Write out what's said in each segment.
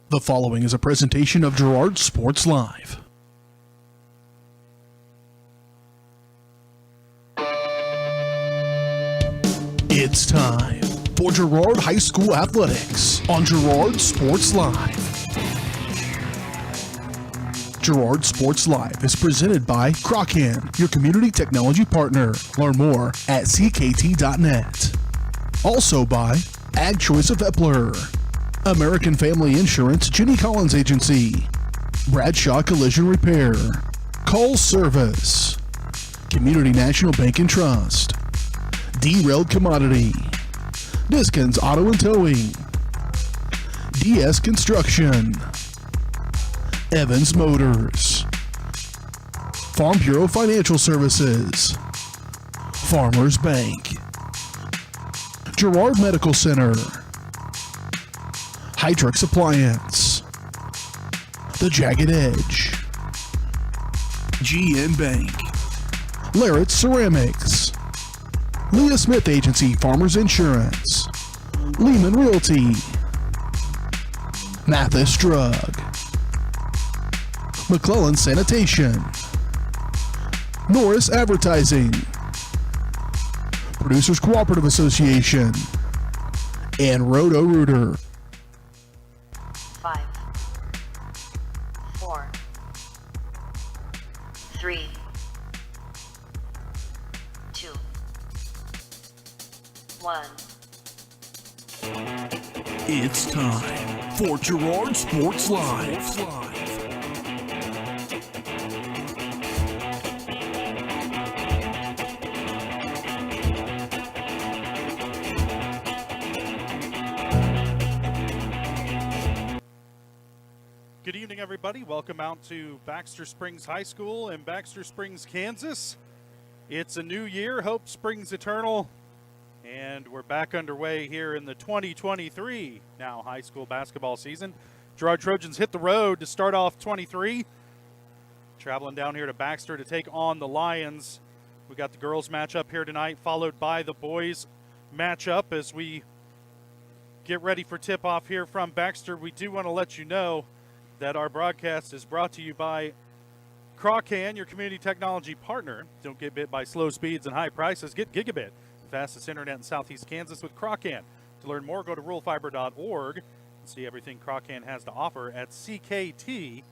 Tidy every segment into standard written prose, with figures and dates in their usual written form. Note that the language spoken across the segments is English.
The following is a presentation of Girard Sports Live. It's time for Girard High School Athletics on Girard Sports Live. Girard Sports Live is presented by Crocan, your community technology partner. Learn more at ckt.net. Also by Ag Choice of Epler, American Family Insurance, Jenny Collins Agency, Bradshaw Collision Repair, Call Service, Community National Bank and Trust, Derailed Commodity, Diskins Auto and Towing, DS Construction, Evans Motors, Farm Bureau Financial Services, Farmers Bank, Girard Medical Center, Hydrix Appliance, The Jagged Edge, GN Bank, Larrett Ceramics, Leah Smith Agency Farmers Insurance, Lehman Realty, Mathis Drug, McClellan Sanitation, Norris Advertising, Producers Cooperative Association, and Roto-Rooter. 5, 4, 3, 2, 1. It's time for Girard Sports Live. Good evening, everybody. Welcome out to Baxter Springs High School in Baxter Springs, Kansas. It's a new year. Hope springs eternal. And we're back underway here in the 2023 now high school basketball season. Girard Trojans hit the road to start off 23. Traveling down here to Baxter to take on the Lions. We got the girls matchup here tonight, followed by the boys matchup as we get ready for tip-off here from Baxter. We do want to let you know that our broadcast is brought to you by Crocan, your community technology partner. Don't get bit by slow speeds and high prices. Get gigabit, fastest internet in Southeast Kansas with Crocan. To learn more, go to ruralfiber.org and see everything Crocan has to offer at ckt.net.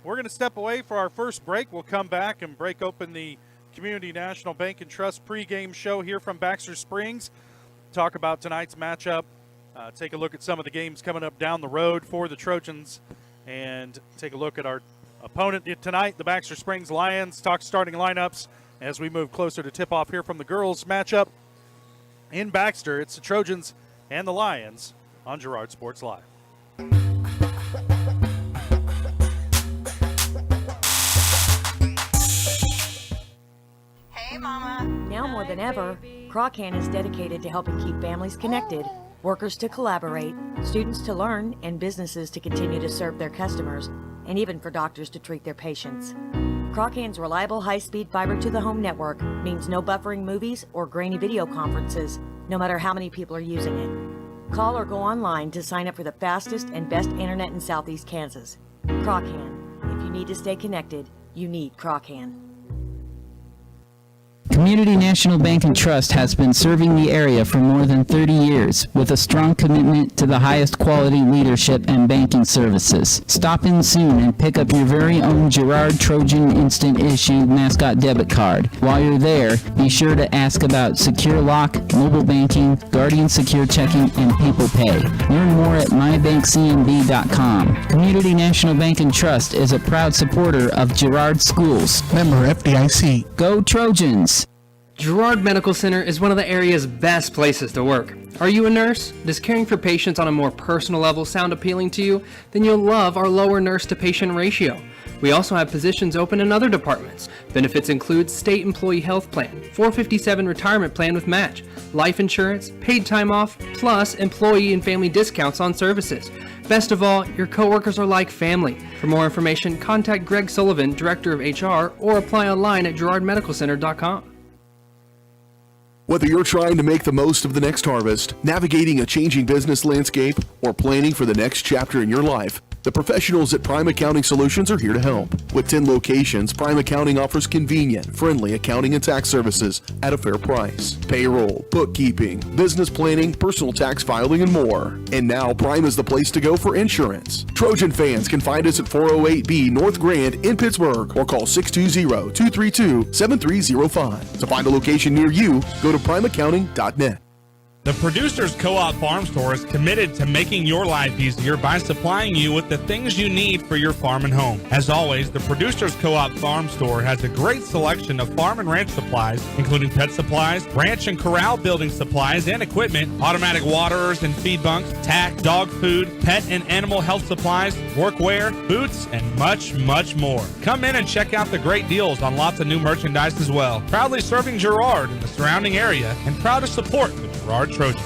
We're going to step away for our first break. We'll come back and break open the Community National Bank and Trust pregame show here from Baxter Springs. Talk about tonight's matchup. Take a look at some of the games coming up down the road for the Trojans and take a look at our opponent tonight, the Baxter Springs Lions. Talk starting lineups as we move closer to tip-off here from the girls matchup in Baxter. It's the Trojans and the Lions on Girard Sports Live. Hey, Mama. Now more than ever, Crocan is dedicated to helping keep families connected, workers to collaborate, students to learn, and businesses to continue to serve their customers, and even for doctors to treat their patients. Crocan's reliable high-speed fiber-to-the-home network means no buffering movies or grainy video conferences, no matter how many people are using it. Call or go online to sign up for the fastest and best internet in Southeast Kansas. Crocan. If you need to stay connected, you need Crocan. Community National Bank and Trust has been serving the area for more than 30 years with a strong commitment to the highest quality leadership and banking services. Stop in soon and pick up your very own Girard Trojan Instant Issue Mascot Debit Card. While you're there, be sure to ask about Secure Lock, mobile banking, Guardian Secure Checking, and People Pay. Learn more at mybankcmb.com. Community National Bank and Trust is a proud supporter of Girard Schools. Member FDIC. Go Trojans! Girard Medical Center is one of the area's best places to work. Are you a nurse? Does caring for patients on a more personal level sound appealing to you? Then you'll love our lower nurse-to-patient ratio. We also have positions open in other departments. Benefits include state employee health plan, 457 retirement plan with match, life insurance, paid time off, plus employee and family discounts on services. Best of all, your coworkers are like family. For more information, contact Greg Sullivan, Director of HR, or apply online at girardmedicalcenter.com. 「Whether you're trying to make the most of the next harvest, navigating a changing business landscape, or planning for the next chapter in your life, the professionals at Prime Accounting Solutions are here to help. With 10 locations, Prime Accounting offers convenient, friendly accounting and tax services at a fair price. Payroll, bookkeeping, business planning, personal tax filing, and more. And now Prime is the place to go for insurance. Trojan fans can find us at 408B North Grand in Pittsburgh or call 620-232-7305. To find a location near you, go to primeaccounting.net. The Producers Co-op Farm Store is committed to making your life easier by supplying you with the things you need for your farm and home. As always, the Producers Co-op Farm Store has a great selection of farm and ranch supplies, including pet supplies, ranch and corral building supplies and equipment, automatic waterers and feed bunks, tack, dog food, pet and animal health supplies, workwear, boots, and much, much more. Come in and check out the great deals on lots of new merchandise as well. Proudly serving Girard and the surrounding area, and proud to support the Girard Trojans.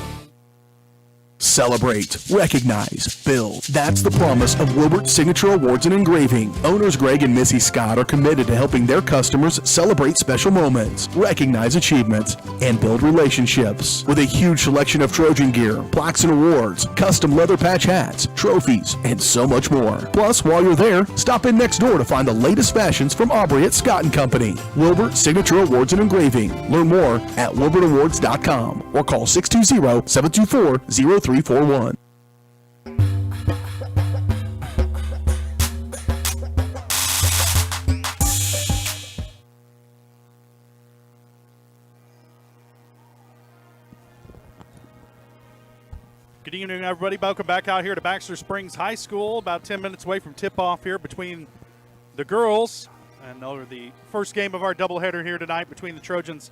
Celebrate, recognize, build. That's the promise of Wilbert's Signature Awards and Engraving. Owners Greg and Missy Scott are committed to helping their customers celebrate special moments, recognize achievements, and build relationships. With a huge selection of Trojan gear, plaques and awards, custom leather patch hats, trophies, and so much more. Plus, while you're there, stop in next door to find the latest fashions from Aubrey at Scott & Company. Wilbert Signature Awards and Engraving. Learn more at wilbertawards.com or call 620-724-0341. Good evening, everybody. Welcome back out here to Baxter Springs High School. About 10 minutes away from tip-off here between the girls. And over the first game of our doubleheader here tonight between the Trojans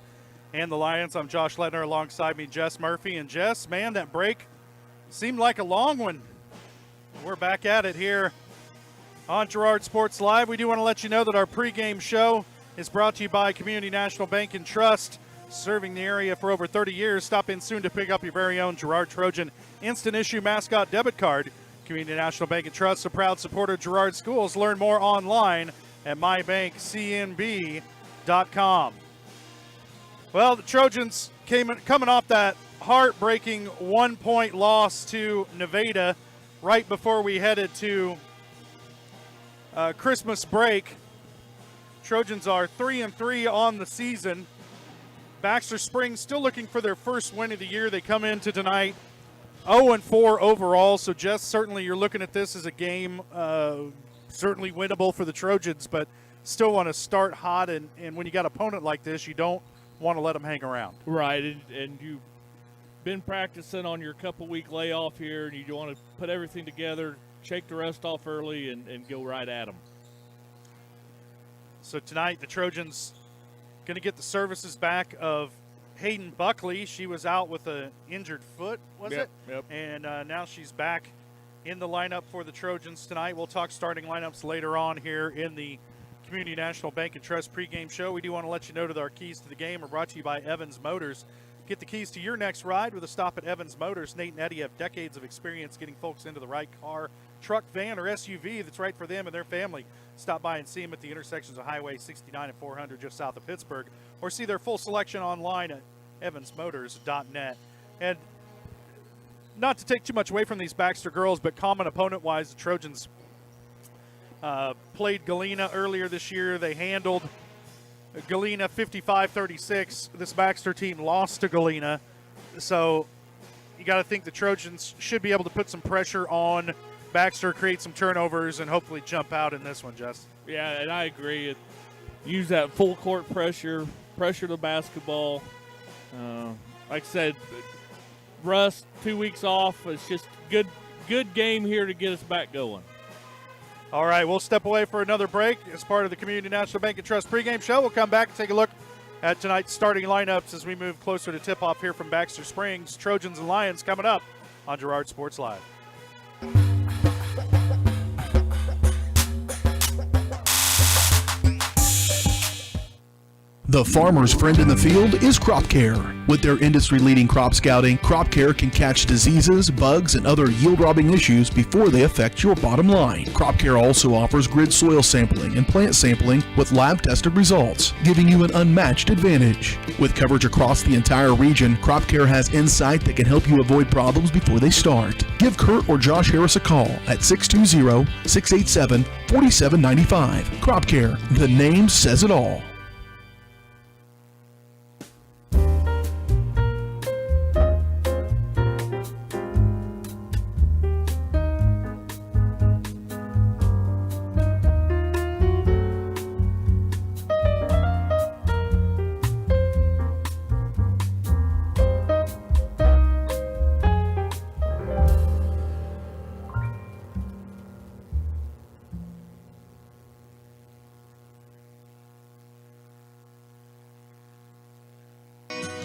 and the Lions. I'm Josh Ledner, alongside me, Jess Murphy. And Jess, man, that break seemed like a long one. We're back at it here on Girard Sports Live. We do want to let you know that our pregame show is brought to you by Community National Bank and Trust, serving the area for over 30 years. Stop in soon to pick up your very own Girard Trojan instant issue mascot debit card. Community National Bank and Trust, a proud supporter of Girard Schools. Learn more online at mybankcnb.com. Well, the Trojans coming off that heartbreaking 1-point loss to Nevada right before we headed to Christmas break. Trojans are 3-3 on the season. Baxter Springs still looking for their first win of the year. They come into tonight 0-4 overall. So, Jess, certainly you're looking at this as a game certainly winnable for the Trojans, but still want to start hot. And when you got an opponent like this, you don't want to let them hang around. Right, and you been practicing on your couple-week layoff here, and you want to put everything together, shake the rust off early, and go right at them. So tonight the Trojans going to get the services back of Hayden Buckley. She was out with an injured foot, was it? Yep. And now she's back in the lineup for the Trojans tonight. We'll talk starting lineups later on here in the Community National Bank and Trust pregame show. We do want to let you know that our keys to the game are brought to you by Evans Motors. Get the keys to your next ride with a stop at Evans Motors. Nate and Eddie have decades of experience getting folks into the right car, truck, van, or SUV that's right for them and their family. Stop by and see them at the intersections of Highway 69 and 400 just south of Pittsburgh, or see their full selection online at evansmotors.net. And not to take too much away from these Baxter girls, but common opponent-wise, the Trojans played Galena earlier this year. They handled Galena 55-36. This Baxter team lost to Galena. So you got to think the Trojans should be able to put some pressure on Baxter, create some turnovers, and hopefully jump out in this one, Jess. Yeah, and I agree. Use that full court pressure the basketball. Like I said, rust, 2 weeks off. It's just good game here to get us back going. All right, we'll step away for another break as part of the Community National Bank and Trust pregame show. We'll come back and take a look at tonight's starting lineups as we move closer to tip-off here from Baxter Springs. Trojans and Lions coming up on Girard Sports Live. The farmer's friend in the field is Crop Care. With their industry-leading crop scouting, Crop Care can catch diseases, bugs, and other yield-robbing issues before they affect your bottom line. Crop Care also offers grid soil sampling and plant sampling with lab-tested results, giving you an unmatched advantage. With coverage across the entire region, Crop Care has insight that can help you avoid problems before they start. Give Kurt or Josh Harris a call at 620-687-4795. Crop Care, the name says it all.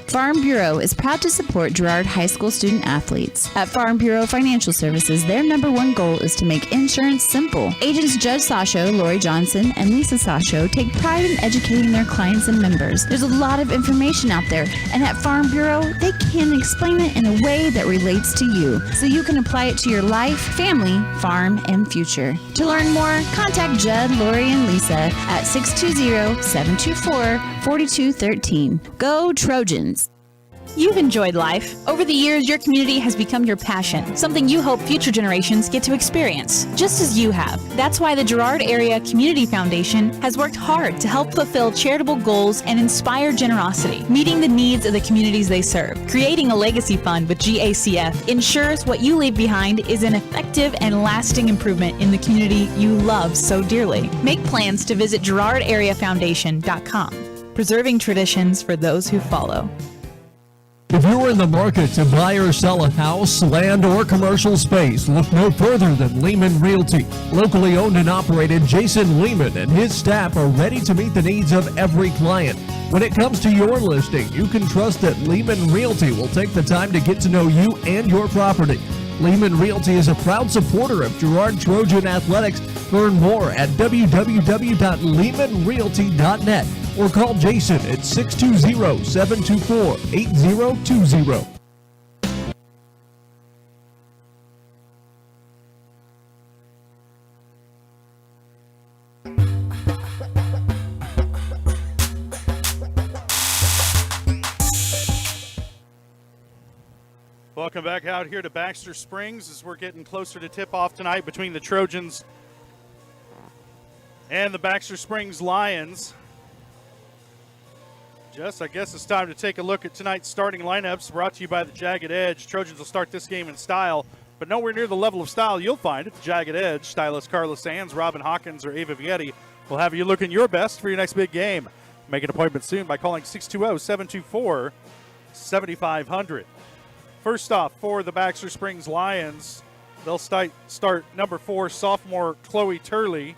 Farm Bureau is proud to support Girard High School student athletes. At Farm Bureau Financial Services, their #1 goal is to make insurance simple. Agents Judge Sasho, Lori Johnson, and Lisa Sasho take pride in educating their clients and members. There's a lot of information out there, and at Farm Bureau, they can explain it in a way that relates to you, so you can apply it to your life, family, farm, and future. To learn more, contact Judd, Lori, and Lisa at 620-724-4213. Go Trojans! You've enjoyed life. Over the years, your community has become your passion, something you hope future generations get to experience, just as you have. That's why the Girard Area Community Foundation has worked hard to help fulfill charitable goals and inspire generosity, meeting the needs of the communities they serve. Creating a legacy fund with GACF ensures what you leave behind is an effective and lasting improvement in the community you love so dearly. Make plans to visit GirardAreaFoundation.com, preserving traditions for those who follow. If you're in the market to buy or sell a house, land, or commercial space, look no further than Lehman Realty. Locally owned and operated, Jason Lehman and his staff are ready to meet the needs of every client. When it comes to your listing, you can trust that Lehman Realty will take the time to get to know you and your property. Lehman Realty is a proud supporter of Girard Trojan Athletics. Learn more at www.lehmanrealty.net or call Jason at 620-724-8020. Welcome back out here to Baxter Springs as we're getting closer to tip-off tonight between the Trojans and the Baxter Springs Lions. Jess, I guess it's time to take a look at tonight's starting lineups brought to you by the Jagged Edge. Trojans will start this game in style, but nowhere near the level of style you'll find at the Jagged Edge. Stylist Carla Sands, Robin Hawkins, or Ava Vietti will have you looking your best for your next big game. Make an appointment soon by calling 620-724-7500. First off, for the Baxter Springs Lions, they'll start number 4, sophomore Chloe Turley,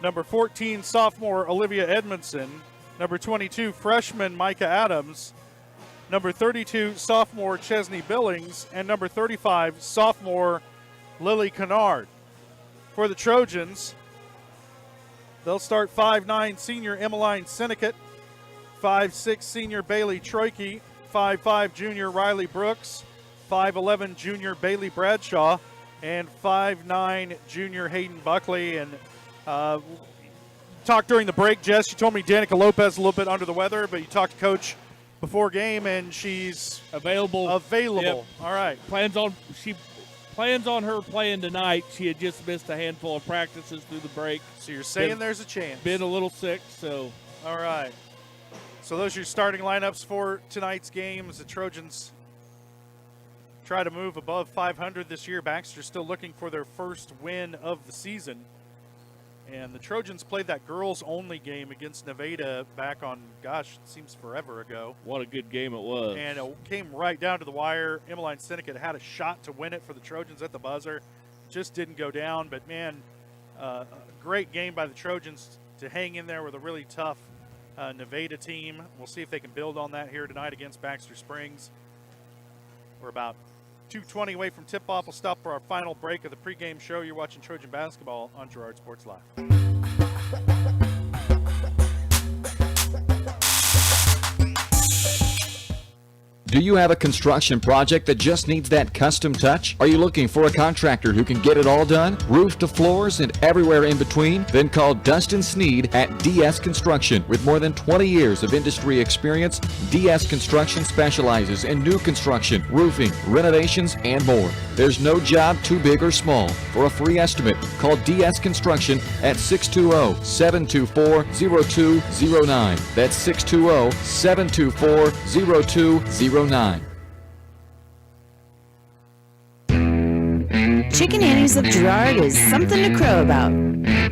number 14, sophomore Olivia Edmondson, number 22, freshman Micah Adams, number 32, sophomore Chesney Billings, and number 35, sophomore Lily Kennard. For the Trojans, they'll start 5'9", senior Emmeline Sinnecott, 5'6", senior Bailey Troike, 5'5", junior Riley Brooks, 5'11", junior Bailey Bradshaw, and 5'9", junior Hayden Buckley. And talked during the break, Jess, you told me Danica Lopez a little bit under the weather, but you talked to Coach before game, and she's available. Yep. All right. She plans on her playing tonight. She had just missed a handful of practices through the break. So you're saying there's a chance. Been a little sick, so. All right. So those are your starting lineups for tonight's game as the Trojans try to move above 500 this year. Baxter's still looking for their first win of the season. And the Trojans played that girls-only game against Nevada back on, gosh, it seems forever ago. What a good game it was. And it came right down to the wire. Emmeline Sinnecott had a shot to win it for the Trojans at the buzzer. Just didn't go down. But, man, a great game by the Trojans to hang in there with a really tough Nevada team. We'll see if they can build on that here tonight against Baxter Springs. We're about 2:20 away from tip-off. We'll stop for our final break of the pregame show. You're watching Trojan Basketball on Girard Sports Live. Do you have a construction project that just needs that custom touch? Are you looking for a contractor who can get it all done? Roof to floors and everywhere in between? Then call Dustin Sneed at DS Construction. With more than 20 years of industry experience, DS Construction specializes in new construction, roofing, renovations, and more. There's no job too big or small. For a free estimate, call DS Construction at 620-724-0209. That's 620-724-0209. Chicken Annie's of Girard is something to crow about.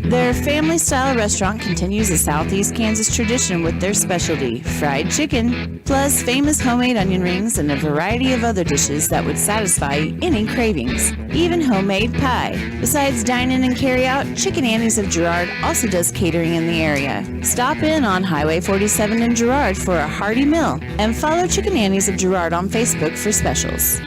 Their family-style restaurant continues a Southeast Kansas tradition with their specialty, fried chicken, plus famous homemade onion rings and a variety of other dishes that would satisfy any cravings, even homemade pie. Besides dine-in and carry-out, Chicken Annie's of Girard also does catering in the area. Stop in on Highway 47 in Girard for a hearty meal, and follow Chicken Annie's of Girard on Facebook for specials.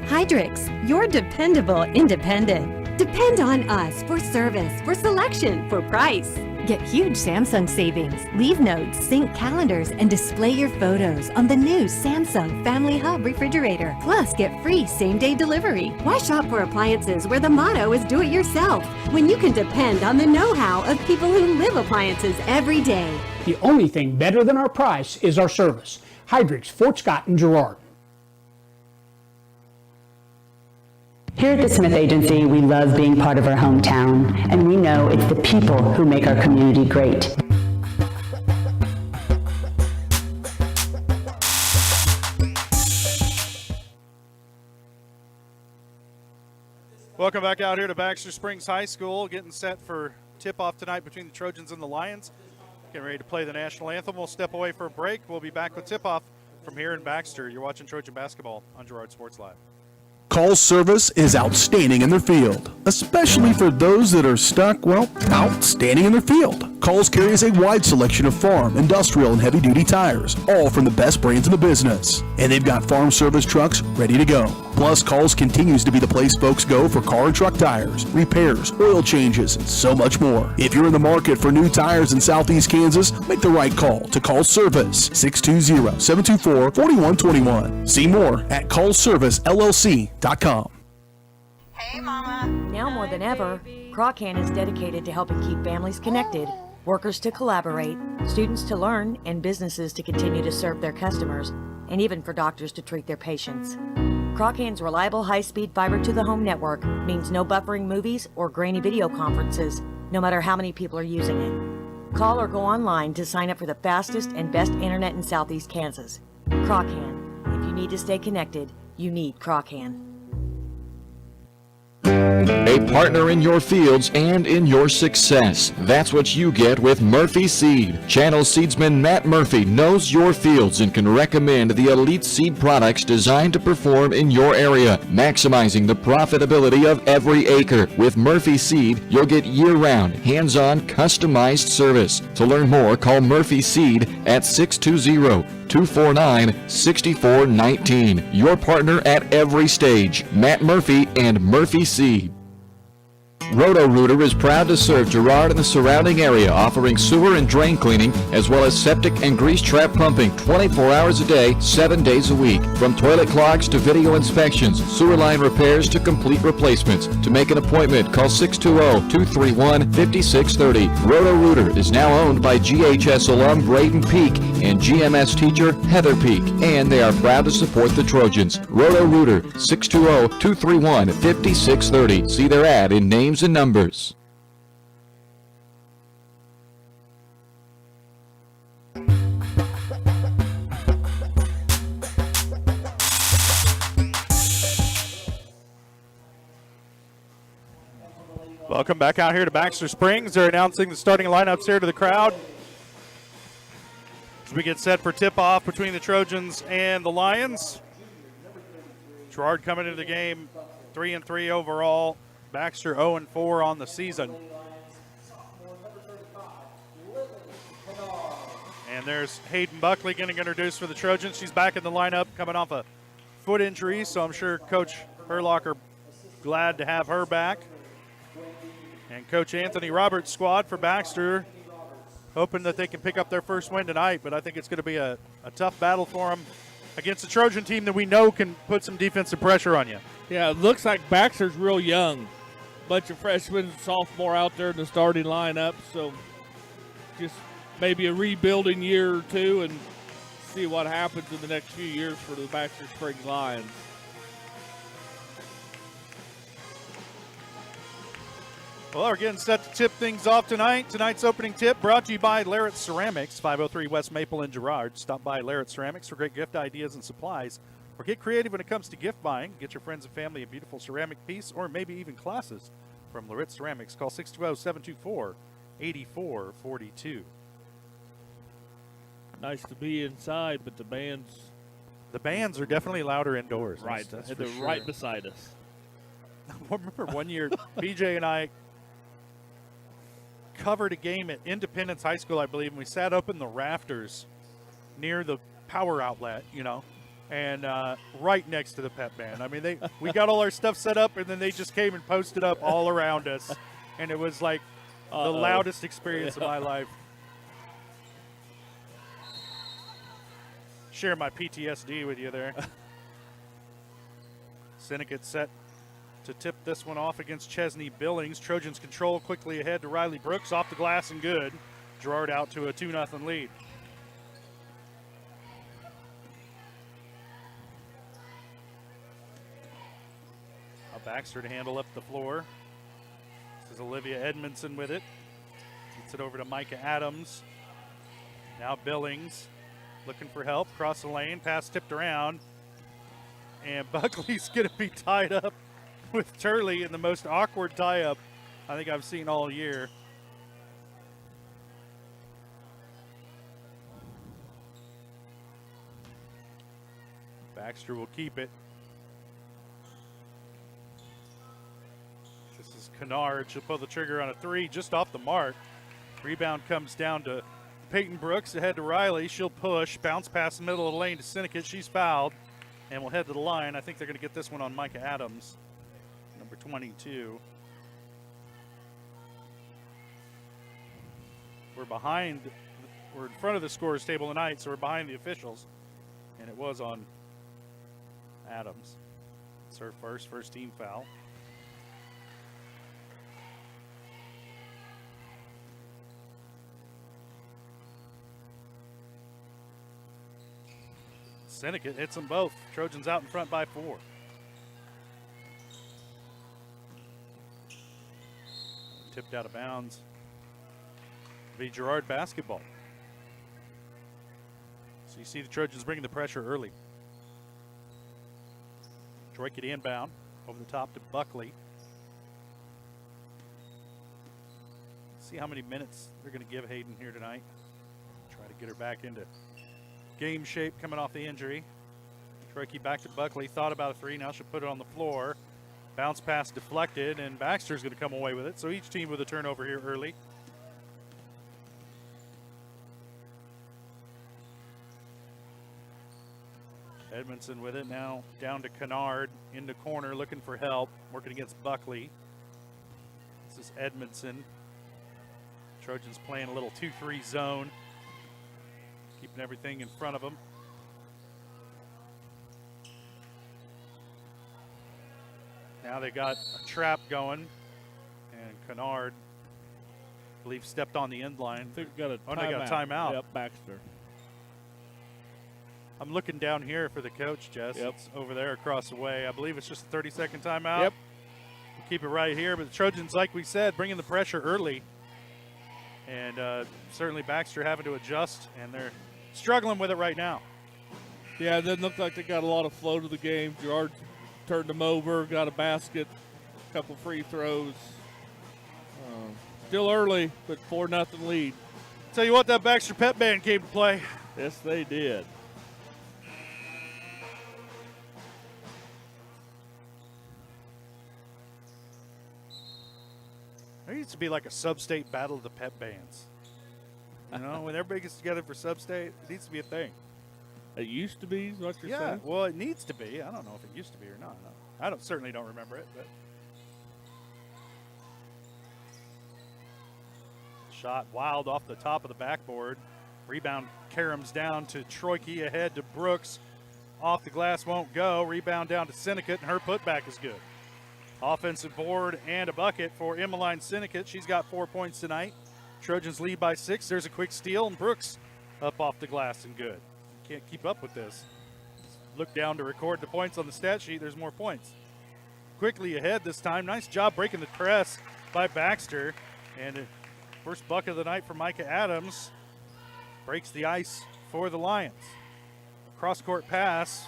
Hydrix, your dependable independent. Depend on us for service, for selection, for price. Get huge Samsung savings. Leave notes, sync calendars, and display your photos on the new Samsung Family Hub refrigerator. Plus, get free same-day delivery. Why shop for appliances where the motto is do it yourself when you can depend on the know-how of people who live appliances every day? The only thing better than our price is our service. Hydrix, Fort Scott, and Girard. Here at the Smith Agency, we love being part of our hometown, and we know it's the people who make our community great. Welcome back out here to Baxter Springs High School, getting set for tip-off tonight between the Trojans and the Lions. Getting ready to play the national anthem. We'll step away for a break. We'll be back with tip-off from here in Baxter. You're watching Trojan Basketball on Girard Sports Live. Call's service is outstanding in their field, especially for those that are stuck, outstanding in their field. Call's carries a wide selection of farm, industrial, and heavy-duty tires, all from the best brands in the business. And they've got farm service trucks ready to go. Plus, Call's continues to be the place folks go for car and truck tires, repairs, oil changes, and so much more. If you're in the market for new tires in Southeast Kansas, make the right call to Call's Service, 620-724-4121. See more at callservicellc.com. Hey, Mama. Now more than ever, Croccan is dedicated to helping keep families connected, workers to collaborate, students to learn, and businesses to continue to serve their customers, and even for doctors to treat their patients. Croccan's reliable high-speed fiber-to-the-home network means no buffering movies or grainy video conferences, no matter how many people are using it. Call or go online to sign up for the fastest and best internet in Southeast Kansas. Croccan. If you need to stay connected, you need Croccan. A partner in your fields and in your success. That's what you get with Murphy Seed. Channel seedsman Matt Murphy knows your fields and can recommend the elite seed products designed to perform in your area, maximizing the profitability of every acre. With Murphy Seed, you'll get year-round, hands-on, customized service. To learn more, call Murphy Seed at 620-249-6419. Your partner at every stage. Matt Murphy and Murphy Seed. Roto-Rooter is proud to serve Girard and the surrounding area, offering sewer and drain cleaning, as well as septic and grease trap pumping 24 hours a day, 7 days a week. From toilet clogs to video inspections, sewer line repairs to complete replacements. To make an appointment, call 620-231-5630. Roto-Rooter is now owned by GHS alum Braden Peak and GMS teacher Heather Peak, and they are proud to support the Trojans. Roto-Rooter, 620-231-5630. See their ad in names and numbers. Welcome back out here to Baxter Springs. They're announcing the starting lineups here to the crowd as we get set for tip-off between the Trojans and the Lions. Girard coming into the game 3-3 overall. Baxter 0-4 on the season. And there's Hayden Buckley getting introduced for the Trojans. She's back in the lineup coming off a foot injury, so I'm sure Coach Herlocker glad to have her back. And Coach Anthony Roberts' squad for Baxter hoping that they can pick up their first win tonight, but I think it's going to be a tough battle for them against a Trojan team that we know can put some defensive pressure on you. Yeah, it looks like Baxter's real young. Bunch of freshmen and sophomore out there in the starting lineup, so just maybe a rebuilding year or two and see what happens in the next few years for the Baxter Springs Lions. Well, we're getting set to tip things off tonight. Tonight's opening tip brought to you by Larrett Ceramics, 503 West Maple in Girard. Stop by Larrett Ceramics for great gift ideas and supplies. Or get creative when it comes to gift buying. Get your friends and family a beautiful ceramic piece or maybe even classes from Larrett Ceramics. Call 620-724-8442. Nice to be inside, but the bands are definitely louder indoors. Right, That's they're for right sure. beside us. I remember one year, BJ and I covered a game at Independence High School, I believe, and we sat up in the rafters near the power outlet, and right next to the pep band. I mean, we got all our stuff set up, and then they just came and posted up all around us, and it was like the loudest experience of my life. Share my PTSD with you there. Syndicate set to tip this one off against Chesney Billings. Trojans control quickly ahead to Riley Brooks, off the glass and good. Girard out to a 2-0 lead. Baxter to handle up the floor. This is Olivia Edmondson with it. Gets it over to Micah Adams. Now Billings looking for help. Cross the lane. Pass tipped around. And Buckley's going to be tied up with Turley in the most awkward tie-up I think I've seen all year. Baxter will keep it. This is Kennard. She'll pull the trigger on a three just off the mark. Rebound comes down to Peyton Brooks, ahead to Riley. She'll push. Bounce past the middle of the lane to Syndicate. She's fouled. And we'll head to the line. I think they're going to get this one on Micah Adams, number 22. We're in front of the scorers table tonight, so we're behind the officials. And it was on Adams. It's her first team foul. Syndicate hits them both. Trojans out in front by 4. Tipped out of bounds. Be Girard basketball. So you see the Trojans bringing the pressure early. Troy get inbound over the top to Buckley. See how many minutes they're going to give Hayden here tonight. Try to get her back into game shape coming off the injury. Troy back to Buckley. Thought about a three. Now she'll put it on the floor. Bounce pass deflected, and Baxter's going to come away with it. So each team with a turnover here early. Edmondson with it now, down to Kennard, into corner, looking for help, working against Buckley. This is Edmondson. Trojans playing a little 2-3 zone, keeping everything in front of them. Now they got a trap going, and Kennard, I believe, stepped on the end line. I think we got a they got a timeout. Yep, Baxter. I'm looking down here for the coach, Jess. Yep. It's over there across the way. I believe it's just a 30-second timeout. Yep. We'll keep it right here. But the Trojans, like we said, bringing the pressure early. And certainly Baxter having to adjust, and they're struggling with it right now. Yeah, it doesn't look like they got a lot of flow to the game. Girard turned them over, got a basket, a couple free throws. Still early, but 4-0 lead. Tell you what, that Baxter Pep Band came to play. Yes, they did. There used to be like a sub-state battle of the pep bands. You know, when everybody gets together for sub-state, it needs to be a thing. It used to be, is what you're saying? Well, it needs to be. I don't know if it used to be or not. I certainly don't remember it, but Shot wild off the top of the backboard. Rebound caroms down to Troike, ahead to Brooks. Off the glass won't go. Rebound down to Syndicate, and her putback is good. Offensive board and a bucket for Emmeline Syndicate. She's got 4 points tonight. Trojans lead by 6. There's a quick steal, and Brooks up off the glass and good. Can't keep up with this. Look down to record the points on the stat sheet. There's more points. Quickly ahead this time. Nice job breaking the press by Baxter. And first bucket of the night for Micah Adams. Breaks the ice for the Lions. Cross-court pass.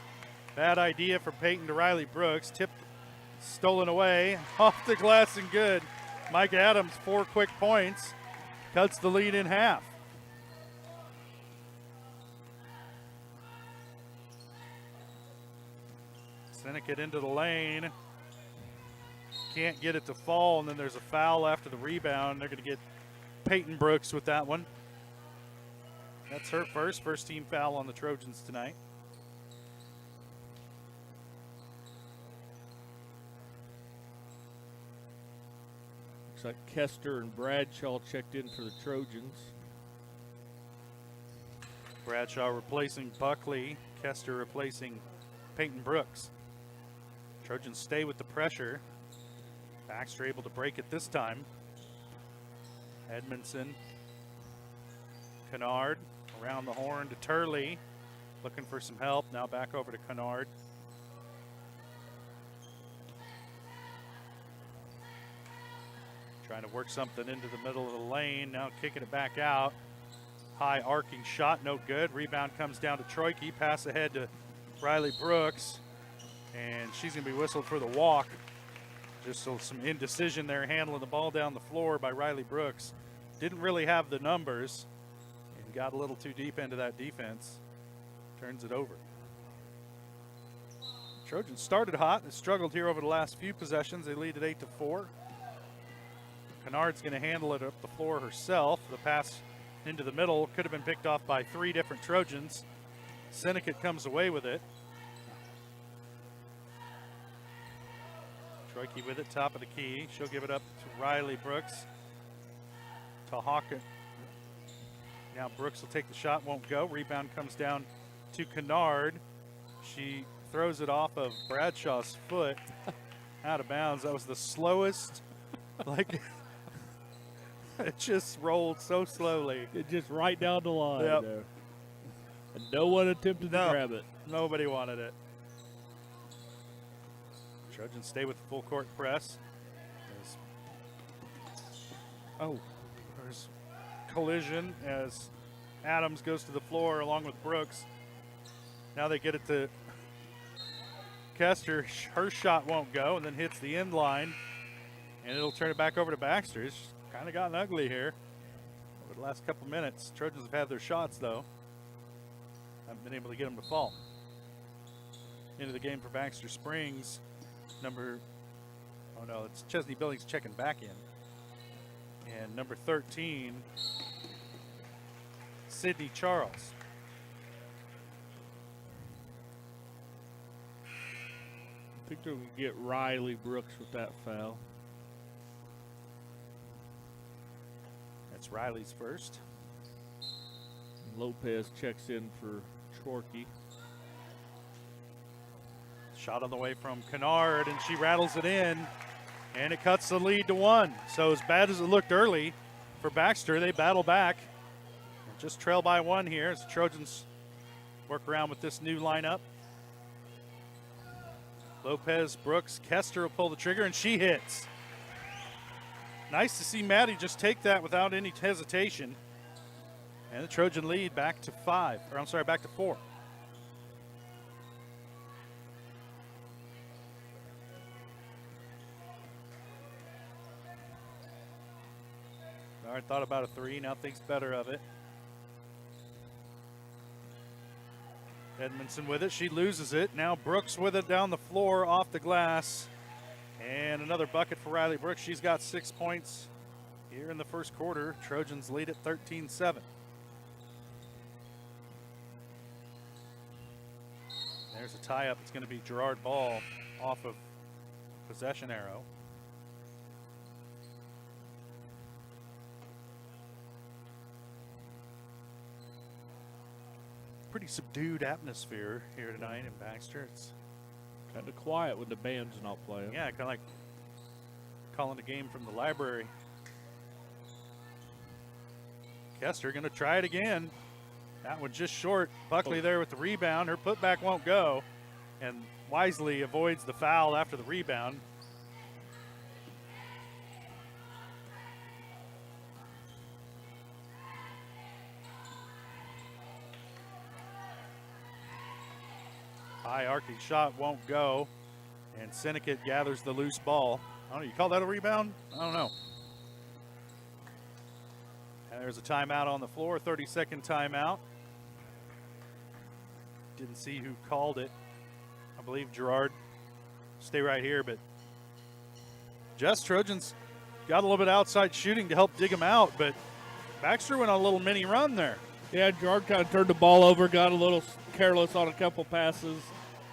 Bad idea from Peyton to Riley Brooks. Tipped, stolen away. Off the glass and good. Micah Adams, 4 quick points. Cuts the lead in half. Syndicate into the lane. Can't get it to fall, and then there's a foul after the rebound. They're going to get Peyton Brooks with that one. That's her first team foul on the Trojans tonight. Looks like Kester and Bradshaw checked in for the Trojans. Bradshaw replacing Buckley. Kester replacing Peyton Brooks. Trojans stay with the pressure. Baxter able to break it this time. Edmondson. Kennard around the horn to Turley. Looking for some help. Now back over to Kennard. Trying to work something into the middle of the lane. Now kicking it back out. High arcing shot, no good. Rebound comes down to Troike. Pass ahead to Riley Brooks. And she's going to be whistled for the walk. Just so some indecision there, handling the ball down the floor by Riley Brooks. Didn't really have the numbers and got a little too deep into that defense. Turns it over. Trojans started hot and struggled here over the last few possessions. They lead at 8-4. Kennard's going to handle it up the floor herself. The pass into the middle could have been picked off by 3 different Trojans. Syndicate comes away with it. Troike with it, top of the key. She'll give it up to Riley Brooks. To Hawkins. Now Brooks will take the shot, won't go. Rebound comes down to Kennard. She throws it off of Bradshaw's foot. Out of bounds. That was the slowest. Like, it just rolled so slowly. It just right down the line. Yep. There. And no one attempted to grab it. Nobody wanted it. Trojans stay with the full court press. There's collision as Adams goes to the floor along with Brooks. Now they get it to Kester. Her shot won't go and then hits the end line. And it'll turn it back over to Baxter. It's kind of gotten ugly here over the last couple minutes. Trojans have had their shots, though. Haven't been able to get them to fall. Into the game for Baxter Springs. It's Chesney Billings checking back in. And number 13, Sydney Charles. I think they're going to get Riley Brooks with that foul. That's Riley's first. Lopez checks in for Chorkey. Shot on the way from Kennard, and she rattles it in, and it cuts the lead to 1. So as bad as it looked early for Baxter, they battle back. And just trail by 1 here as the Trojans work around with this new lineup. Lopez, Brooks, Kester will pull the trigger, and she hits. Nice to see Maddie just take that without any hesitation. And the Trojan lead back to 4. Girard thought about a 3, now thinks better of it. Edmondson with it, she loses it. Now Brooks with it down the floor, off the glass. And another bucket for Riley Brooks. She's got 6 points here in the first quarter. Trojans lead at 13-7. There's a tie-up. It's going to be Girard ball off of possession arrow. pretty subdued atmosphere here tonight in Baxter. It's kind of quiet when the band's not playing. yeah, kind of like calling a game from the library. Kester going to try it again. That one just short. Buckley there with the rebound. Her putback won't go, and wisely avoids the foul after the rebound. High arcing shot won't go, and Syndicate gathers the loose ball. I don't know, you call that a rebound? I don't know. And there's a timeout on the floor, 30-second timeout. Didn't see who called it. I believe Girard. Stay right here, but Jess Trojans got a little bit outside shooting to help dig them out, but Baxter went on a little mini run there. Yeah, Girard kind of turned the ball over, got a little careless on a couple passes.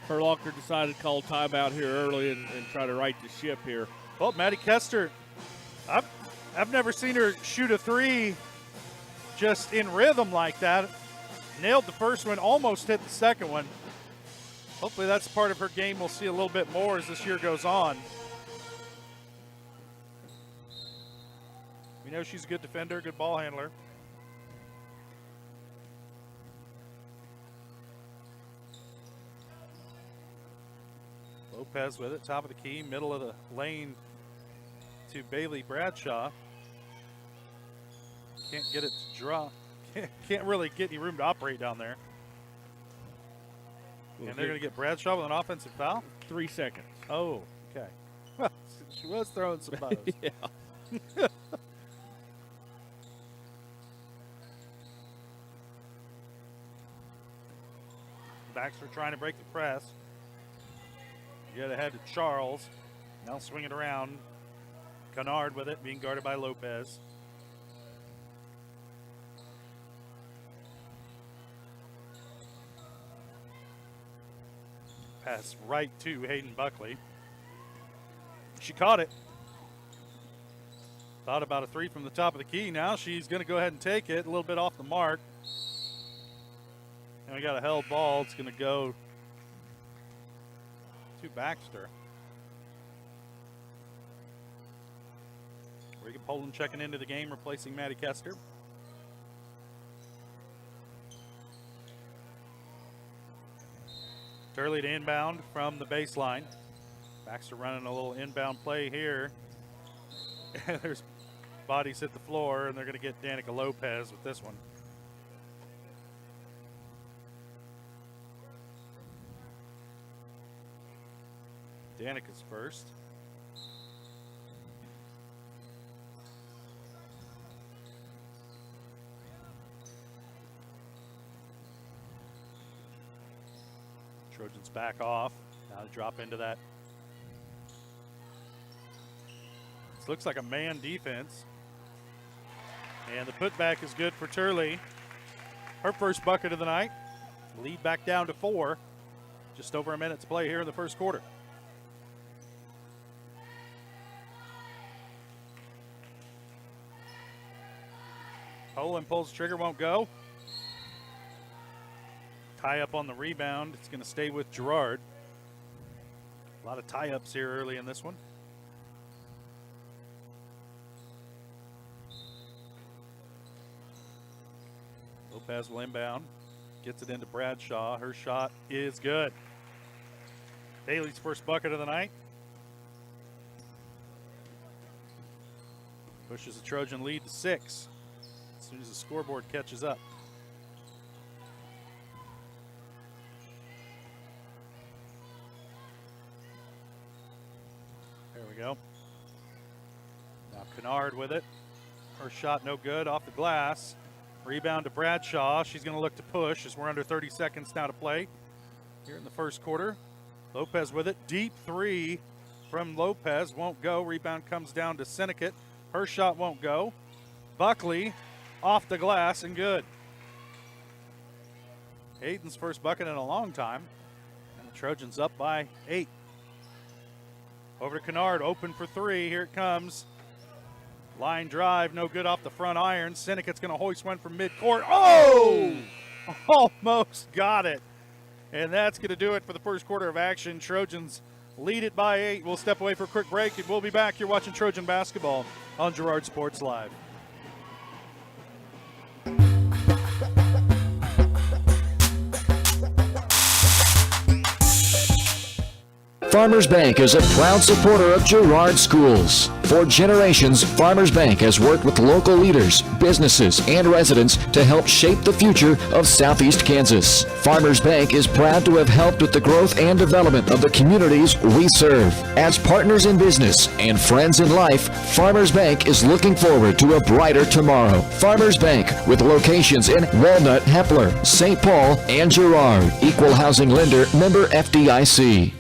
Herlocker decided to call timeout here early and try to right the ship here. Well, Maddie Kester, I've never seen her shoot a three just in rhythm like that. Nailed the first one, almost hit the second one. Hopefully that's part of her game we'll see a little bit more as this year goes on. We know she's a good defender, good ball handler. Lopez with it, top of the key, middle of the lane to Bailey Bradshaw. Can't get it to drop. Can't really get any room to operate down there. And they're going to get Bradshaw with an offensive foul? 3 seconds. Oh, okay. Well, she was throwing some bows. Yeah. Baxter trying to break the press. Get ahead to Charles. Now swing it around. Girard with it, being guarded by Lopez. Pass right to Hayden Buckley. She caught it. Thought about a three from the top of the key. Now she's going to go ahead and take it. A little bit off the mark. And we got a held ball. It's going to go to Baxter. Regan Poland checking into the game, replacing Maddie Kester. Turley to inbound from the baseline. Baxter running a little inbound play here. There's bodies hit the floor, and they're going to get Danica Lopez with this one. Danica's first. Trojans back off. Now to drop into that. This looks like a man defense. And the putback is good for Turley. Her first bucket of the night. Lead back down to 4. Just over a minute to play here in the first quarter. Poland pulls the trigger, won't go. Tie up on the rebound. It's going to stay with Girard. A lot of tie-ups here early in this one. Lopez will inbound. Gets it into Bradshaw. Her shot is good. Bailey's first bucket of the night. Pushes the Trojan lead to 6. As soon as the scoreboard catches up. There we go. Now Girard with it. Her shot no good off the glass. Rebound to Bradshaw. She's going to look to push as we're under 30 seconds now to play here in the first quarter. Lopez with it. Deep three from Lopez. Won't go. Rebound comes down to Syndicate. Her shot won't go. Buckley off the glass and good. Hayden's first bucket in a long time. And the Trojans up by 8. Over to Girard, open for 3. Here it comes. Line drive, no good off the front iron. Syndicate's going to hoist one from midcourt. Oh! almost got it. And that's going to do it for the first quarter of action. Trojans lead it by 8. We'll step away for a quick break, and we'll be back. You're watching Trojan basketball on Girard Sports Live. Farmers Bank is a proud supporter of Girard schools. For generations, Farmers Bank has worked with local leaders, businesses, and residents to help shape the future of Southeast Kansas. Farmers Bank is proud to have helped with the growth and development of the communities we serve. As partners in business and friends in life, Farmers Bank is looking forward to a brighter tomorrow. Farmers Bank, with locations in Walnut, Hepler, St. Paul, and Girard. Equal housing lender, member FDIC.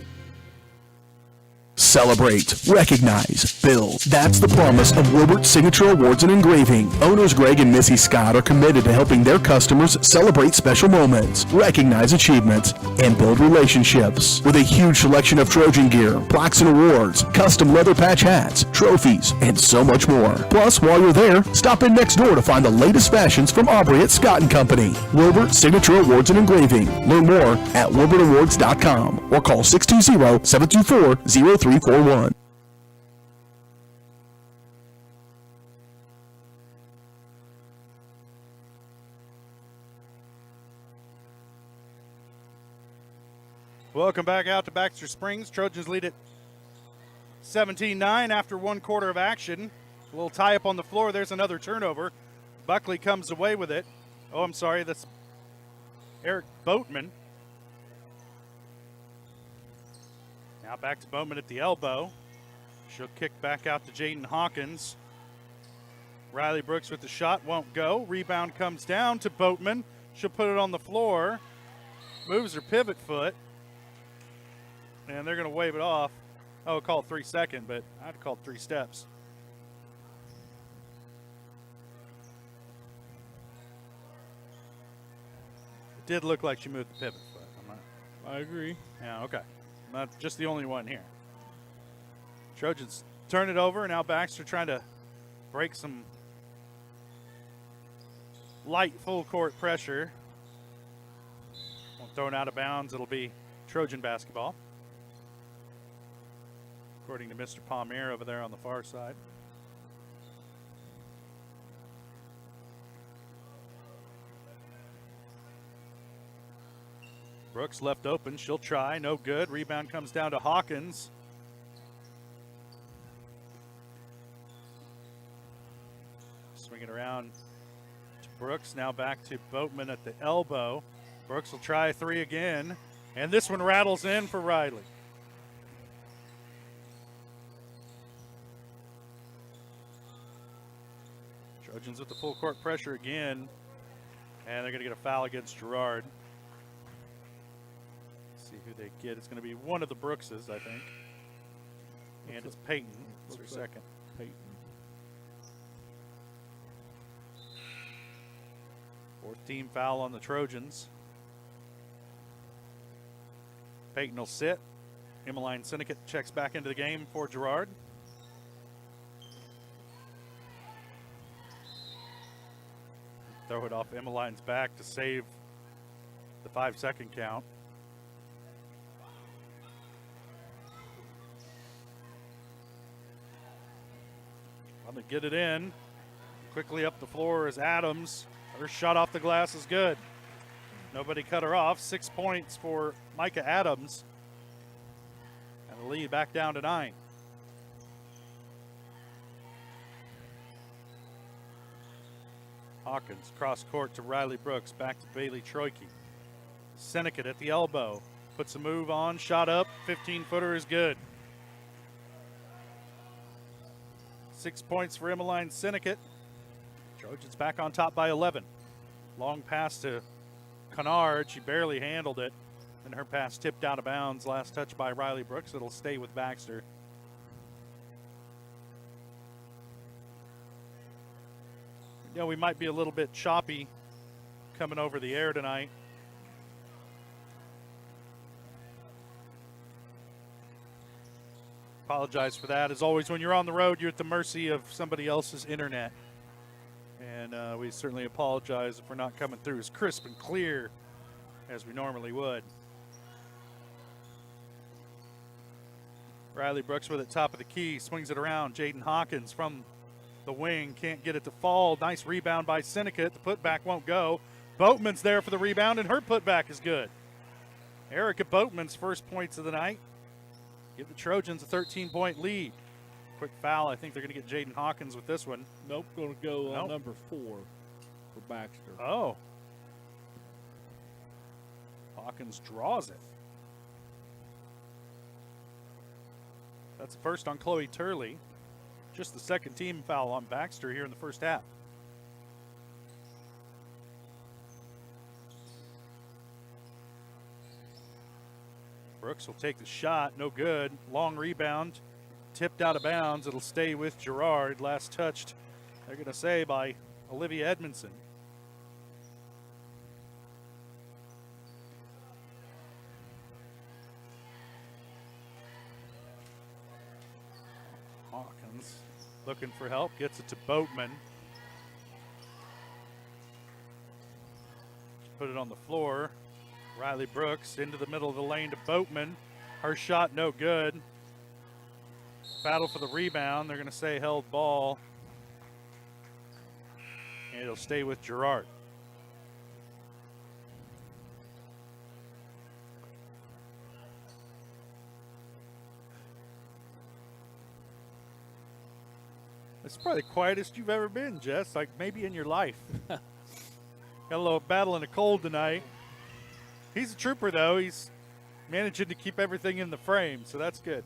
Celebrate, recognize, build. That's the promise of Wilbert Signature Awards and Engraving. Owners Greg and Missy Scott are committed to helping their customers celebrate special moments, recognize achievements, and build relationships. With a huge selection of Trojan gear, plaques and awards, custom leather patch hats, trophies, and so much more. Plus, while you're there, stop in next door to find the latest fashions from Aubrey at Scott & Company. Wilbert Signature Awards and Engraving. Learn more at wilbertawards.com or call 620-724-0341. Welcome back out to Baxter Springs. Trojans lead it 17-9 after one quarter of action. A little tie up on the floor. There's another turnover. Buckley comes away with it. Oh, I'm sorry. That's Eric Boatman. Now back to Bowman at the elbow. She'll kick back out to Jaden Hawkins. Riley Brooks with the shot, won't go. Rebound comes down to Boatman. She'll put it on the floor. Moves her pivot foot. And they're going to wave it off. Oh, call it 3 seconds, but I'd call it 3 steps. It did look like she moved the pivot foot. I agree. Yeah, okay. Not just the only one here. Trojans turn it over. Now Baxter trying to break some light full court pressure. Won't throw it out of bounds. It'll be Trojan basketball, according to Mr. Palmier over there on the far side. Brooks left open. She'll try. No good. Rebound comes down to Hawkins. Swing it around to Brooks. Now back to Boatman at the elbow. Brooks will try 3 again. And this one rattles in for Riley. Trojans with the full court pressure again. And they're going to get a foul against Girard. See who they get. It's going to be one of the Brookses, I think. And it's Peyton. It's her second. Peyton. Fourth team foul on the Trojans. Peyton will sit. Emmeline Syndicate checks back into the game for Girard. Throw it off Emmeline's back to save the 5-second count. I'm going to get it in. Quickly up the floor is Adams. Her shot off the glass is good. Nobody cut her off. 6 points for Micah Adams. And the lead back down to 9. Hawkins cross court to Riley Brooks. Back to Bailey Troike. Syndicate at the elbow. Puts a move on. Shot up. 15-footer is good. 6 points for Emmeline Syndicate. Trojans back on top by 11. Long pass to Kennard. She barely handled it. And her pass tipped out of bounds. Last touch by Riley Brooks. It'll stay with Baxter. You know, we might be a little bit choppy coming over the air tonight. Apologize for that. As always, when you're on the road, you're at the mercy of somebody else's internet. And And we certainly apologize if we're not coming through as crisp and clear as we normally would. Riley Brooks with it top of the key, swings it around. Jaden Hawkins from the wing, can't get it to fall. Nice rebound by Syndicate. The putback won't go. Boatman's there for the rebound, and her putback is good. Erica Boatman's first points of the night. Give the Trojans a 13-point lead. Quick foul. I think they're going to get Jaden Hawkins with this one. Nope, going to go on number 4 for Baxter. Oh. Hawkins draws it. That's the first on Chloe Turley. Just the second team foul on Baxter here in the first half. Brooks will take the shot. No good. Long rebound. Tipped out of bounds. It'll stay with Girard. Last touched, they're going to say, by Olivia Edmondson. Hawkins looking for help. Gets it to Boatman. Put it on the floor. Riley Brooks into the middle of the lane to Boatman. Her shot no good. Battle for the rebound. They're going to say held ball. And it'll stay with Girard. It's probably the quietest you've ever been, Jess, like maybe in your life. Got a little battle in the cold tonight. He's a trooper, though. He's managing to keep everything in the frame, so that's good.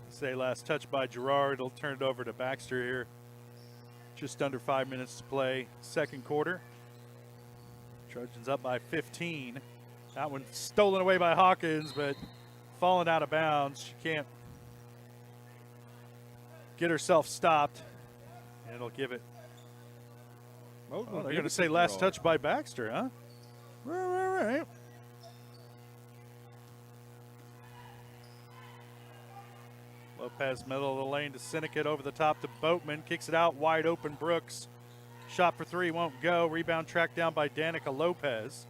Say last touch by Girard. It'll turn it over to Baxter here. Just under 5 minutes to play, second quarter. Trojans up by 15. That one stolen away by Hawkins, but falling out of bounds. She can't get herself stopped, and it'll give it. Oh, they're going to say last touch by Baxter, huh? All right. Lopez middle of the lane to Syndicate, over the top to Boatman. Kicks it out wide open. Brooks. Shot for three won't go. Rebound tracked down by Danica Lopez.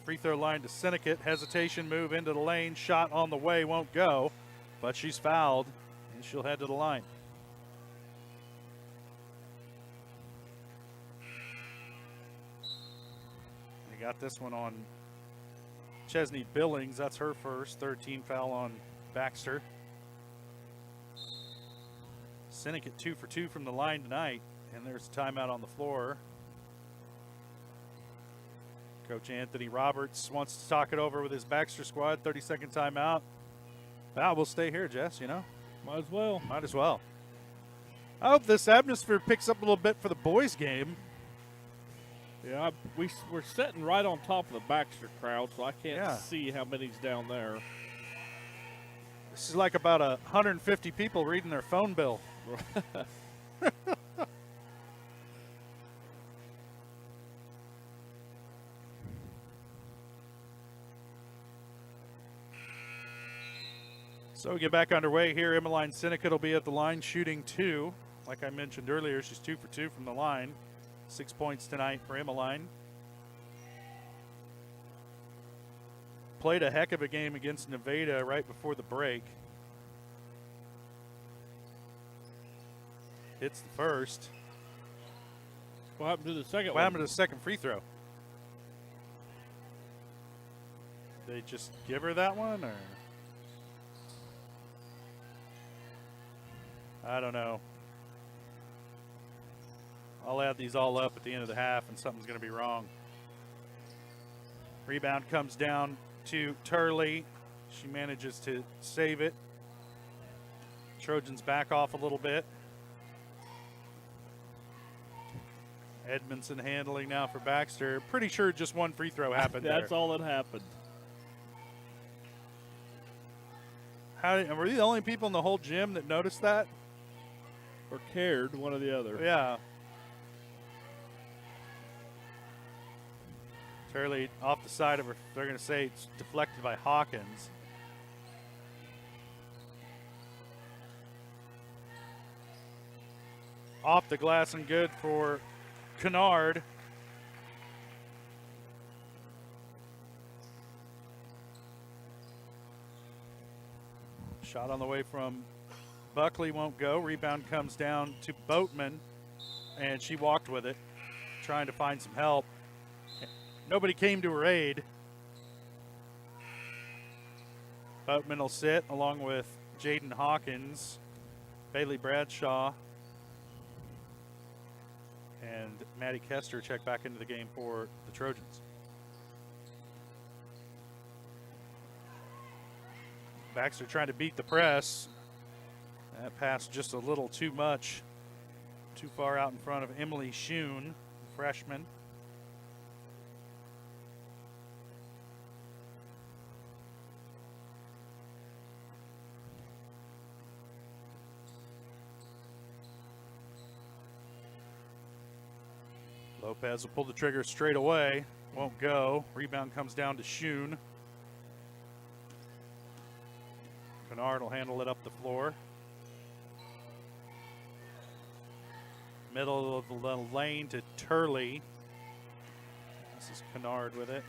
Free throw line to Syndicate. Hesitation move into the lane. Shot on the way won't go. But she's fouled, and she'll head to the line. We got this one on Chesney Billings. That's her first. 13 foul on Baxter. Syndicate 2 for 2 from the line tonight, and there's a timeout on the floor. Coach Anthony Roberts wants to talk it over with his Baxter squad. 30-second timeout. We'll stay here, Jess, you know. Might as well. Might as well. I hope this atmosphere picks up a little bit for the boys' game. Yeah, we're sitting right on top of the Baxter crowd, so I can't see how many's down there. This is like about 150 people reading their phone bill. So we get back underway here. Emmeline Syndicate will be at the line shooting 2. Like I mentioned earlier, she's 2 for 2 from the line. 6 points tonight for Emmeline. Played a heck of a game against Nevada right before the break. Hits the first. What happened to the second one? What happened to the second free throw? They just give her that one, or? I don't know. I'll add these all up at the end of the half, and something's going to be wrong. Rebound comes down to Turley. She manages to save it. Trojans back off a little bit. Edmondson handling now for Baxter. Pretty sure just one free throw happened That's there. all that happened. Were you the only people in the whole gym that noticed that? Or cared, one or the other. Yeah. Turley off the side of her. They're going to say it's deflected by Hawkins. off the glass and good for Girard. Shot on the way from Buckley won't go. Rebound comes down to Boatman, and she walked with it, trying to find some help. Nobody came to her aid. Boatman will sit along with Jaden Hawkins, Bailey Bradshaw, and Maddie Kester check back into the game for the Trojans. Baxter trying to beat the press. That pass just a little too much. Too far out in front of Emily Schoon, freshman. Lopez will pull the trigger straight away. Won't go. Rebound comes down to Schoon. Girard will handle it up the floor. Middle of the lane to Turley. This is Girard with it.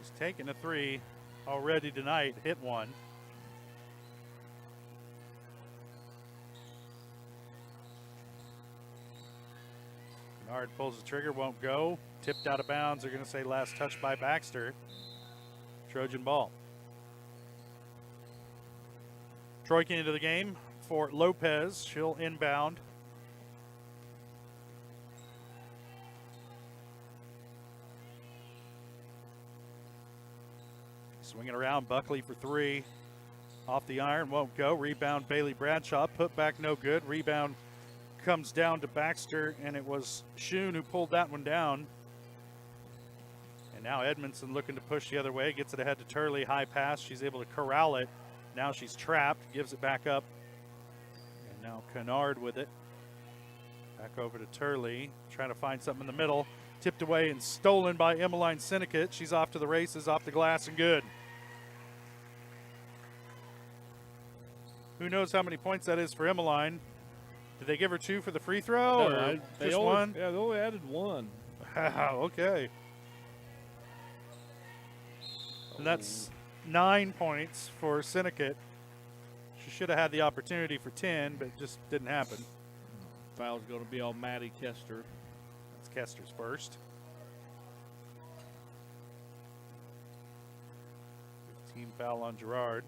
She's taken a three already tonight, hit one. Girard pulls the trigger, won't go. Tipped out of bounds. They're going to say last touch by Baxter. Trojan ball. Troykin into the game for Lopez. She'll inbound. Swinging around, Buckley for three. Off the iron, won't go. Rebound, Bailey Bradshaw. Put back, no good. Rebound comes down to Baxter, and it was Schoon who pulled that one down. And now Edmondson looking to push the other way. Gets it ahead to Turley. High pass. She's able to corral it. Now she's trapped. Gives it back up. And now Girard with it. Back over to Turley. Trying to find something in the middle. Tipped away and stolen by Emmeline Syndicate. She's off to the races, off the glass, and good. Who knows how many points that is for Emmeline? Did they give her two for the free throw, or just one? Yeah, they only added one. Wow, okay. And that's 9 points for Syndicate. She should have had the opportunity for 10, but it just didn't happen. Foul's going to be on Maddie Kester. That's Kester's first. 15 foul on Girard.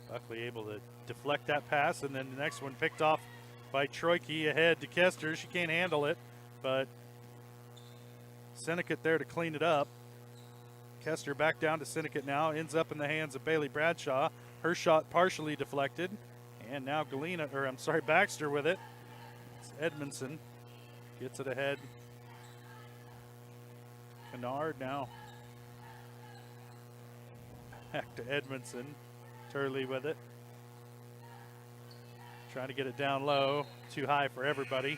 Buckley able to deflect that pass, and then the next one picked off by Troyke ahead to Kester. She can't handle it, but Syndicate there to clean it up. Kester back down to Syndicate now, ends up in the hands of Bailey Bradshaw. Her shot partially deflected, and now Baxter with it. It's Edmondson gets it ahead. Girard now back to Edmondson. Turley with it. Trying to get it down low. Too high for everybody.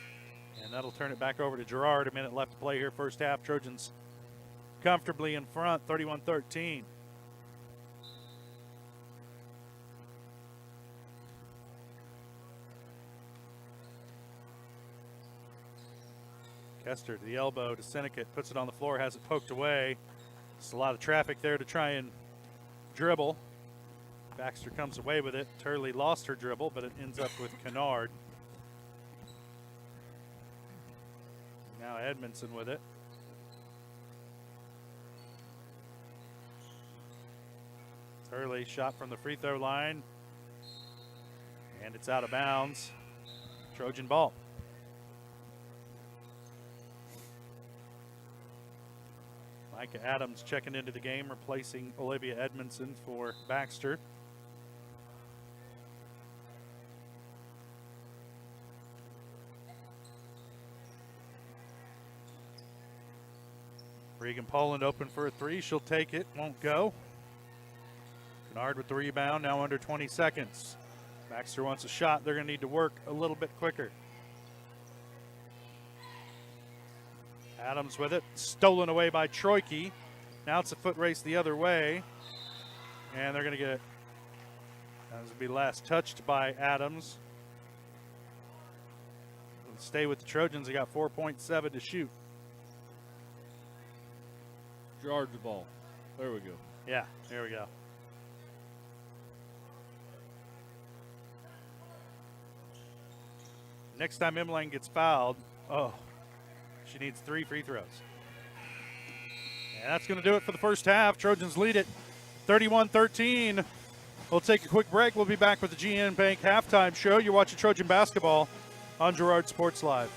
And that'll turn it back over to Girard. A minute left to play here. First half. Trojans comfortably in front, 31-13. Kester to the elbow to Syndicate. Puts it on the floor. Has it poked away. Just a lot of traffic there to try and dribble. Baxter comes away with it. Turley lost her dribble, but it ends up with Girard. Now Edmondson with it. Turley shot from the free throw line. And it's out of bounds. Trojan ball. Micah Adams checking into the game, replacing Olivia Edmondson for Baxter. Regan Poland open for a three. She'll take it. Won't go. Girard with the rebound. Now under 20 seconds. Baxter wants a shot. They're going to need to work a little bit quicker. Adams with it. Stolen away by Troike. Now it's a foot race the other way. And they're going to get it. That will be last touched by Adams. They'll stay with the Trojans. They got 4.7 to shoot. Girard's ball. There we go. Yeah, there we go. Next time Emmeline gets fouled, she needs 3 free throws. And that's going to do it for the first half. Trojans lead it 31-13. We'll take a quick break. We'll be back with the GN Bank halftime show. You're watching Trojan basketball on Girard Sports Live.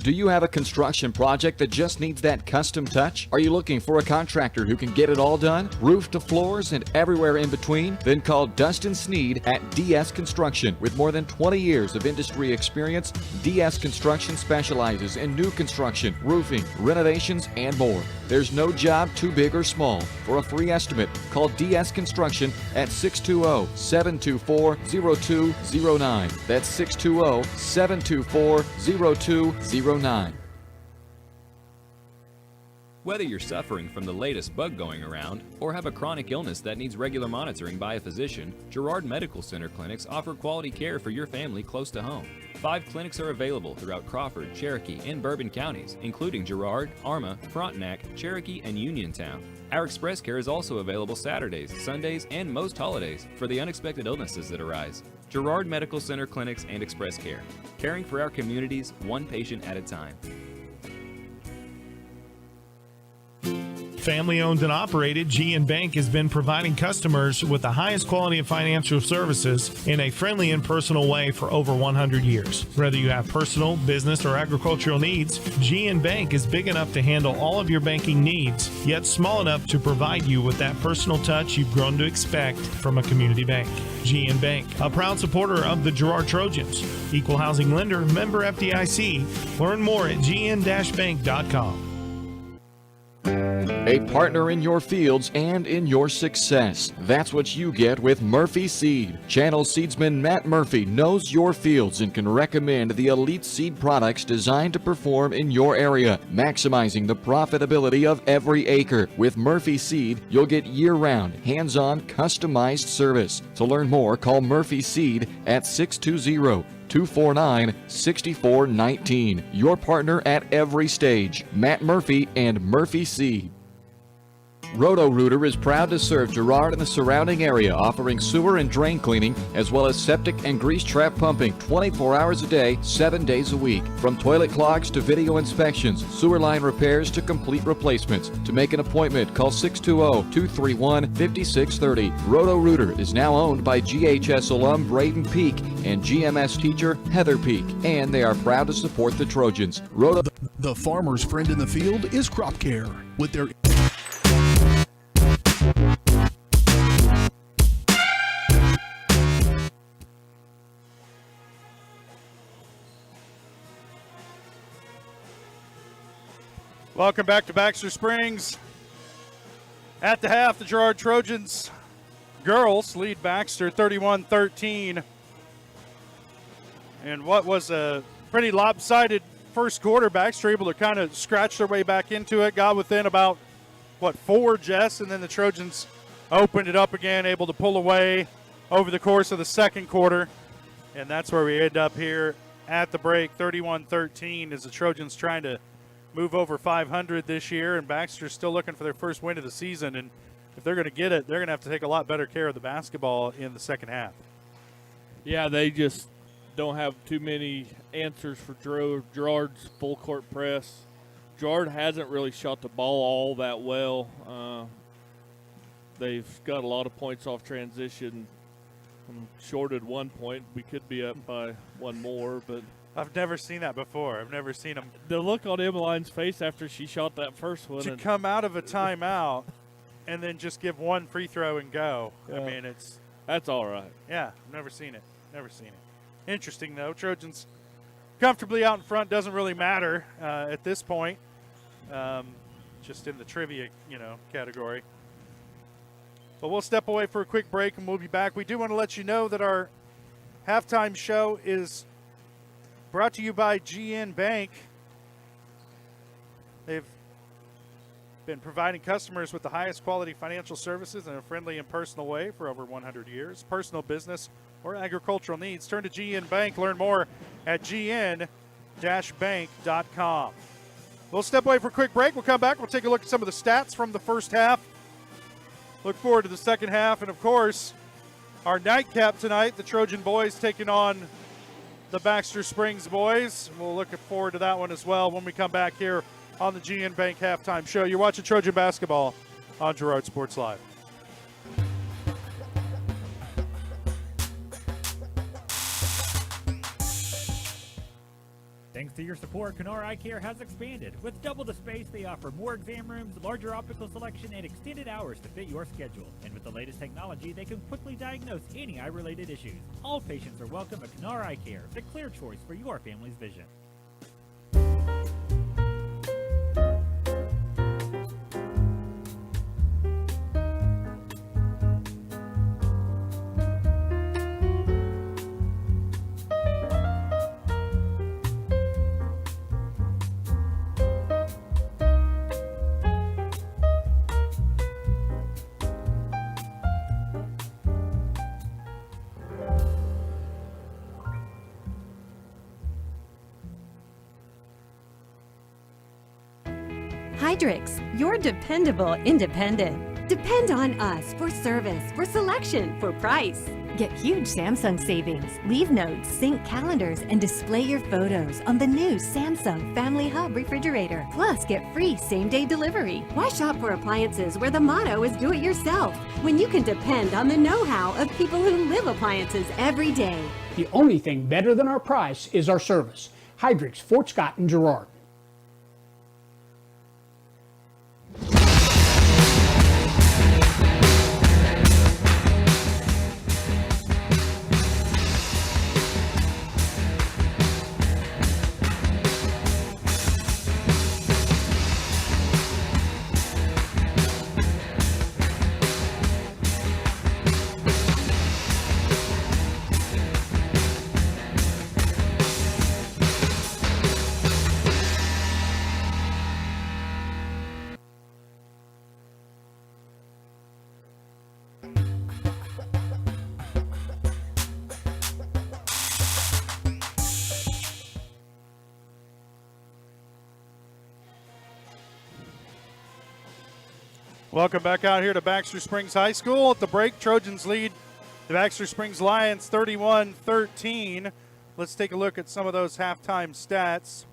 Do you have a construction project that just needs that custom touch? Are you looking for a contractor who can get it all done? Roof to floors and everywhere in between? Then call Dustin Sneed at DS Construction. With more than 20 years of industry experience, DS Construction specializes in new construction, roofing, renovations, and more. There's no job too big or small. For a free estimate, call DS Construction at 620-724-0209. That's 620-724-0209. Whether you're suffering from the latest bug going around or have a chronic illness that needs regular monitoring by a physician, Girard Medical Center clinics offer quality care for your family close to home. 5 clinics are available throughout Crawford, Cherokee, and Bourbon counties, including Girard, Arma, Frontenac, Cherokee, and Uniontown. Our express care is also available Saturdays, Sundays, and most holidays for the unexpected illnesses that arise. Girard Medical Center clinics and express care, caring for our communities one patient at a time. Family owned and operated, GN Bank has been providing customers with the highest quality of financial services in a friendly and personal way for over 100 years. Whether you have personal, business, or agricultural needs, GN Bank is big enough to handle all of your banking needs, yet small enough to provide you with that personal touch you've grown to expect from a community bank. GN Bank, a proud supporter of the Girard Trojans. Equal housing lender, member FDIC. Learn more at gn-bank.com. A partner in your fields and in your success. That's what you get with Murphy Seed. Channel seedsman Matt Murphy knows your fields and can recommend the elite seed products designed to perform in your area, maximizing the profitability of every acre. With Murphy Seed, you'll get year-round, hands-on, customized service. To learn more, call Murphy Seed at 620-249-6419. Your partner at every stage. Matt Murphy and Murphy Seed. Roto-Rooter is proud to serve Girard and the surrounding area, offering sewer and drain cleaning, as well as septic and grease trap pumping 24 hours a day, 7 days a week. From toilet clogs to video inspections, sewer line repairs to complete replacements. To make an appointment, call 620-231-5630. Roto-Rooter is now owned by GHS alum Braden Peak and GMS teacher Heather Peak, and they are proud to support the Trojans. The farmer's friend in the field is Crop Care. With their Welcome back to Baxter Springs. At the half, the Girard Trojans girls lead Baxter 31-13. And what was a pretty lopsided first quarter, Baxter able to kind of scratch their way back into it, got within about, 4, Jess, and then the Trojans opened it up again, able to pull away over the course of the second quarter. And that's where we end up here at the break, 31-13, as the Trojans trying to move over 500 this year, and Baxter's still looking for their first win of the season. And if they're going to get it, they're going to have to take a lot better care of the basketball in the second half. Yeah, they just don't have too many answers for Girard's full court press. Girard hasn't really shot the ball all that well. They've got a lot of points off transition. Shorted 1 point. We could be up by one more, but I've never seen that before. I've never seen them. The look on Emmeline's face after she shot that first one. To come out of a timeout and then just give one free throw and go. I mean, that's all right. Yeah, I've never seen it. Never seen it. Interesting, though. Trojans comfortably out in front. Doesn't really matter at this point. just in the trivia, category. But we'll step away for a quick break and we'll be back. We do want to let you know that our halftime show is brought to you by GN Bank. They've been providing customers with the highest quality financial services in a friendly and personal way for over 100 years. Personal, business, or agricultural needs, turn to GN Bank. Learn more at gn-bank.com. We'll step away for a quick break. We'll come back. We'll take a look at some of the stats from the first half. Look forward to the second half. And, of course, our nightcap tonight, the Trojan boys taking on the Baxter Springs boys. We'll look forward to that one as well when we come back here on the GN Bank Halftime Show. You're watching Trojan basketball on Girard Sports Live. Thanks to your support, Canara Eye Care has expanded. With double the space, they offer more exam rooms, larger optical selection, and extended hours to fit your schedule. And with the latest technology, they can quickly diagnose any eye-related issues. All patients are welcome at Canara Eye Care, the clear choice for your family's vision. Hydrix, your dependable independent. Depend on us for service, for selection, for price. Get huge Samsung savings. Leave notes, sync calendars, and display your photos on the new Samsung Family Hub refrigerator. Plus, get free same-day delivery. Why shop for appliances where the motto is do it yourself when you can depend on the know-how of people who live appliances every day? The only thing better than our price is our service. Hydrix, Fort Scott, and Girard. Welcome back out here to Baxter Springs High School. At the break, Trojans lead the Baxter Springs Lions 31-13. Let's take a look at some of those halftime stats.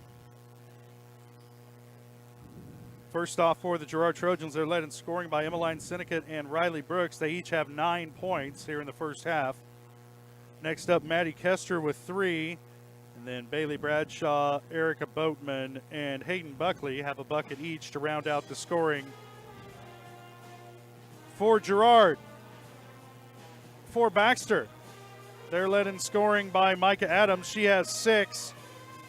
First off, for the Girard Trojans, they're led in scoring by Emmeline Sinnecott and Riley Brooks. They each have 9 points here in the first half. Next up, Maddie Kester with 3. And then Bailey Bradshaw, Erica Boatman, and Hayden Buckley have a bucket each to round out the scoring for Girard. For Baxter, they're led in scoring by Micah Adams. She has 6.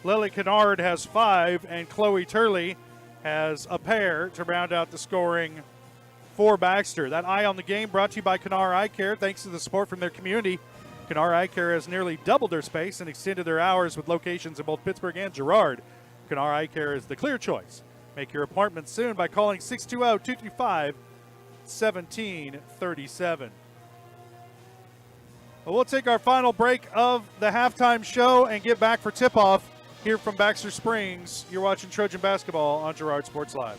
Lily Kennard has 5. And Chloe Turley has a pair to round out the scoring for Baxter. That eye on the game brought to you by Canara Eye Care. Thanks to the support from their community, Canara Eye Care has nearly doubled their space and extended their hours with locations in both Pittsburgh and Girard. Canara Eye Care is the clear choice. Make your appointment soon by calling 620-235-1737. We'll take our final break of the halftime show and get back for tip-off here from Baxter Springs. You're watching Trojan basketball on Girard Sports Live.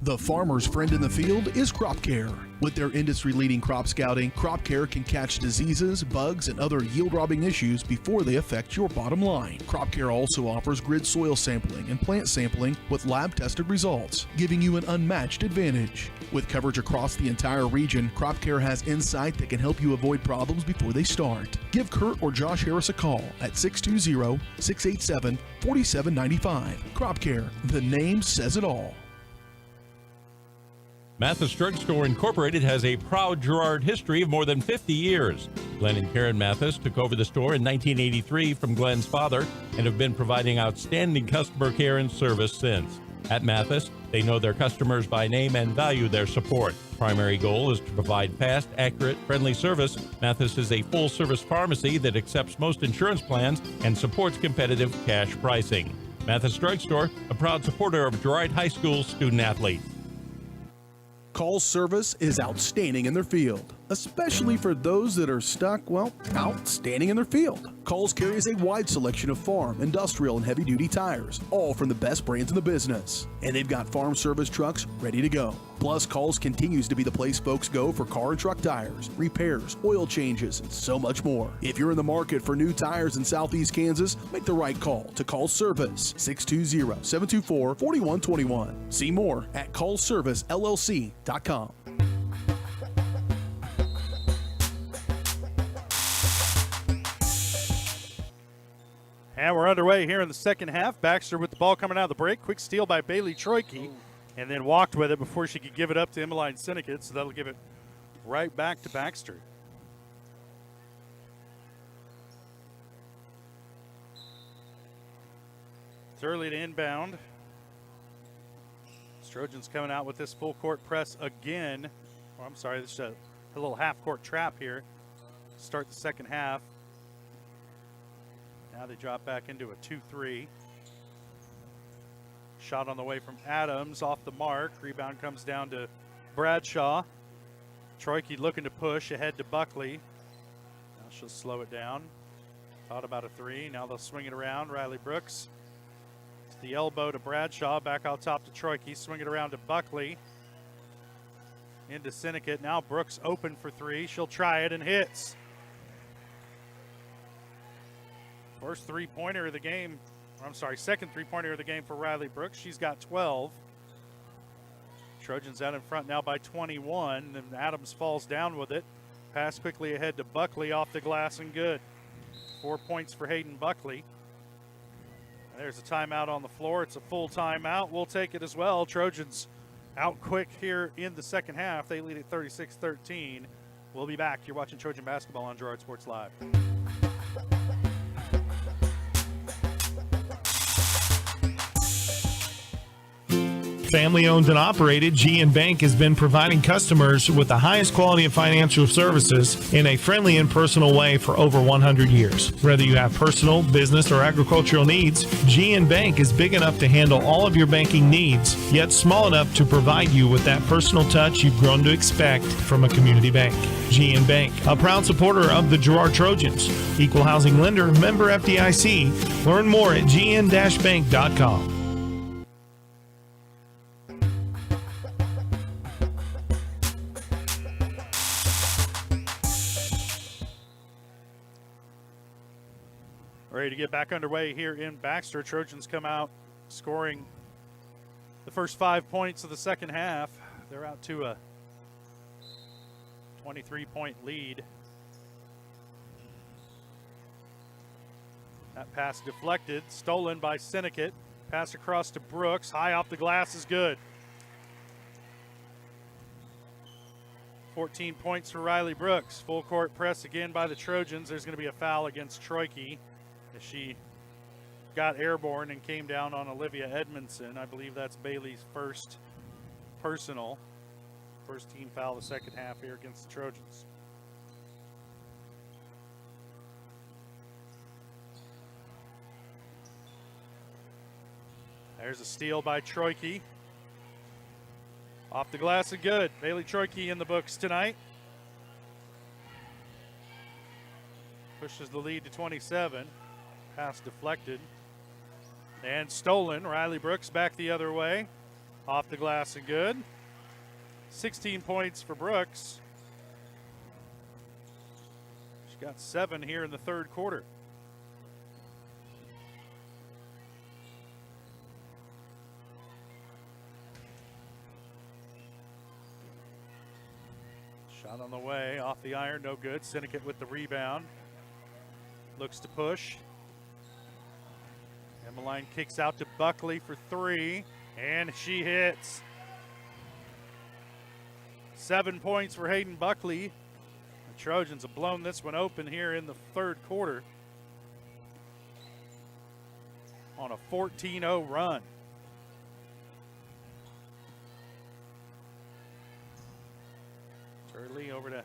The farmer's friend in the field is Crop Care. With their industry-leading crop scouting, Crop Care can catch diseases, bugs, and other yield-robbing issues before they affect your bottom line. Crop Care also offers grid soil sampling and plant sampling with lab-tested results, giving you an unmatched advantage. With coverage across the entire region, Crop Care has insight that can help you avoid problems before they start. Give Kurt or Josh Harris a call at 620-687-4795. Crop Care, the name says it all. Mathis Drugstore Incorporated has a proud Girard history of more than 50 years. Glenn and Karen Mathis took over the store in 1983 from Glenn's father and have been providing outstanding customer care and service since. At Mathis, they know their customers by name and value their support. Primary goal is to provide fast, accurate, friendly service. Mathis is a full-service pharmacy that accepts most insurance plans and supports competitive cash pricing. Mathis Drugstore, a proud supporter of Girard High School student-athletes. Call's service is outstanding in their field, especially for those that are stuck, well, outstanding in their field. Call's carries a wide selection of farm, industrial, and heavy-duty tires, all from the best brands in the business. And they've got farm service trucks ready to go. Plus, Call's continues to be the place folks go for car and truck tires, repairs, oil changes, and so much more. If you're in the market for new tires in Southeast Kansas, make the right call to Call's Service, 620-724-4121. See more at callservicellc.com. And we're underway here in the second half. Baxter with the ball coming out of the break. Quick steal by Bailey Troike, and then walked with it before she could give it up to Emmeline Syndicate, so that'll give it right back to Baxter. It's early to inbound. Trojans coming out with this full court press again. Oh, I'm sorry, this is a little half court trap here. Start the second half. Now they drop back into a 2-3. Shot on the way from Adams, off the mark. Rebound comes down to Bradshaw. Troike looking to push ahead to Buckley. Now she'll slow it down. Thought about a three. Now they'll swing it around. Riley Brooks. It's the elbow to Bradshaw. Back out top to Troike. Swing it around to Buckley. Into Syndicate. Now Brooks open for three. She'll try it and hits. First three-pointer of the game. I'm sorry, second three-pointer of the game for Riley Brooks. She's got 12. Trojans out in front now by 21, and Adams falls down with it. Pass quickly ahead to Buckley, off the glass and good. 4 points for Hayden Buckley. There's a timeout on the floor. It's a full timeout. We'll take it as well. Trojans out quick here in the second half. They lead at 36-13. We'll be back. You're watching Trojan Basketball on Girard Sports Live. Family owned and operated, G&N Bank has been providing customers with the highest quality of financial services in a friendly and personal way for over 100 years. Whether you have personal, business, or agricultural needs, G&N Bank is big enough to handle all of your banking needs, yet small enough to provide you with that personal touch you've grown to expect from a community bank. G&N Bank, a proud supporter of the Girard Trojans. Equal housing lender, member FDIC. Learn more at gn-bank.com. Ready to get back underway here in Baxter. Trojans come out scoring the first 5 points of the second half. They're out to a 23-point lead. That pass deflected, stolen by Syndicate. Pass across to Brooks. High off the glass is good. 14 points for Riley Brooks. Full court press again by the Trojans. There's going to be a foul against Troike. She got airborne and came down on Olivia Edmondson. I believe that's Bailey's first personal. First team foul the second half here against the Trojans. There's a steal by Troike. Off the glass and good. Bailey Troike in the books tonight. Pushes the lead to 27. Pass deflected and stolen. Riley Brooks back the other way. Off the glass and good. 16 points for Brooks. She got 7 here in the third quarter. Shot on the way, off the iron, no good. Syndicate with the rebound. Looks to push. Emmeline kicks out to Buckley for three, and she hits. 7 points for Hayden Buckley. Trojans have blown this one open here in the third quarter on a 14-0 run. Turley over to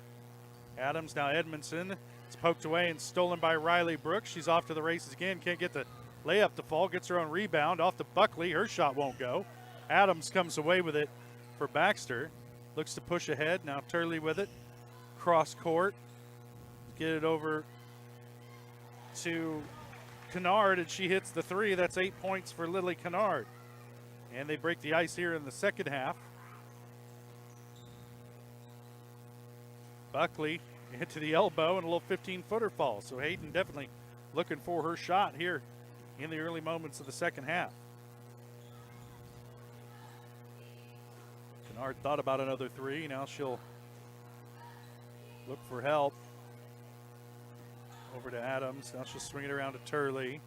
Adams. Now Edmondson. It's poked away and stolen by Riley Brooks. She's off to the races again. Can't get the layup to fall. Gets her own rebound. Off to Buckley. Her shot won't go. Adams comes away with it for Baxter. Looks to push ahead. Now Turley with it. Cross court. Get it over to Kennard, and she hits the three. That's 8 points for Lily Kennard. And they break the ice here in the second half. Buckley hit to the elbow and a little 15-footer fall. So Hayden definitely looking for her shot here in the early moments of the second half. Kennard thought about another three. Now she'll look for help. Over to Adams. Now she'll swing it around to Turley.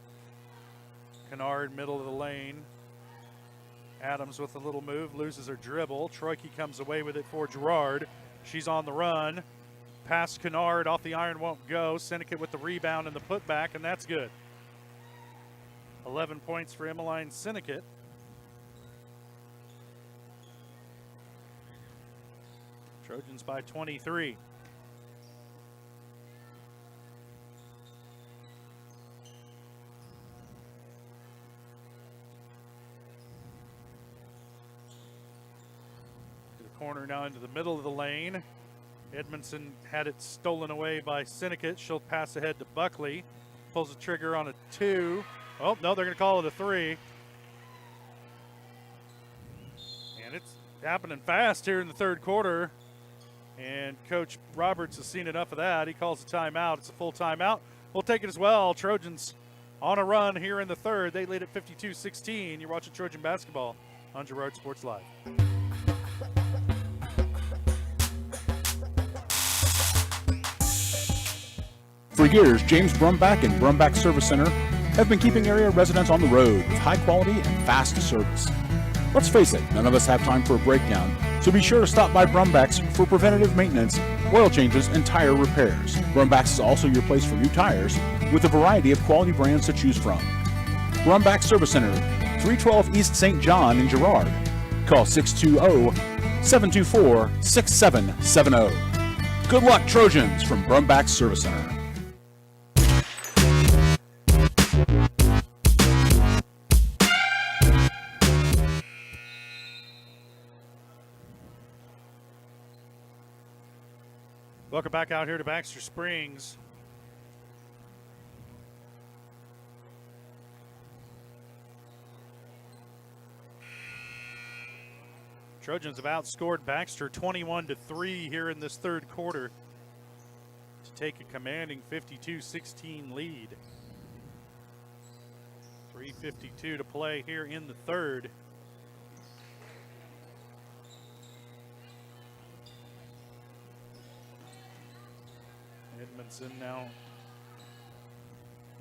Kennard, middle of the lane. Adams with a little move, loses her dribble. Troike comes away with it for Girard. She's on the run. Past Kennard, off the iron, won't go. Sinnott with the rebound and the putback, and that's good. 11 points for Emmeline Sinnott. Trojans by 23. Corner now into the middle of the lane. Edmondson had it stolen away by Sinnott. She'll pass ahead to Buckley. Pulls the trigger on a two. Oh, no, they're going to call it a three. And it's happening fast here in the third quarter. And Coach Roberts has seen enough of that. He calls a timeout. It's a full timeout. We'll take it as well. Trojans on a run here in the third. They lead at 52-16. You're watching Trojan basketball on Girard Sports Live. For years, James Brumbach and Brumbach Service Center have been keeping area residents on the road with high quality and fast service. Let's face it, none of us have time for a breakdown, so be sure to stop by Brumbach's for preventative maintenance, oil changes, and tire repairs. Brumbach's is also your place for new tires with a variety of quality brands to choose from. Brumbach Service Center, 312 East St. John in Girard. Call 620-724-6770. Good luck, Trojans, from Brumbach Service Center. Welcome back out here to Baxter Springs. Trojans have outscored Baxter 21-3 here in this third quarter to take a commanding 52-16 lead. 3:52 to play here in the third. Edmondson now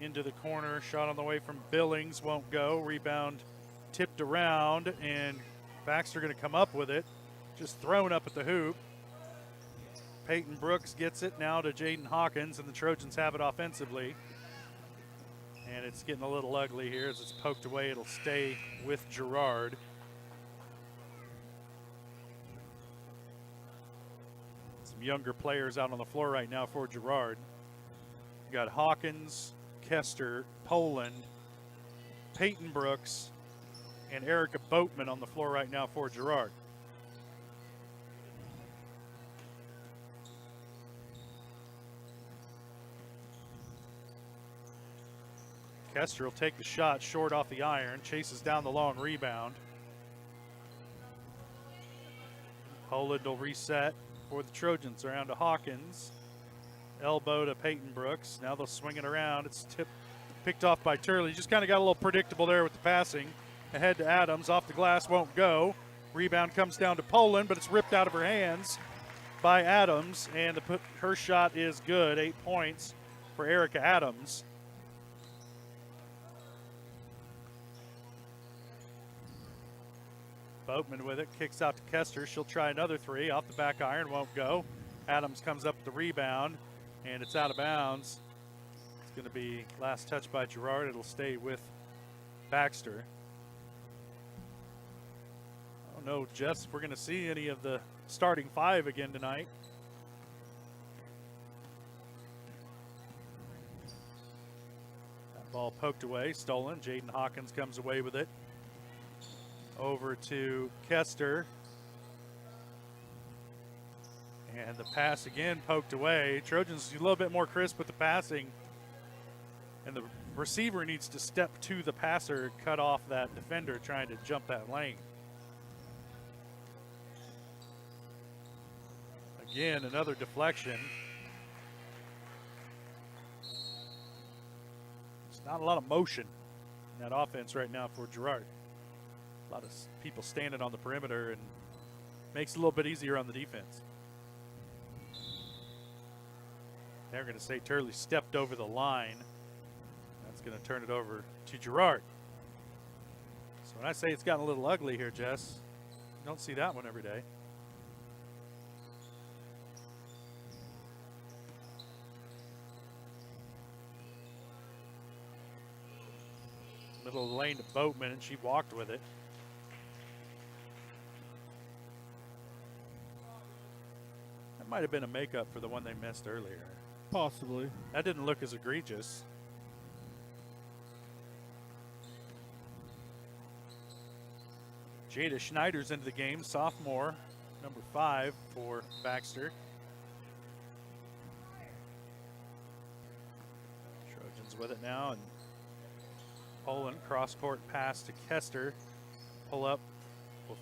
into the corner. Shot on the way from Billings. Won't go. Rebound tipped around, and Baxter going to come up with it. Just thrown up at the hoop. Peyton Brooks gets it now to Jaden Hawkins, and the Trojans have it offensively. And it's getting a little ugly here as it's poked away. It'll stay with Girard. Younger players out on the floor right now for Girard. You got Hawkins, Kester, Poland, Peyton Brooks, and Erica Boatman on the floor right now for Girard. Kester will take the shot short off the iron, chases down the long rebound. Poland will reset for the Trojans around to Hawkins. Elbow to Peyton Brooks. Now they'll swing it around. It's picked off by Turley. Just kind of got a little predictable there with the passing. Ahead to Adams. Off the glass, won't go. Rebound comes down to Poland, but it's ripped out of her hands by Adams. And her shot is good. 8 points for Erica Adams. Boatman with it, kicks out to Kester. She'll try another three. Off the back iron, won't go. Adams comes up with the rebound, and it's out of bounds. It's going to be last touch by Girard. It'll stay with Baxter. I don't know, Jess, if we're going to see any of the starting five again tonight. That ball poked away, stolen. Jaden Hawkins comes away with it. Over to Kester. And the pass again poked away. Trojans a little bit more crisp with the passing. And the receiver needs to step to the passer, cut off that defender trying to jump that lane. Again, another deflection. There's not a lot of motion in that offense right now for Girard. A lot of people standing on the perimeter, and makes it a little bit easier on the defense. They're going to say Turley stepped over the line. That's going to turn it over to Girard. So when I say it's gotten a little ugly here, Jess, you don't see that one every day. Middle of the lane to Boatman, and she walked with it. That might have been a makeup for the one they missed earlier. Possibly. That didn't look as egregious. Jada Schneider's into the game, sophomore, number 5 for Baxter. Trojans with it now, and Poland cross-court pass to Kester. Pull up,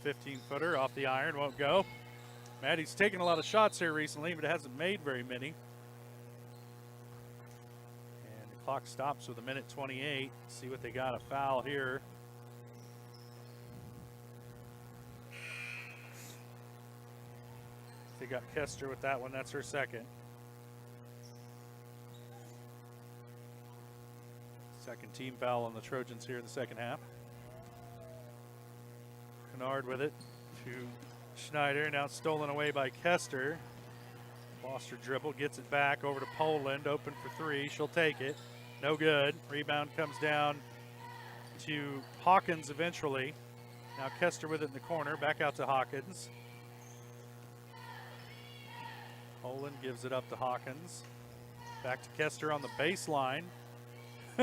15-footer off the iron, won't go. Maddie's taken a lot of shots here recently, but hasn't made very many. And the clock stops with 1:28. See what they got, a foul here. They got Kester with that one, that's her second. Second team foul on the Trojans here in the second half. Girard with it to Schneider, now stolen away by Kester. Lost her dribble, gets it back over to Poland, open for 3, she'll take it. No good, rebound comes down to Hawkins eventually. Now Kester with it in the corner, back out to Hawkins. Poland gives it up to Hawkins. Back to Kester on the baseline.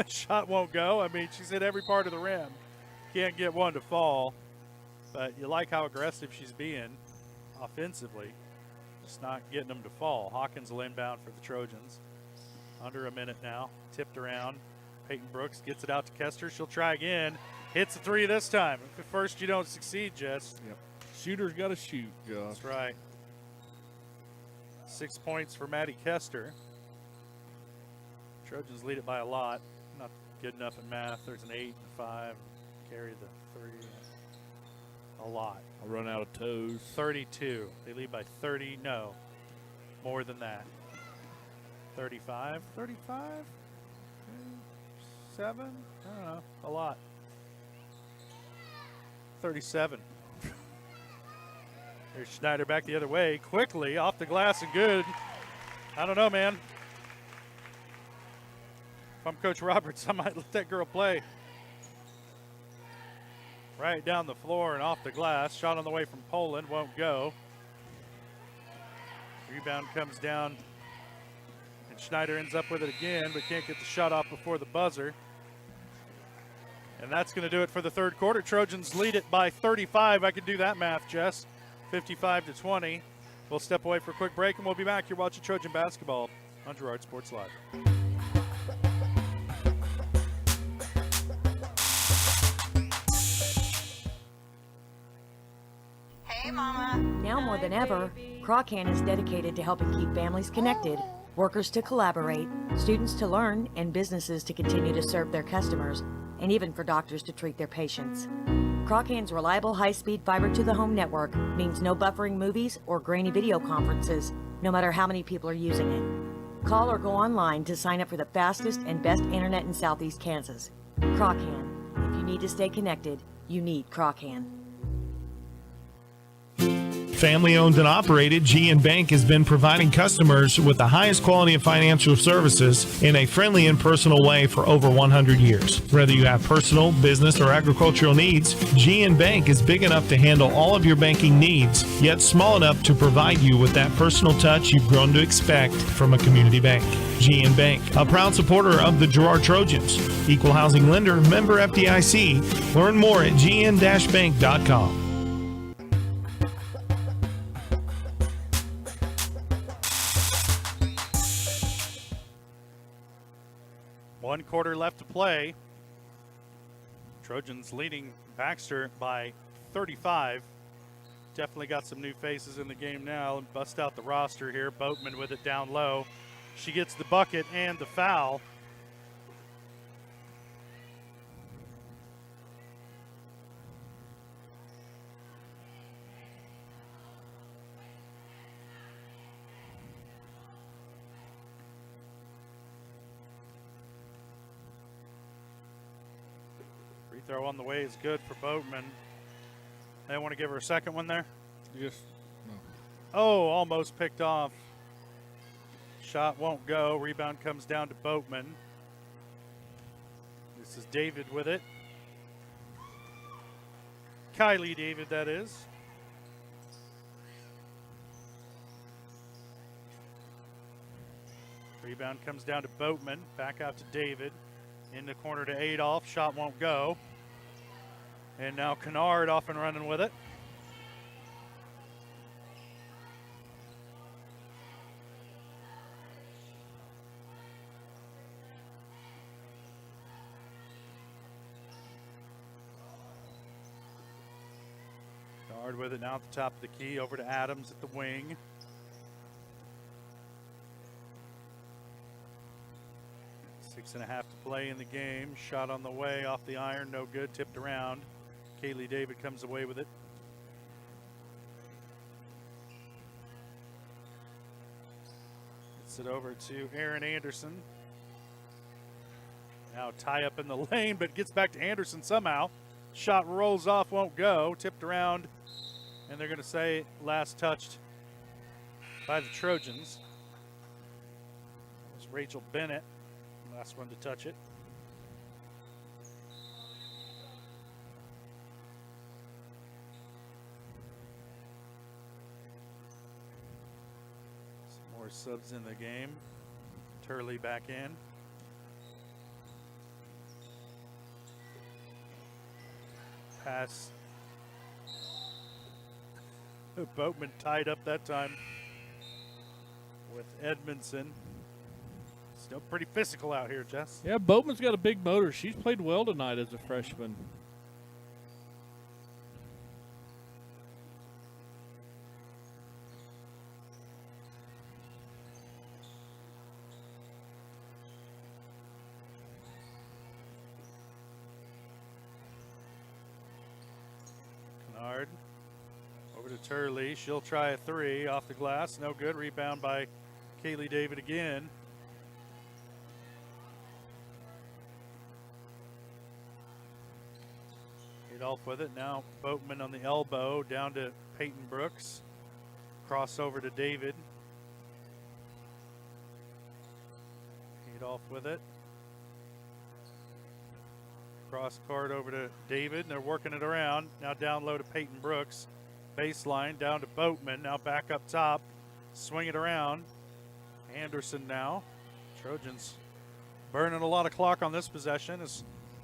Shot won't go. I mean, she's hit every part of the rim. Can't get one to fall. But you like how aggressive she's being offensively. Just not getting them to fall. Hawkins will inbound for the Trojans. Under a minute now. Tipped around. Peyton Brooks gets it out to Kester. She'll try again. Hits the 3 this time. At first you don't succeed, Jess. Yep. Shooter's got to shoot, Josh. That's right. 6 points for Maddie Kester. Trojans lead it by a lot. Not good enough in math. There's an 8 and a 5. Carry the 3. A lot. I'll run out of toes. 32. They lead by 30. No. More than that. 35. 35? 7? I don't know. A lot. 37. There's Schneider back the other way. Quickly off the glass and good. I don't know, man. If I'm Coach Roberts, I might let that girl play. Right down the floor and off the glass. Shot on the way from Poland. Won't go. Rebound comes down. And Schneider ends up with it again, but can't get the shot off before the buzzer. And that's going to do it for the third quarter. Trojans lead it by 35. I can do that math, Jess. 55-20. We'll step away for a quick break, and we'll be back. You're watching Trojan Basketball on Girard Sports Live. Hey, Mama. Now more than ever, Croccan is dedicated to helping keep families connected, workers to collaborate, students to learn, and businesses to continue to serve their customers, and even for doctors to treat their patients. Croccan's reliable high-speed fiber-to-the-home network means no buffering movies or grainy video conferences, no matter how many people are using it. Call or go online to sign up for the fastest and best internet in Southeast Kansas. Croccan. If you need to stay connected, you need Croccan. Family owned and operated, GN Bank has been providing customers with the highest quality of financial services in a friendly and personal way for over 100 years. Whether you have personal, business, or agricultural needs, GN Bank is big enough to handle all of your banking needs, yet small enough to provide you with that personal touch you've grown to expect from a community bank. GN Bank, a proud supporter of the Girard Trojans. Equal housing lender, member FDIC. Learn more at gn-bank.com. One quarter left to play. Trojans leading Baxter by 35. Definitely got some new faces in the game now. Bust out the roster here. Boatman with it down low. She gets the bucket and the foul. Free throw on the way is good for Boatman. They want to give her a second one there? Yes. No. Oh, almost picked off. Shot won't go. Rebound comes down to Boatman. This is David with it. Kylie David, that is. Rebound comes down to Boatman. Back out to David. In the corner to Adolph. Shot won't go. And now Girard off and running with it. Girard with it now at the top of the key. Over to Adams at the wing. Six and a half to play in the game. Shot on the way off the iron. No good. Tipped around. Kaylee David comes away with it. Gets it over to Aaron Anderson. Now tie up in the lane, but gets back to Anderson somehow. Shot rolls off, won't go. Tipped around, and they're going to say last touched by the Trojans. It was Rachel Bennett, last one to touch it. Some more subs in the game. Turley back in. Pass. Boatman tied up that time with Edmondson. Still pretty physical out here, Jess. Yeah, Boatman's got a big motor. She's played well tonight as a freshman. Girard over to Turley. She'll try a three off the glass. No good. Rebound by Kaylee David again. Adolph with it. Now Boatman on the elbow. Down to Peyton Brooks. Crossover to David. Adolph with it. Cross court over to David, and they're working it around. Now down low to Peyton Brooks. Baseline down to Boatman. Now back up top. Swing it around. Anderson now. Trojans burning a lot of clock on this possession as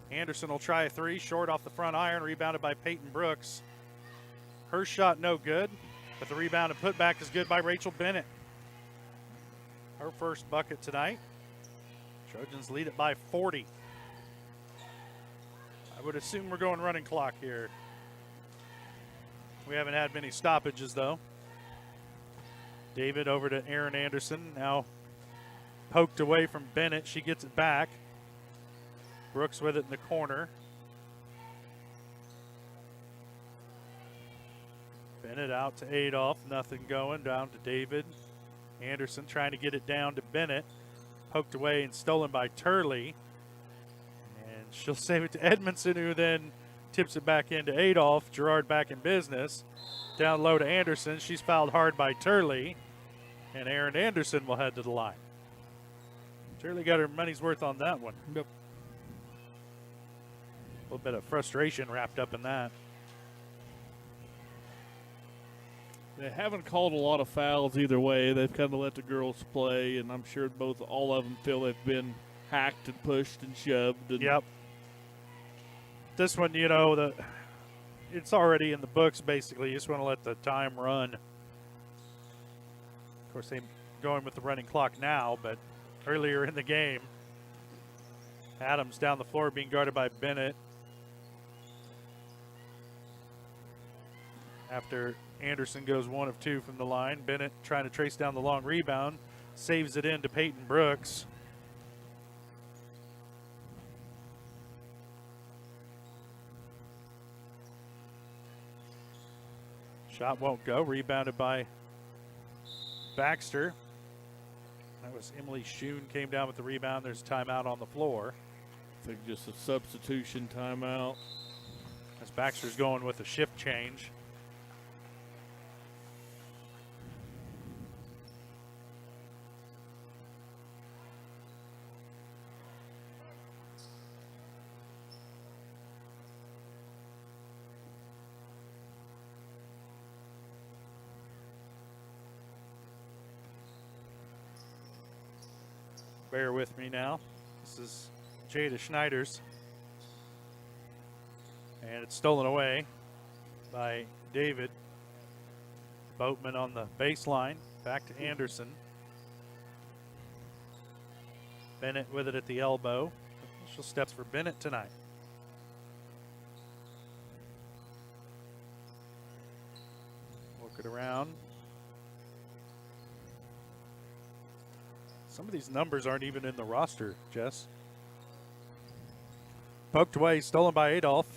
Anderson will try a three. Short off the front iron. Rebounded by Peyton Brooks. Her shot no good, but the rebound and putback is good by Rachel Bennett. Her first bucket tonight. Trojans lead it by 40. I would assume we're going running clock here. We haven't had many stoppages, though. David over to Aaron Anderson. Now poked away from Bennett. She gets it back. Brooks with it in the corner. Bennett out to Adolph. Nothing going. Down to David. Anderson trying to get it down to Bennett. Poked away and stolen by Turley. She'll save it to Edmondson, who then tips it back into Adolph. Girard back in business. Down low to Anderson. She's fouled hard by Turley. And Aaron Anderson will head to the line. Turley got her money's worth on that one. Yep. A little bit of frustration wrapped up in that. They haven't called a lot of fouls either way. They've kind of let the girls play, and I'm sure all of them feel they've been hacked and pushed and shoved. And Yep. This one, you know, it's already in the books, basically. You just want to let the time run. Of course, they're going with the running clock now, but earlier in the game, Adams down the floor being guarded by Bennett. After Anderson goes 1 of 2 from the line, Bennett trying to trace down the long rebound, saves it in to Peyton Brooks. Shot won't go, rebounded by Baxter. That was Emily Schoen came down with the rebound. There's a timeout on the floor. I think just a substitution timeout. As Baxter's going with a shift change. Bear with me now. This is Jada Schneider's. And it's stolen away by David. Boatman on the baseline. Back to Anderson. Bennett with it at the elbow. Initial steps for Bennett tonight. Work it around. Some of these numbers aren't even in the roster, Jess. Poked away, stolen by Adolph.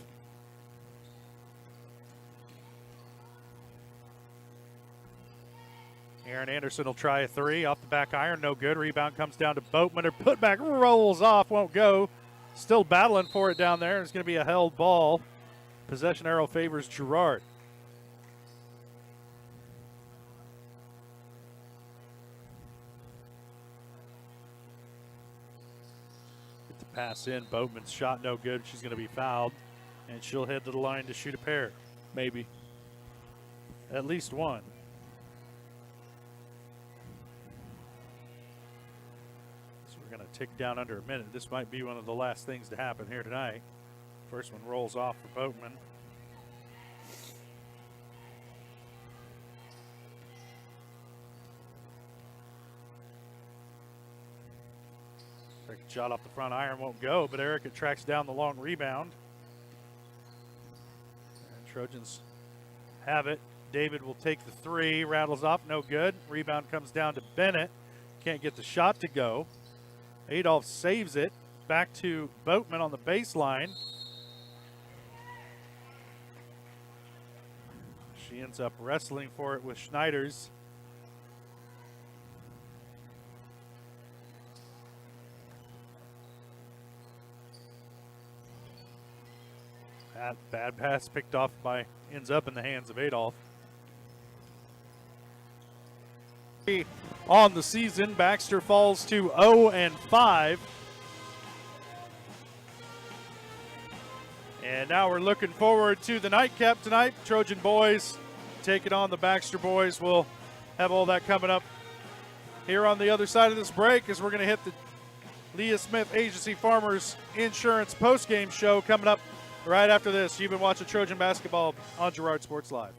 Aaron Anderson will try a 3 off the back iron, no good. Rebound comes down to Boatman. Her putback rolls off, won't go. Still battling for it down there. It's going to be a held ball. Possession arrow favors Girard. Pass in, Boatman's shot no good. She's going to be fouled, and she'll head to the line to shoot a pair. Maybe. At least one. So we're going to tick down under a minute. This might be one of the last things to happen here tonight. First one rolls off for Boatman. Shot off the front iron won't go, but Erica tracks down the long rebound. And Trojans have it. David will take the 3, rattles off, no good. Rebound comes down to Bennett. Can't get the shot to go. Adolph saves it. Back to Boatman on the baseline. She ends up wrestling for it with Schneider's. That bad pass picked off by, ends up in the hands of Adolph. On the season, Baxter falls to 0-5. And now we're looking forward to the nightcap tonight. Trojan boys taking on the Baxter boys. We'll have all that coming up here on the other side of this break as we're going to hit the Leah Smith Agency Farmers Insurance postgame show coming up right after this. You've been watching Trojan basketball on Girard Sports Live.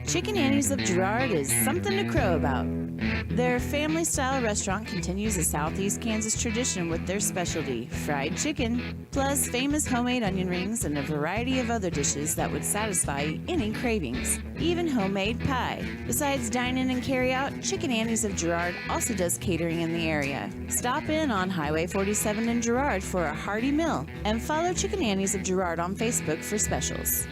Chicken Annie's of Girard is something to crow about. Their family-style restaurant continues a Southeast Kansas tradition with their specialty, fried chicken, plus famous homemade onion rings and a variety of other dishes that would satisfy any cravings, even homemade pie. Besides dine-in and carry-out, Chicken Annie's of Girard also does catering in the area. Stop in on Highway 47 in Girard for a hearty meal, and follow Chicken Annie's of Girard on Facebook for specials.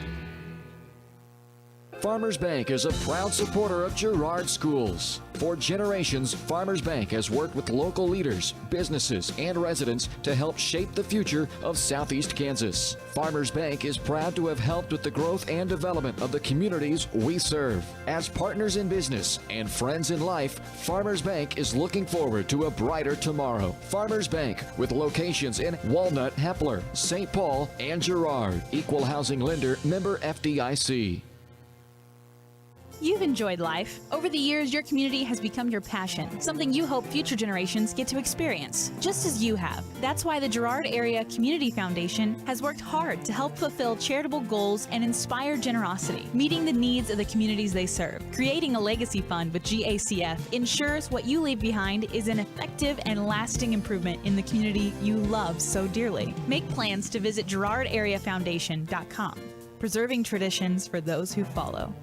Farmers Bank is a proud supporter of Girard schools. For generations, Farmers Bank has worked with local leaders, businesses, and residents to help shape the future of Southeast Kansas. Farmers Bank is proud to have helped with the growth and development of the communities we serve. As partners in business and friends in life, Farmers Bank is looking forward to a brighter tomorrow. Farmers Bank, with locations in Walnut, Hepler, St. Paul, and Girard. Equal housing lender, member FDIC. You've enjoyed life. Over the years, your community has become your passion, something you hope future generations get to experience, just as you have. That's why the Girard Area Community Foundation has worked hard to help fulfill charitable goals and inspire generosity, meeting the needs of the communities they serve. Creating a legacy fund with GACF ensures what you leave behind is an effective and lasting improvement in the community you love so dearly. Make plans to visit GirardAreaFoundation.com, preserving traditions for those who follow.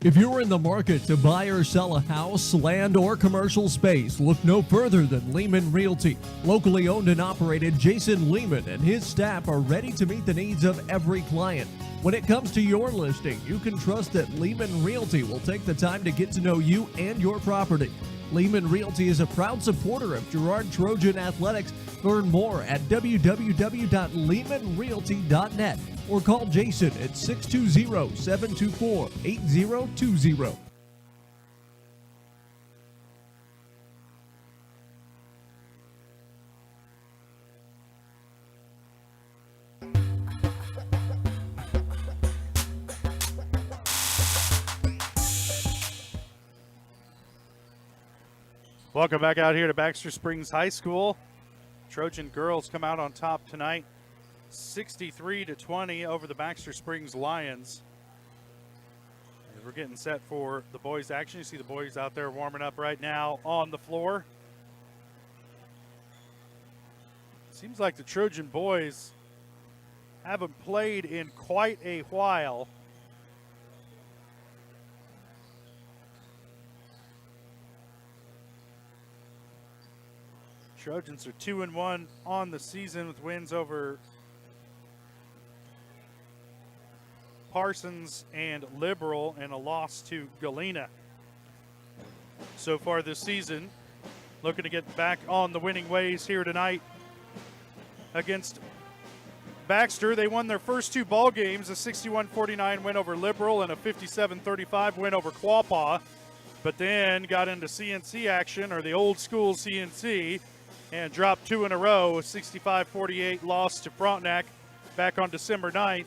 If you're in the market to buy or sell a house, land, or commercial space, look no further than Lehman Realty. Locally owned and operated, Jason Lehman and his staff are ready to meet the needs of every client. When it comes to your listing, you can trust that Lehman Realty will take the time to get to know you and your property. Lehman Realty is a proud supporter of Girard Trojan Athletics. Learn more at www.lehmanrealty.net or call Jason at 620-724-8020. Welcome back out here to Baxter Springs High School. Trojan girls come out on top tonight, 63-20 over the Baxter Springs Lions. As we're getting set for the boys' action. You see the boys out there warming up right now on the floor. Seems like the Trojan boys haven't played in quite a while. Trojans are 2-1 on the season with wins over Parsons and Liberal and a loss to Galena. So far this season, looking to get back on the winning ways here tonight against Baxter. They won their first two ball games, a 61-49 win over Liberal and a 57-35 win over Quapaw, but then got into CNC action, or the old school CNC, and dropped two in a row, a 65-48 loss to Frontenac back on December 9th.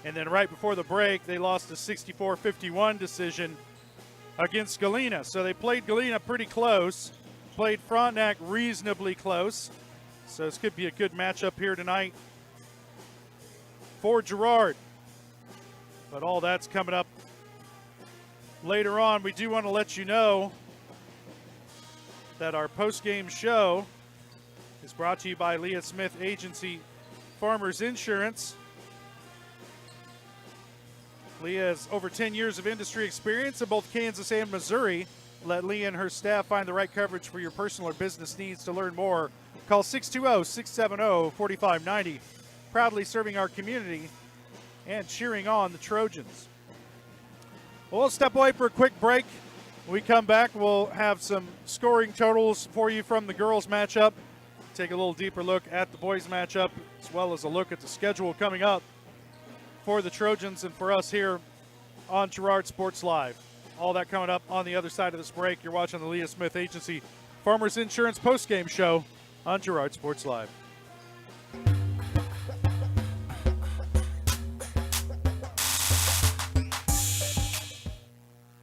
And then right before the break, they lost a 64-51 decision against Galena. So they played Galena pretty close, played Frontenac reasonably close. So this could be a good matchup here tonight for Girard. But all that's coming up later on. We do want to let you know that our post-game show is brought to you by Leah Smith Agency Farmers Insurance. Leah has over 10 years of industry experience in both Kansas and Missouri. Let Leah and her staff find the right coverage for your personal or business needs. To learn more, call 620-670-4590. Proudly serving our community and cheering on the Trojans. Well, we'll step away for a quick break. When we come back, we'll have some scoring totals for you from the girls' matchup. Take a little deeper look at the boys' matchup, as well as a look at the schedule coming up for the Trojans and for us here on Girard Sports Live. All that coming up on the other side of this break. You're watching the Leah Smith Agency Farmers Insurance postgame show on Girard Sports Live.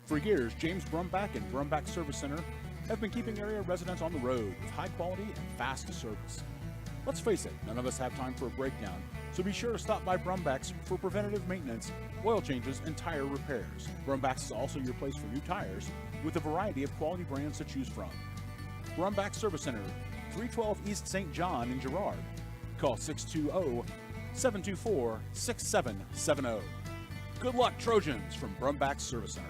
For years, James Brumback and Brumback Service Center have been keeping area residents on the road with high quality and fast service. Let's face it, none of us have time for a breakdown, so be sure to stop by Brumback's for preventative maintenance, oil changes, and tire repairs. Brumback's is also your place for new tires with a variety of quality brands to choose from. Brumback Service Center, 312 East St. John in Girard. Call 620-724-6770. Good luck, Trojans, from Brumback Service Center.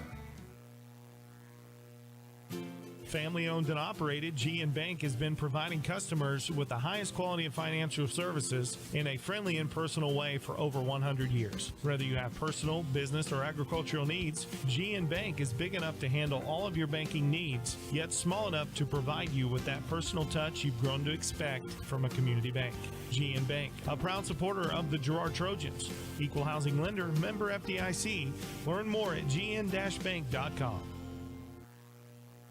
Family owned and operated, GN Bank has been providing customers with the highest quality of financial services in a friendly and personal way for over 100 years. Whether you have personal, business, or agricultural needs, GN Bank is big enough to handle all of your banking needs, yet small enough to provide you with that personal touch you've grown to expect from a community bank. GN Bank, a proud supporter of the Girard Trojans. Equal housing lender, member FDIC. Learn more at gn-bank.com.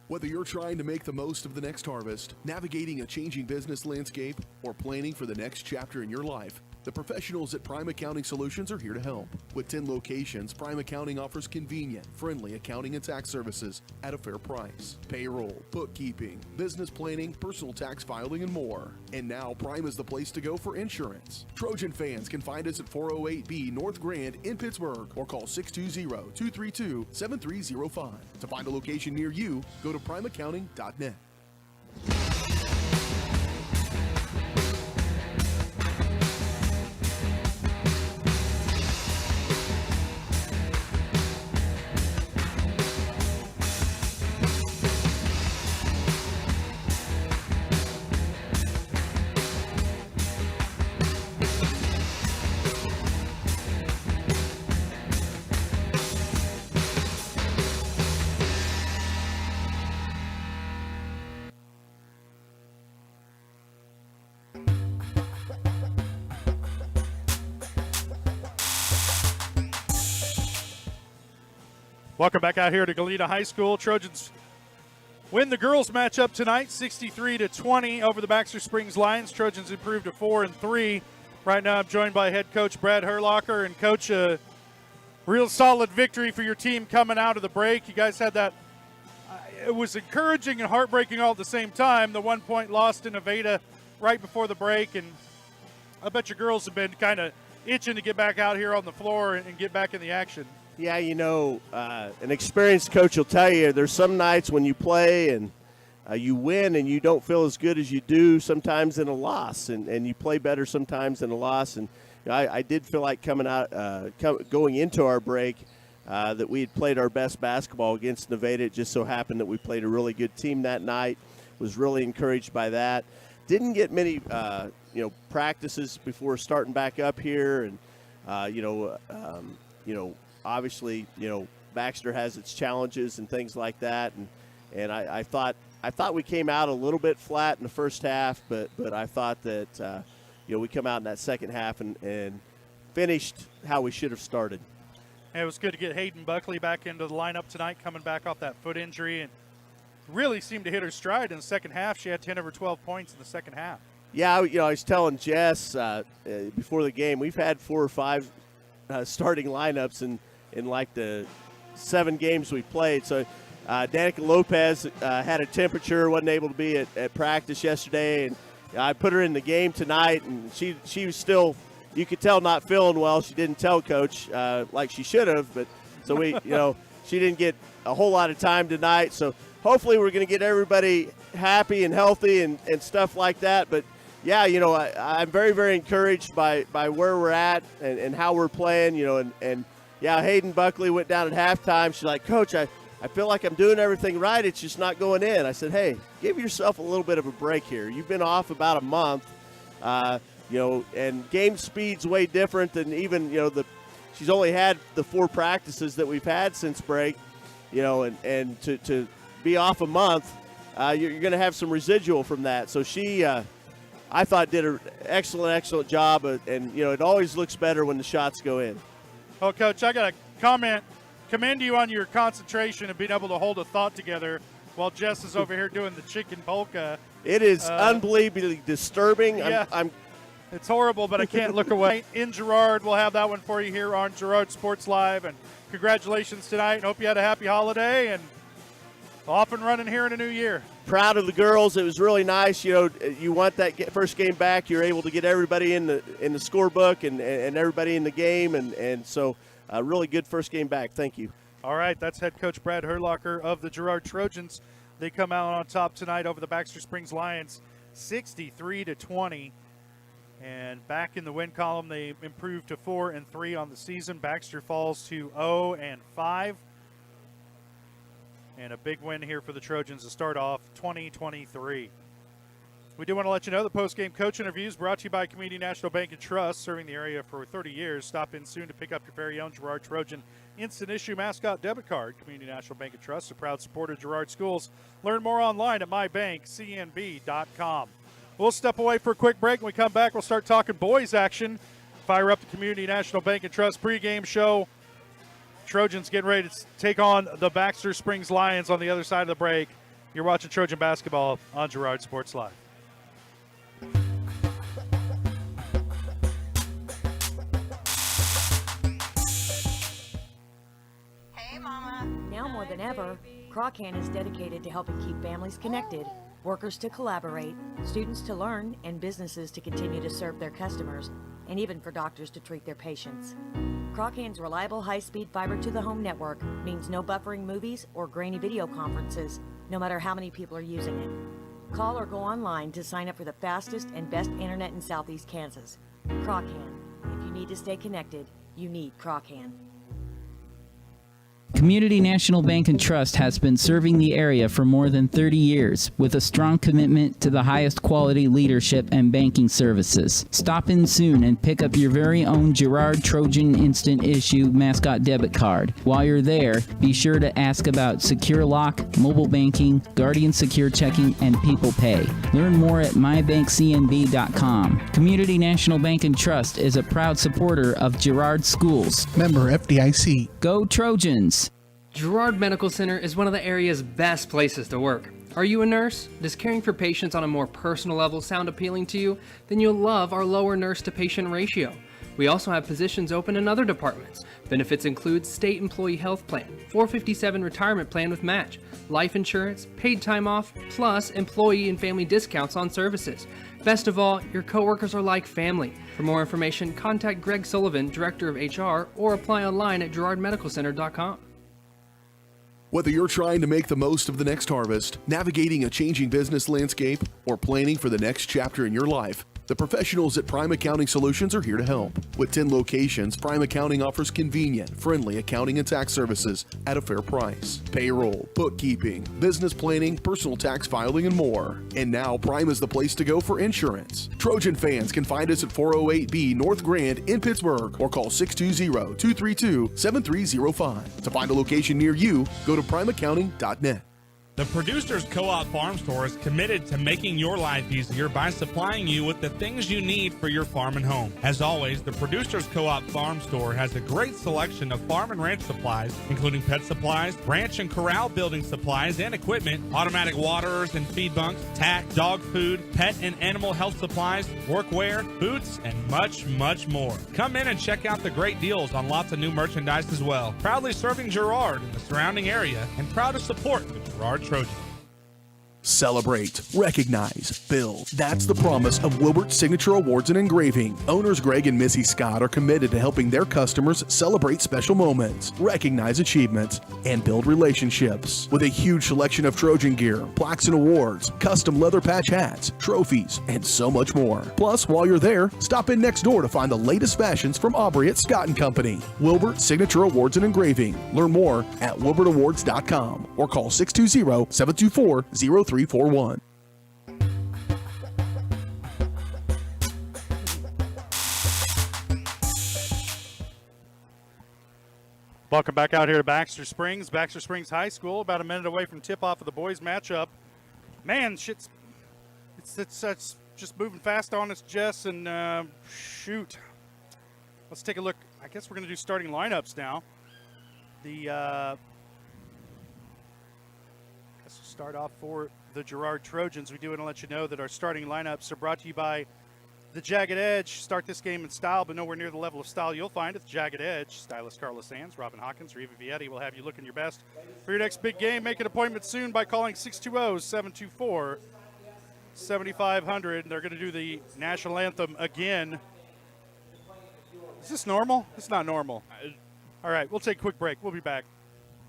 Whether you're trying to make the most of the next harvest, navigating a changing business landscape, or planning for the next chapter in your life, the professionals at Prime Accounting Solutions are here to help. With 10 locations, Prime Accounting offers convenient, friendly accounting and tax services at a fair price. Payroll, bookkeeping, business planning, personal tax filing, and more. And now Prime is the place to go for insurance. Trojan fans can find us at 408B North Grand in Pittsburgh or call 620-232-7305. To find a location near you, go to primeaccounting.net. Welcome back out here to Galena High School. Trojans win the girls matchup tonight, 63-20 over the Baxter Springs Lions. Trojans improved to 4-3. Right now I'm joined by head coach Brad Herlocker. And coach, a real solid victory for your team coming out of the break. You guys had that, it was encouraging and heartbreaking all at the same time. The 1 point loss to Nevada right before the break. And I bet your girls have been kind of itching to get back out here on the floor and get back in the action. Yeah, you know, an experienced coach will tell you there's some nights when you play and you win and you don't feel as good as you do sometimes in a loss, and you play better sometimes in a loss. And you know, I did feel like going into our break that we had played our best basketball against Nevada. It just so happened that we played a really good team that night. Was really encouraged by that. Didn't get many practices before starting back up here, and obviously, Baxter has its challenges and things like that, and I thought we came out a little bit flat in the first half, but I thought that we come out in that second half and finished how we should have started. And it was good to get Hayden Buckley back into the lineup tonight, coming back off that foot injury, and really seemed to hit her stride in the second half. She had 10 over 12 points in the second half. Yeah, I was telling Jess before the game, we've had 4 or 5 starting lineups in like the 7 games we played. So Danica Lopez had a temperature, wasn't able to be at practice yesterday, and I put her in the game tonight, and she was still, you could tell, not feeling well. She didn't tell Coach like she should have, but so we, she didn't get a whole lot of time tonight. So hopefully we're going to get everybody happy and healthy and stuff like that. But yeah, I'm very, very encouraged by where we're at and how we're playing, and yeah, Hayden Buckley went down at halftime. She's like, Coach, I feel like I'm doing everything right. It's just not going in. I said, hey, give yourself a little bit of a break here. You've been off about a month, and game speed's way different than even, she's only had the 4 practices that we've had since break, and to be off a month, you're going to have some residual from that. So she, I thought, did an excellent job, and, it always looks better when the shots go in. Well, Coach, I got to commend you on your concentration and being able to hold a thought together while Jess is over here doing the chicken polka. It is unbelievably disturbing. Yeah, it's horrible, but I can't look away. In Girard, we'll have that one for you here on Girard Sports Live. And congratulations tonight, and hope you had a happy holiday and off and running here in a new year. Proud of the girls. It was really nice. You want that first game back. You're able to get everybody in the scorebook and everybody in the game, and so a really good first game back. Thank you. All right, that's head coach Brad Herlocker of the Girard Trojans. They come out on top tonight over the Baxter Springs Lions, 63-20. And back in the win column, they improved to 4-3 on the season. Baxter falls to 0-5. and a big win here for the Trojans to start off 2023. We do want to let you know the post-game coach interviews brought to you by Community National Bank and Trust, serving the area for 30 years. Stop in soon to pick up your very own Girard Trojan instant issue mascot debit card. Community National Bank and Trust, a proud supporter of Girard schools. Learn more online at mybankcnb.com. We'll step away for a quick break. When we come back, we'll start talking boys action. Fire up the Community National Bank and Trust pregame show. Trojans getting ready to take on the Baxter Springs Lions on the other side of the break. You're watching Trojan basketball on Girard Sports Live. Now more than ever, Croccan is dedicated to helping keep families connected, workers to collaborate, students to learn, and businesses to continue to serve their customers, and even for doctors to treat their patients. Croccan's reliable high-speed fiber-to-the-home network means no buffering movies or grainy video conferences, no matter how many people are using it. Call or go online to sign up for the fastest and best internet in Southeast Kansas. Croccan. If you need to stay connected, you need Croccan. Community National Bank and Trust has been serving the area for more than 30 years with a strong commitment to the highest quality leadership and banking services. Stop in soon and pick up your very own Girard Trojan instant issue mascot debit card. While you're there, be sure to ask about Secure Lock, mobile banking, Guardian Secure Checking, and People Pay. Learn more at mybankcnb.com. Community National Bank and Trust is a proud supporter of Girard schools. Member FDIC. Go Trojans! Girard Medical Center is one of the area's best places to work. Are you a nurse? Does caring for patients on a more personal level sound appealing to you? Then you'll love our lower nurse-to-patient ratio. We also have positions open in other departments. Benefits include state employee health plan, 457 retirement plan with match, life insurance, paid time off, plus employee and family discounts on services. Best of all, your coworkers are like family. For more information, contact Greg Sullivan, Director of HR, or apply online at girardmedicalcenter.com. Whether you're trying to make the most of the next harvest, navigating a changing business landscape, or planning for the next chapter in your life, the professionals at Prime Accounting Solutions are here to help. With 10 locations, Prime Accounting offers convenient, friendly accounting and tax services at a fair price. Payroll, bookkeeping, business planning, personal tax filing, and more. And now Prime is the place to go for insurance. Trojan fans can find us at 408B North Grand in Pittsburgh or call 620-232-7305. To find a location near you, go to primeaccounting.net. The Producers Co-op Farm Store is committed to making your life easier by supplying you with the things you need for your farm and home. As always, the Producers Co-op Farm Store has a great selection of farm and ranch supplies, including pet supplies, ranch and corral building supplies and equipment, automatic waterers and feed bunks, tack, dog food, pet and animal health supplies, workwear, boots, and much, much more. Come in and check out the great deals on lots of new merchandise as well. Proudly serving Girard and the surrounding area, and proud to support the Girard Trojans. Celebrate, recognize, build. That's the promise of Wilbert Signature Awards and Engraving. Owners Greg and Missy Scott are committed to helping their customers celebrate special moments, recognize achievements, and build relationships. With a huge selection of Trojan gear, plaques and awards, custom leather patch hats, trophies, and so much more. Plus, while you're there, stop in next door to find the latest fashions from Aubrey at Scott & Company. Wilbert Signature Awards and Engraving. Learn more at wilbertawards.com or call 620-724-0341. Welcome back out here to Baxter Springs High School. About a minute away from tip-off of the boys' matchup. Man, it's just moving fast on us, Jess, and shoot. Let's take a look. I guess we're going to do starting lineups now. Let's start off for the Girard Trojans. We do want to let you know that our starting lineups are brought to you by the Jagged Edge. Start this game in style, but nowhere near the level of style you'll find at the Jagged Edge. Stylist Carla Sands, Robin Hawkins, or Eva Vietti will have you looking your best for your next big game. Make an appointment soon by calling 620-724-7500. They're going to do the national anthem again. Is this normal? It's not normal. All right, we'll take a quick break. We'll be back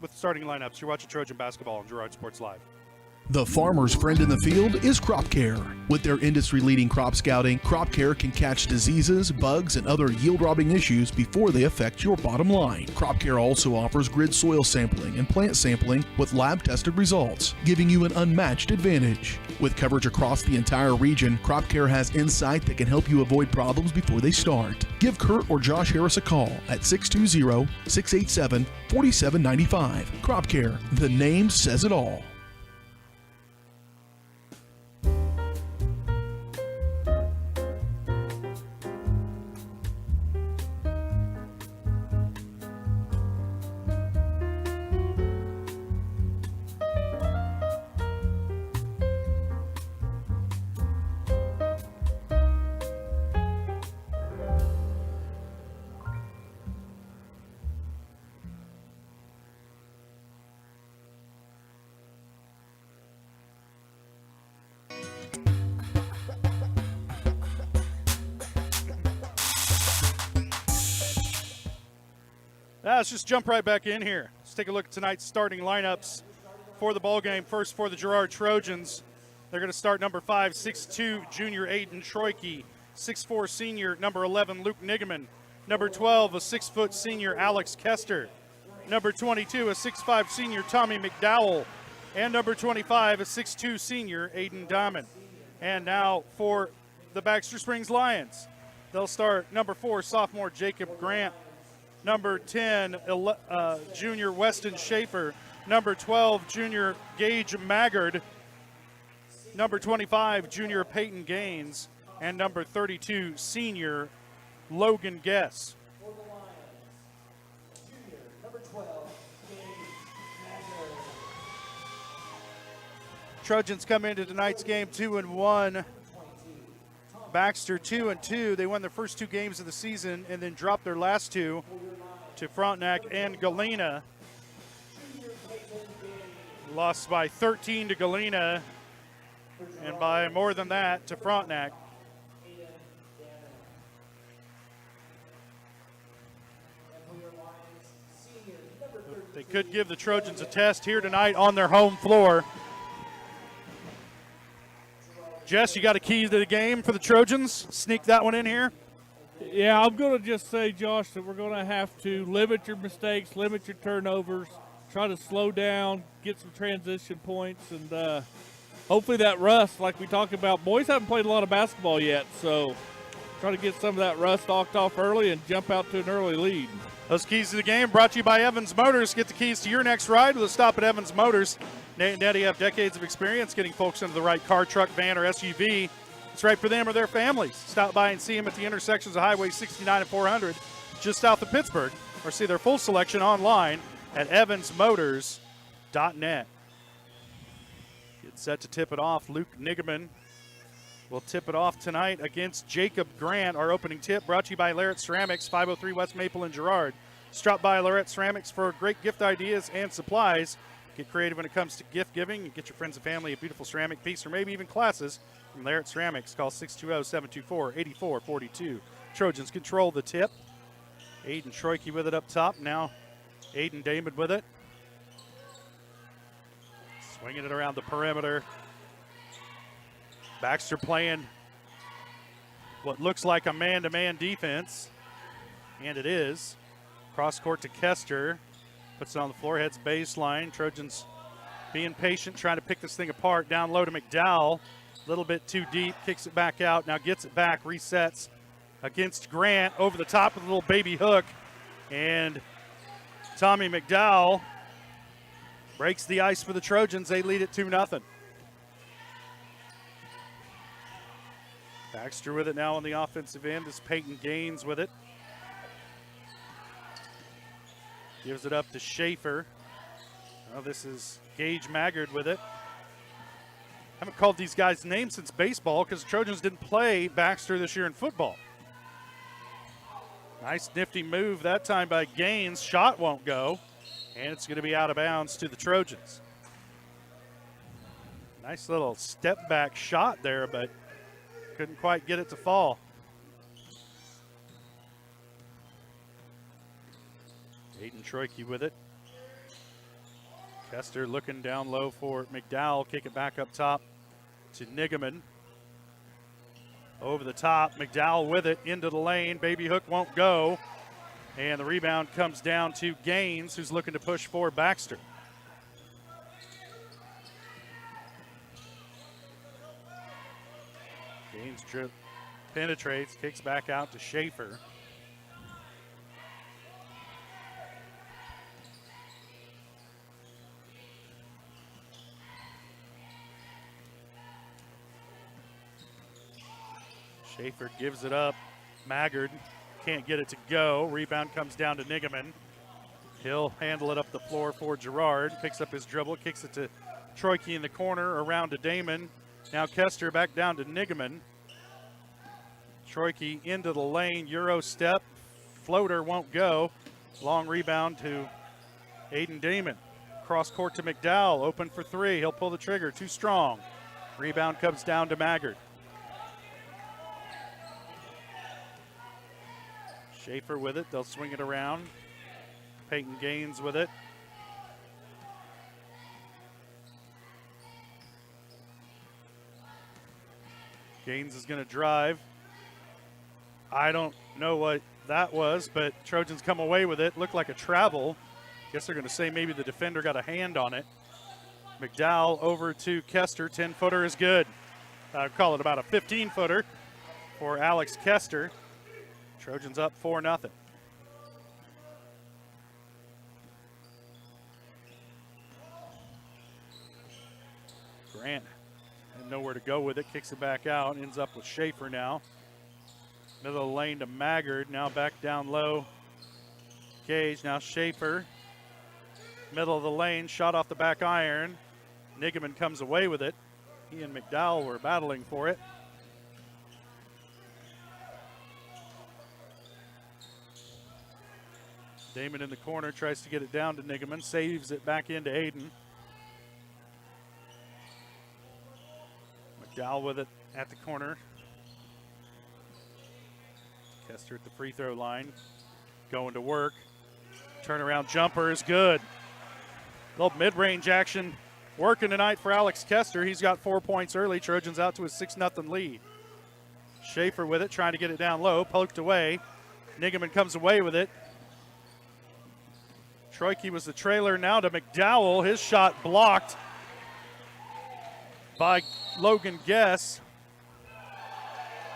with starting lineups. You're watching Trojan basketball on Girard Sports Live. The farmer's friend in the field is Crop Care. With their industry-leading crop scouting, Crop Care can catch diseases, bugs, and other yield-robbing issues before they affect your bottom line. Crop Care also offers grid soil sampling and plant sampling with lab-tested results, giving you an unmatched advantage. With coverage across the entire region, Crop Care has insight that can help you avoid problems before they start. Give Kurt or Josh Harris a call at 620-687-4795. Crop Care, the name says it all. Let's just jump right back in here. Let's take a look at tonight's starting lineups for the ball game. First for the Girard Trojans, they're going to start number 5, 6'2", junior Aiden Troike, 6'4", senior number 11, Luke Nigaman, number 12, a 6-foot senior Alex Kester, number 22, a 6'5", senior Tommy McDowell, and number 25, a 6'2", senior Aiden Diamond. And now for the Baxter Springs Lions, they'll start number 4, sophomore Jacob Grant, number 10, junior Weston Schaefer, number 12, junior Gage Maggard, number 25, junior Peyton Gaines, and number 32, senior Logan Guess. Trojans come into tonight's game 2-1. Baxter 2-2. They won their first 2 games of the season and then dropped their last 2 to Frontenac and Galena. Lost by 13 to Galena and by more than that to Frontenac. They could give the Trojans a test here tonight on their home floor. Jess, you got a key to the game for the Trojans? Sneak that one in here. Yeah, I'm going to just say, Josh, that we're going to have to limit your mistakes, limit your turnovers, try to slow down, get some transition points, and hopefully that rust, like we talked about, boys haven't played a lot of basketball yet, so try to get some of that rust knocked off early and jump out to an early lead. Those keys to the game brought to you by Evans Motors. Get the keys to your next ride with a stop at Evans Motors. Nate and Eddie have decades of experience getting folks into the right car, truck, van, or SUV. It's right for them or their families. Stop by and see them at the intersections of Highway 69 and 400 just south of Pittsburgh, or see their full selection online at evansmotors.net. Get set to tip it off. Luke Nigaman will tip it off tonight against Jacob Grant. Our opening tip brought to you by Larrett Ceramics, 503 West Maple in Girard. Stop by Larrett Ceramics for great gift ideas and supplies. Get creative when it comes to gift giving and get your friends and family a beautiful ceramic piece or maybe even classes from Larrett Ceramics. Call 620-724-8442. Trojans control the tip. Aiden Troike with it up top. Now Aiden Damon with it. Swinging it around the perimeter. Baxter playing what looks like a man-to-man defense, and it is. Cross court to Kester. Puts it on the floor, heads baseline. Trojans being patient, trying to pick this thing apart. Down low to McDowell. A little bit too deep, kicks it back out. Now gets it back, resets against Grant over the top of the little baby hook. And Tommy McDowell breaks the ice for the Trojans. They lead it 2-0. Baxter with it now on the offensive end is Peyton Gaines with it. Gives it up to Schaefer. Well, this is Gage Maggard with it. Haven't called these guys' names since baseball because the Trojans didn't play Baxter this year in football. Nice nifty move that time by Gaines. Shot won't go, and it's going to be out of bounds to the Trojans. Nice little step back shot there, but couldn't quite get it to fall. Aiden Troike with it. Kester looking down low for McDowell. Kick it back up top to Nigaman. Over the top, McDowell with it into the lane. Baby hook won't go. And the rebound comes down to Gaines, who's looking to push for Baxter. Gaines penetrates, kicks back out to Schaefer. Schaefer gives it up. Maggard can't get it to go. Rebound comes down to Nigaman. He'll handle it up the floor for Girard. Picks up his dribble, kicks it to Troike in the corner, around to Damon. Now Kester back down to Nigaman. Troike into the lane, Euro step. Floater won't go. Long rebound to Aiden Damon. Cross court to McDowell, open for three. He'll pull the trigger, too strong. Rebound comes down to Maggard. Schaefer with it, they'll swing it around. Peyton Gaines with it. Gaines is going to drive. I don't know what that was, but Trojans come away with it. Looked like a travel. Guess they're going to say maybe the defender got a hand on it. McDowell over to Kester. 10-footer is good. I'd call it about a 15-footer for Alex Kester. Trojans up 4-0. Grant had nowhere to go with it. Kicks it back out. Ends up with Schaefer now. Middle of the lane to Maggard. Now back down low. Gage. Now Schaefer. Middle of the lane. Shot off the back iron. Nigaman comes away with it. He and McDowell were battling for it. Damon in the corner tries to get it down to Nigaman. Saves it back into Aiden. McDowell with it at the corner. Kester at the free throw line. Going to work. Turnaround jumper is good. Little mid-range action working tonight for Alex Kester. He's got 4 points early. Trojans out to a 6-0 lead. Schaefer with it, trying to get it down low. Poked away. Nigaman comes away with it. Troike was the trailer now to McDowell. His shot blocked by Logan Guess.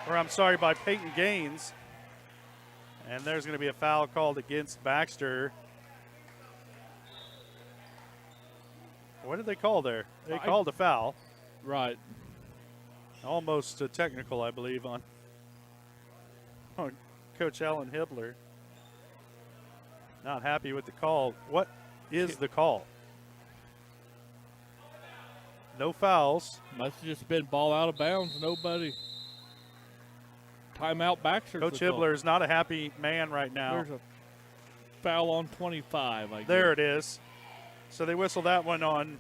Or I'm sorry, by Peyton Gaines. And there's going to be a foul called against Baxter. What did they call there? They called a foul. Right. Almost a technical, I believe, on Coach Alan Hibbler. Not happy with the call. What is the call? No fouls. Must have just been ball out of bounds. Nobody. Timeout Baxter. Coach Hibbler is not a happy man right now. There's a foul on 25. I guess. There it is. So they whistle that one on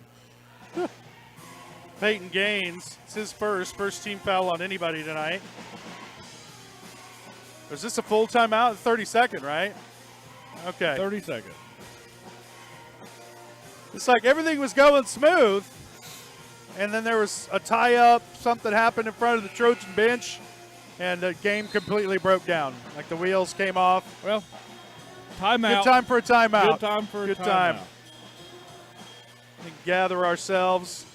Peyton Gaines. It's his first team foul on anybody tonight. Was this a full timeout? 30-second, right? Okay. 30 seconds. It's like everything was going smooth, and then there was a tie-up. Something happened in front of the Trojan bench, and the game completely broke down. Like the wheels came off. Well, timeout. Good time for a timeout. Good time for a timeout. And gather ourselves.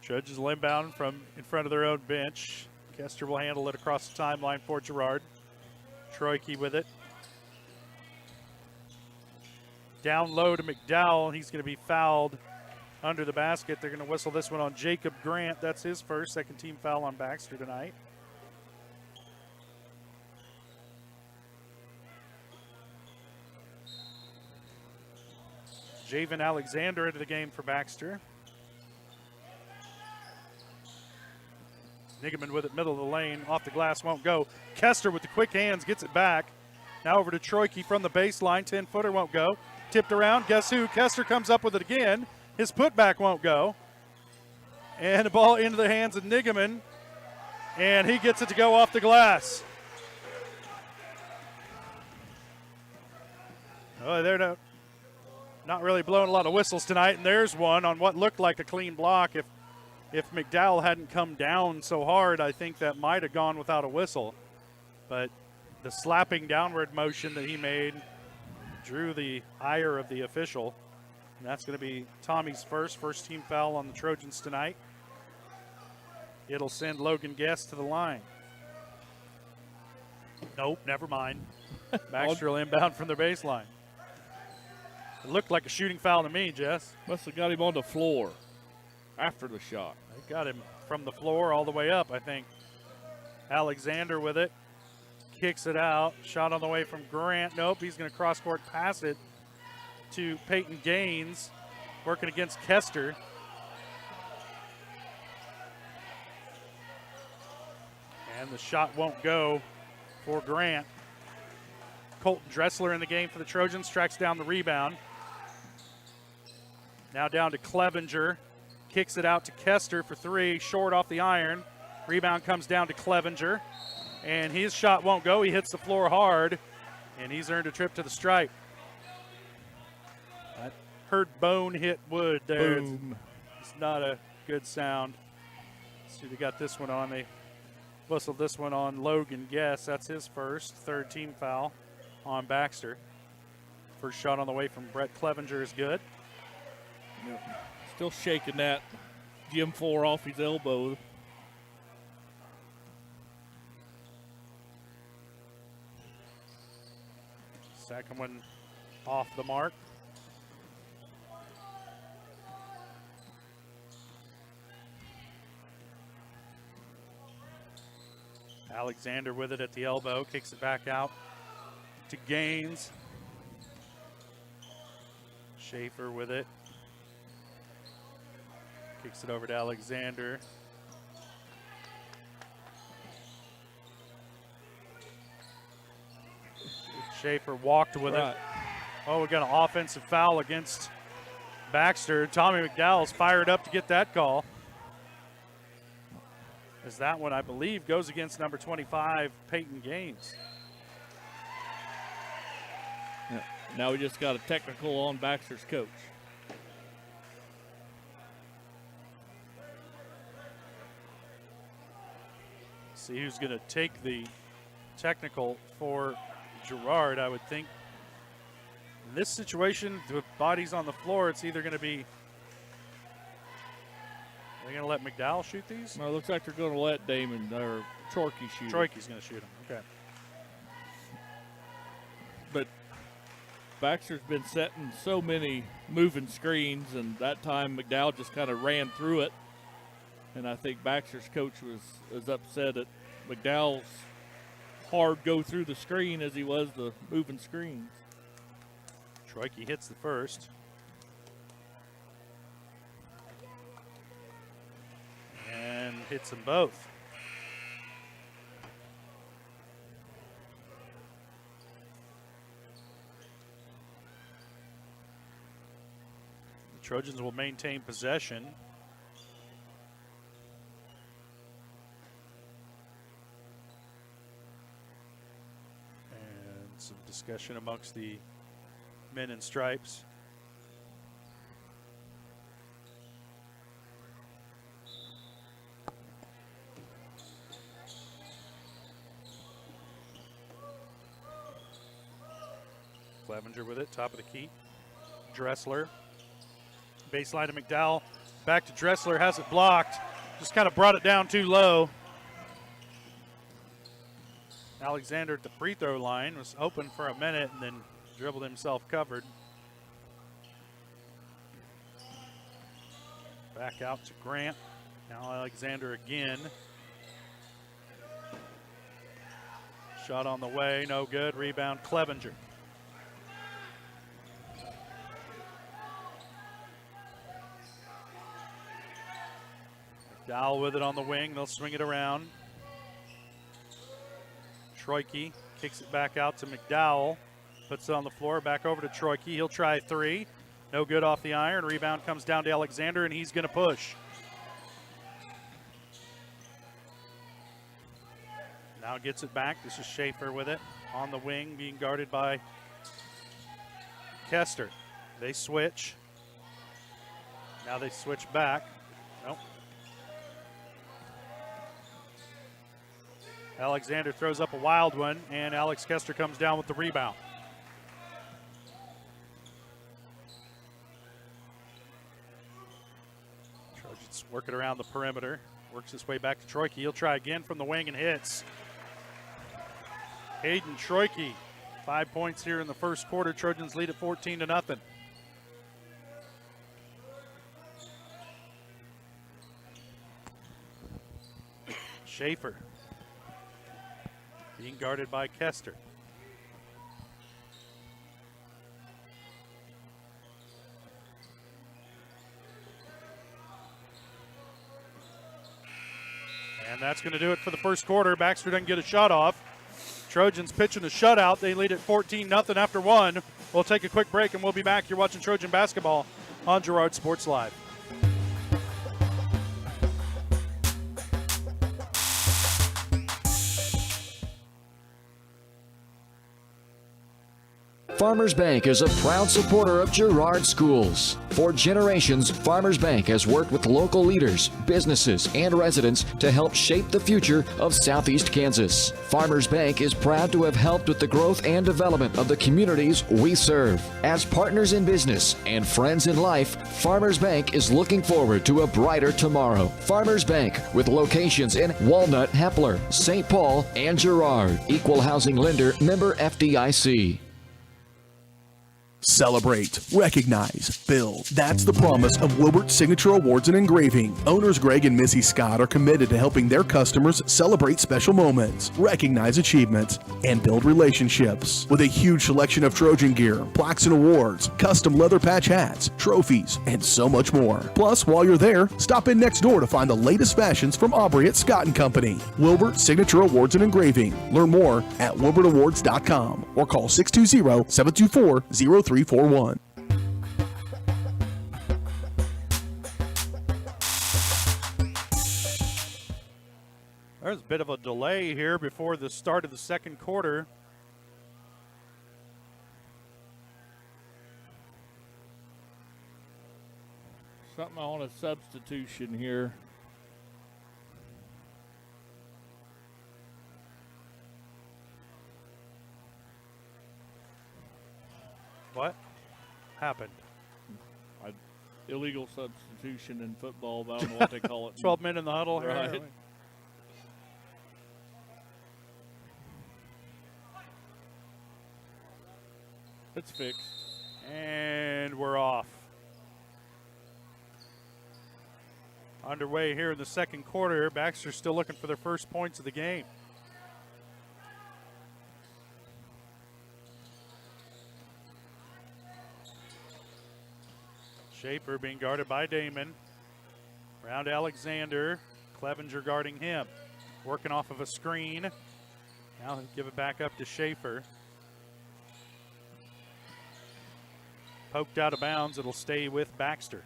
Judges inbound from in front of their own bench. Kester will handle it across the timeline for Girard. Troike with it. Down low to McDowell. He's going to be fouled under the basket. They're going to whistle this one on Jacob Grant. That's his second team foul on Baxter tonight. Javen Alexander into the game for Baxter. Nigaman with it, middle of the lane, off the glass, won't go. Kester with the quick hands, gets it back. Now over to Troike from the baseline, 10-footer won't go. Tipped around, guess who? Kester comes up with it again. His putback won't go. And the ball into the hands of Nigaman. And he gets it to go off the glass. Oh, they're not really blowing a lot of whistles tonight. And there's one on what looked like a clean block. If McDowell hadn't come down so hard, I think that might have gone without a whistle. But the slapping downward motion that he made drew the ire of the official. And that's going to be Tommy's first team foul on the Trojans tonight. It'll send Logan Guest to the line. Nope, never mind. Baxter will inbound from the baseline. It looked like a shooting foul to me, Jess. Must have got him on the floor after the shot. They got him from the floor all the way up, I think. Alexander with it. Kicks it out. Shot on the way from Grant. Nope, he's going to cross-court pass it to Peyton Gaines, working against Kester. And the shot won't go for Grant. Colton Dressler in the game for the Trojans, tracks down the rebound. Now down to Clevenger. Kicks it out to Kester for three, short off the iron. Rebound comes down to Clevenger. And his shot won't go. He hits the floor hard, and he's earned a trip to the stripe. I heard bone hit wood there. Boom. It's not a good sound. Let's see, they got this one on. They whistled this one on Logan Guest. That's his third team foul on Baxter. First shot on the way from Brett Clevenger is good. Yep. Still shaking that Gym 4 off his elbow. Second one off the mark. Alexander with it at the elbow, kicks it back out to Gaines. Schaefer with it. Kicks it over to Alexander. Schaefer walked with it. Oh, we got an offensive foul against Baxter. Tommy McDowell's fired up to get that call. As that one, I believe, goes against number 25, Peyton Gaines. Yeah. Now we just got a technical on Baxter's coach. See who's going to take the technical for Girard, I would think. In this situation, with bodies on the floor, it's either going to be. Are they going to let McDowell shoot these? No, it looks like they're going to let Damon or Chorkey shoot. Troikey's going to shoot them. Okay. But Baxter's been setting so many moving screens, and that time McDowell just kind of ran through it. And I think Baxter's coach was upset at McDowell's hard go through the screen as he was the moving screens. Troikey hits the first. And hits them both. The Trojans will maintain possession. And some discussion amongst the men in stripes. Clevenger with it, top of the key. Dressler. Baseline to McDowell. Back to Dressler, has it blocked. Just kind of brought it down too low. Alexander at the free throw line was open for a minute and then dribbled himself covered. Back out to Grant. Now Alexander again. Shot on the way, no good. Rebound, Clevenger. McDowell with it on the wing. They'll swing it around. Troikey kicks it back out to McDowell. Puts it on the floor, back over to Troikey. He'll try three. No good off the iron. Rebound comes down to Alexander, and he's going to push. Now gets it back. This is Schaefer with it on the wing, being guarded by Kester. They switch. Now they switch back. Nope. Alexander throws up a wild one, and Alex Kester comes down with the rebound. Trojans work it around the perimeter. Works his way back to Troike. He'll try again from the wing and hits. Hayden Troike, 5 points here in the first quarter. Trojans lead at 14-0. Schaefer being guarded by Kester. And that's going to do it for the first quarter. Baxter doesn't get a shot off. Trojans pitching a shutout. They lead at 14-0 after one. We'll take a quick break and we'll be back. You're watching Trojan basketball on Girard Sports Live. Farmers Bank is a proud supporter of Girard schools. For generations, Farmers Bank has worked with local leaders, businesses, and residents to help shape the future of Southeast Kansas. Farmers Bank is proud to have helped with the growth and development of the communities we serve. As partners in business and friends in life, Farmers Bank is looking forward to a brighter tomorrow. Farmers Bank, with locations in Walnut, Hepler, St. Paul, and Girard. Equal housing lender, member FDIC. Celebrate, recognize, build. That's the promise of Wilbert Signature Awards and Engraving. Owners Greg and Missy Scott are committed to helping their customers celebrate special moments, recognize achievements, and build relationships. With a huge selection of Trojan gear, plaques and awards, custom leather patch hats, trophies, and so much more. Plus, while you're there, stop in next door to find the latest fashions from Aubrey at Scott & Company. Wilbert Signature Awards and Engraving. Learn more at wilbertawards.com or call 620-724-0341. There's a bit of a delay here before the start of the second quarter. Something on a substitution here. What happened? Illegal substitution in football, but I don't know what they call it. 12 men in the huddle. Right. Here. It's fixed. And we're off. Underway here in the second quarter. Baxter still looking for their first points of the game. Schaefer being guarded by Damon. Around Alexander. Clevenger guarding him. Working off of a screen. Now he'll give it back up to Schaefer. Poked out of bounds. It'll stay with Baxter.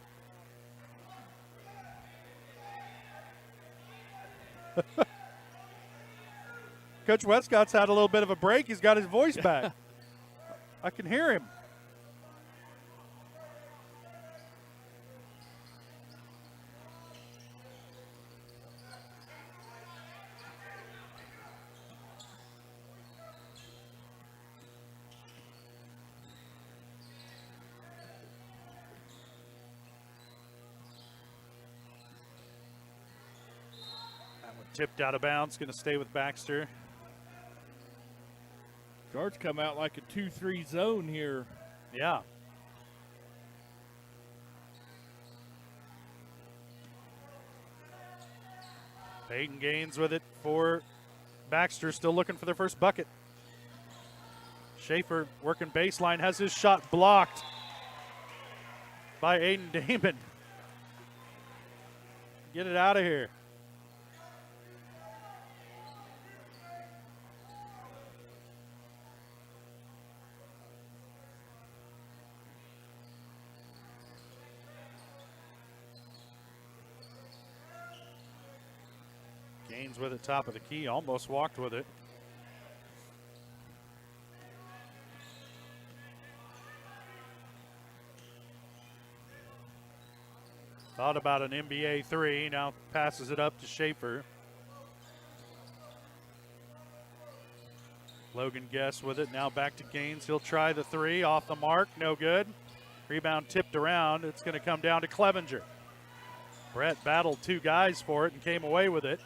Coach Westcott's had a little bit of a break. He's got his voice back. I can hear him. Tipped out of bounds, going to stay with Baxter. Guards come out like a 2-3 zone here. Yeah. Peyton Gaines with it for Baxter, still looking for their first bucket. Schaefer working baseline, has his shot blocked by Aiden Damon. Get it out of here. Gaines with it, top of the key, almost walked with it. Thought about an NBA three, now passes it up to Schaefer. Logan Guess with it, now back to Gaines. He'll try the three, off the mark, no good. Rebound tipped around, it's gonna come down to Clevenger. Brett battled two guys for it and came away with it.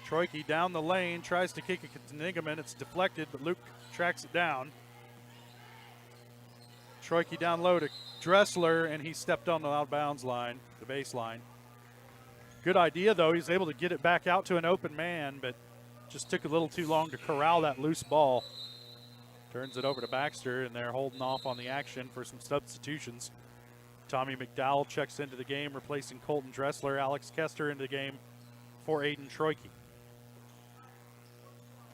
Troike down the lane, tries to kick it to Nigaman. It's deflected, but Luke tracks it down. Troike down low to Dressler, and he stepped on the out-of-bounds line, the baseline. Good idea, though. He's able to get it back out to an open man, but just took a little too long to corral that loose ball. Turns it over to Baxter, and they're holding off on the action for some substitutions. Tommy McDowell checks into the game, replacing Colton Dressler. Alex Kester into the game for Aiden Troike.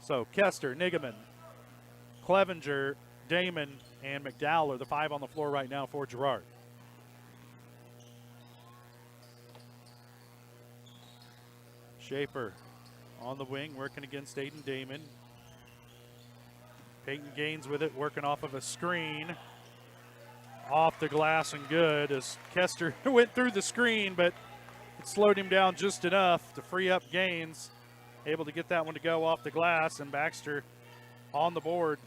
So Kester, Nigaman, Clevenger, Damon, and McDowell are the five on the floor right now for Girard. Schaefer on the wing, working against Aiden Damon. Peyton Gaines with it, working off of a screen. Off the glass and good as Kester went through the screen, but it slowed him down just enough to free up Gaines. Able to get that one to go off the glass, and Baxter on the board.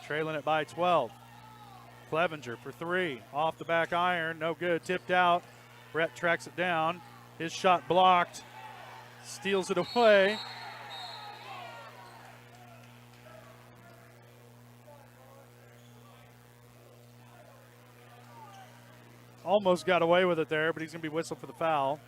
Trailing it by 12. Clevenger for three. Off the back iron, no good, tipped out. Brett tracks it down. His shot blocked. Steals it away. Almost got away with it there, but he's going to be whistled for the foul.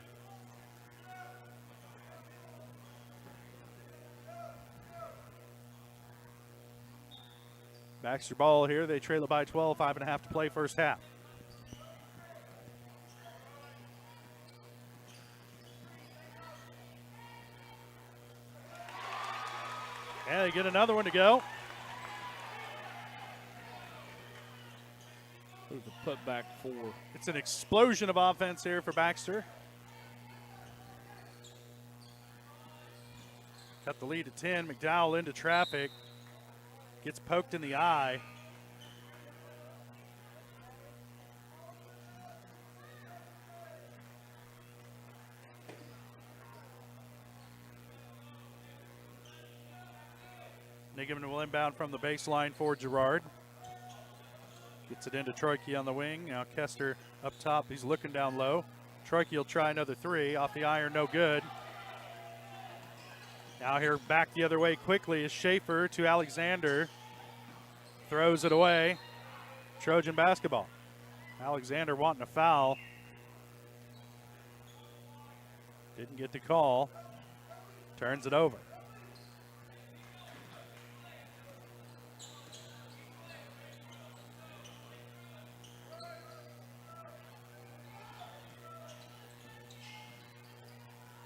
Baxter ball here. They trail it by 12, 5.5 to play first half. And they get another one to go. There's a putback four. It's an explosion of offense here for Baxter. Cut the lead to 10. McDowell into traffic. Gets poked in the eye. Nigaman will inbound from the baseline for Girard. Gets it into Troike on the wing. Now Kester up top. He's looking down low. Troike will try another three. Off the iron, no good. Now here back the other way quickly is Schaefer to Alexander. Throws it away. Trojan basketball. Alexander wanting a foul. Didn't get the call. Turns it over.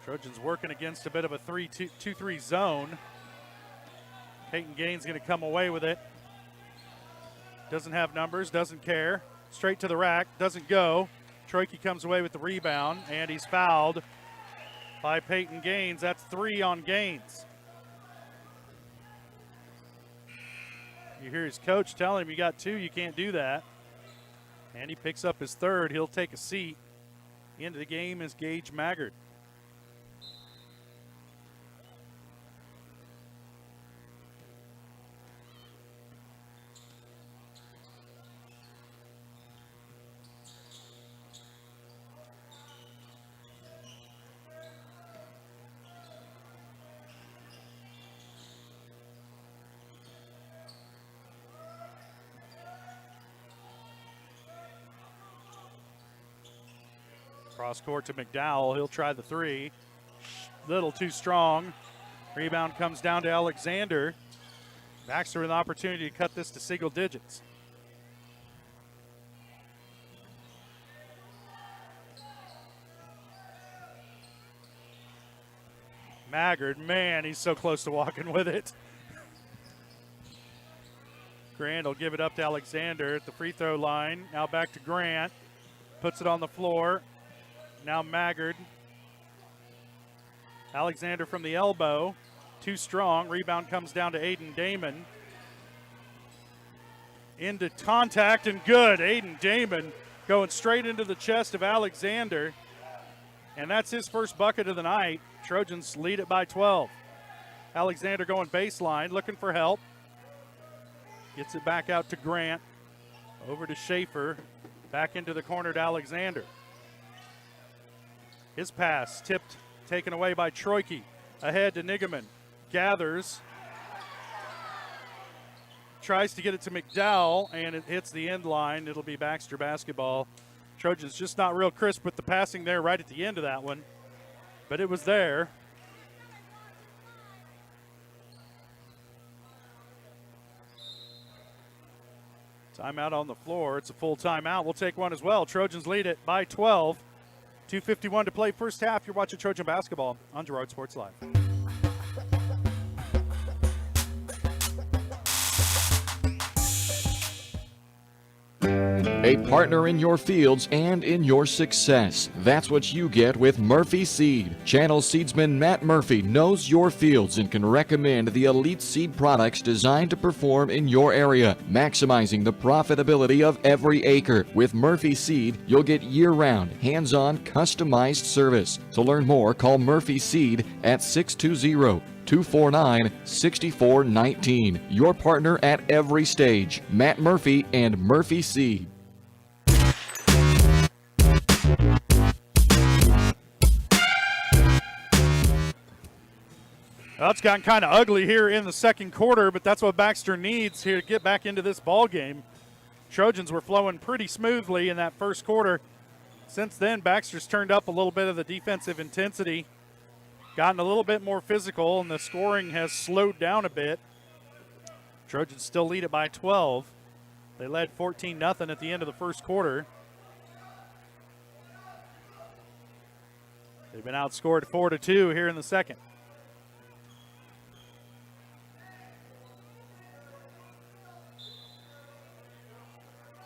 Trojans working against a bit of a 3-2-3 zone. Peyton Gaines going to come away with it. Doesn't have numbers, doesn't care. Straight to the rack, doesn't go. Troike comes away with the rebound, and he's fouled by Peyton Gaines. That's 3 on Gaines. You hear his coach telling him, you got 2, you can't do that. And he picks up his third. He'll take a seat. Into the game is Gage Maggard. Cross court to McDowell. He'll try the three. Little too strong. Rebound comes down to Alexander. Baxter with an opportunity to cut this to single digits. Maggard, man, he's so close to walking with it. Grant will give it up to Alexander at the free throw line. Now back to Grant. Puts it on the floor. Now Maggard. Alexander from the elbow. Too strong. Rebound comes down to Aiden Damon. into contact and good. Aiden Damon going straight into the chest of Alexander. And that's his first bucket of the night. Trojans lead it by 12. Alexander going baseline, looking for help. Gets it back out to Grant. Over to Schaefer. Back into the corner to Alexander. His pass tipped, taken away by Troike. Ahead to Nigaman. Gathers. Tries to get it to McDowell, and it hits the end line. It'll be Baxter basketball. Trojans just not real crisp with the passing there right at the end of that one. But it was there. Timeout on the floor. It's a full timeout. We'll take one as well. Trojans lead it by 12. 2:51 to play first half. You're watching Trojan basketball on Girard Sports Live. A partner in your fields and in your success. That's what you get with Murphy Seed. Channel seedsman Matt Murphy knows your fields and can recommend the elite seed products designed to perform in your area, maximizing the profitability of every acre. With Murphy Seed, you'll get year-round, hands-on, customized service. To learn more, call Murphy Seed at 620-249-6419. Your partner at every stage. Matt Murphy and Murphy Seed. Well, it's gotten kind of ugly here in the second quarter, but that's what Baxter needs here to get back into this ball game. Trojans were flowing pretty smoothly in that first quarter. Since then, Baxter's turned up a little bit of the defensive intensity, gotten a little bit more physical, and the scoring has slowed down a bit. Trojans still lead it by 12. They led 14-0 at the end of the first quarter. They've been outscored 4-2 here in the second.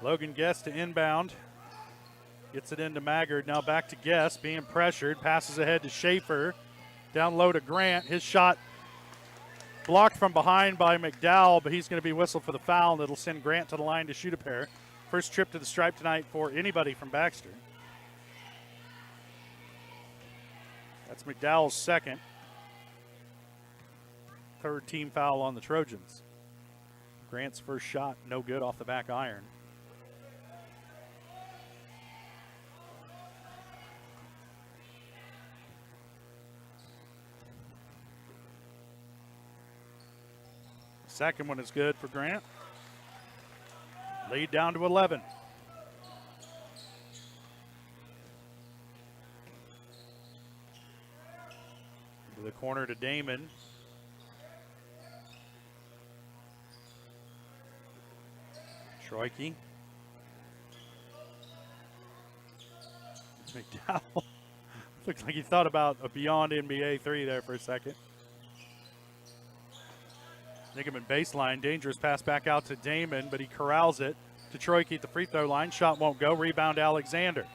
Logan Guest to inbound. Gets it into Maggard. Now back to Guest, being pressured. Passes ahead to Schaefer. Down low to Grant. His shot blocked from behind by McDowell, but he's going to be whistled for the foul, and it'll send Grant to the line to shoot a pair. First trip to the stripe tonight for anybody from Baxter. That's McDowell's second. Third team foul on the Trojans. Grant's first shot, no good off the back iron. Second one is good for Grant. Lead down to 11. To the corner to Damon. Troike. McDowell. Looks like he thought about a beyond NBA three there for a second. Nigaman baseline, dangerous pass back out to Damon, but he corrals it to Troike at the free throw line. Shot won't go. Rebound Alexander.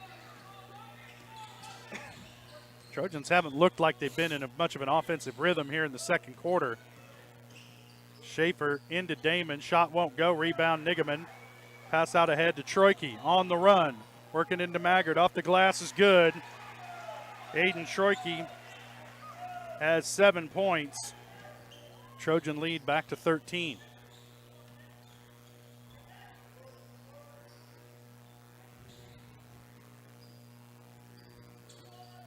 Trojans haven't looked like they've been in much of an offensive rhythm here in the second quarter. Schaefer into Damon. Shot won't go. Rebound Nigaman. Pass out ahead to Troike on the run. Working into Maggard. Off the glass is good. Aiden Troike has 7 points. Trojan lead back to 13.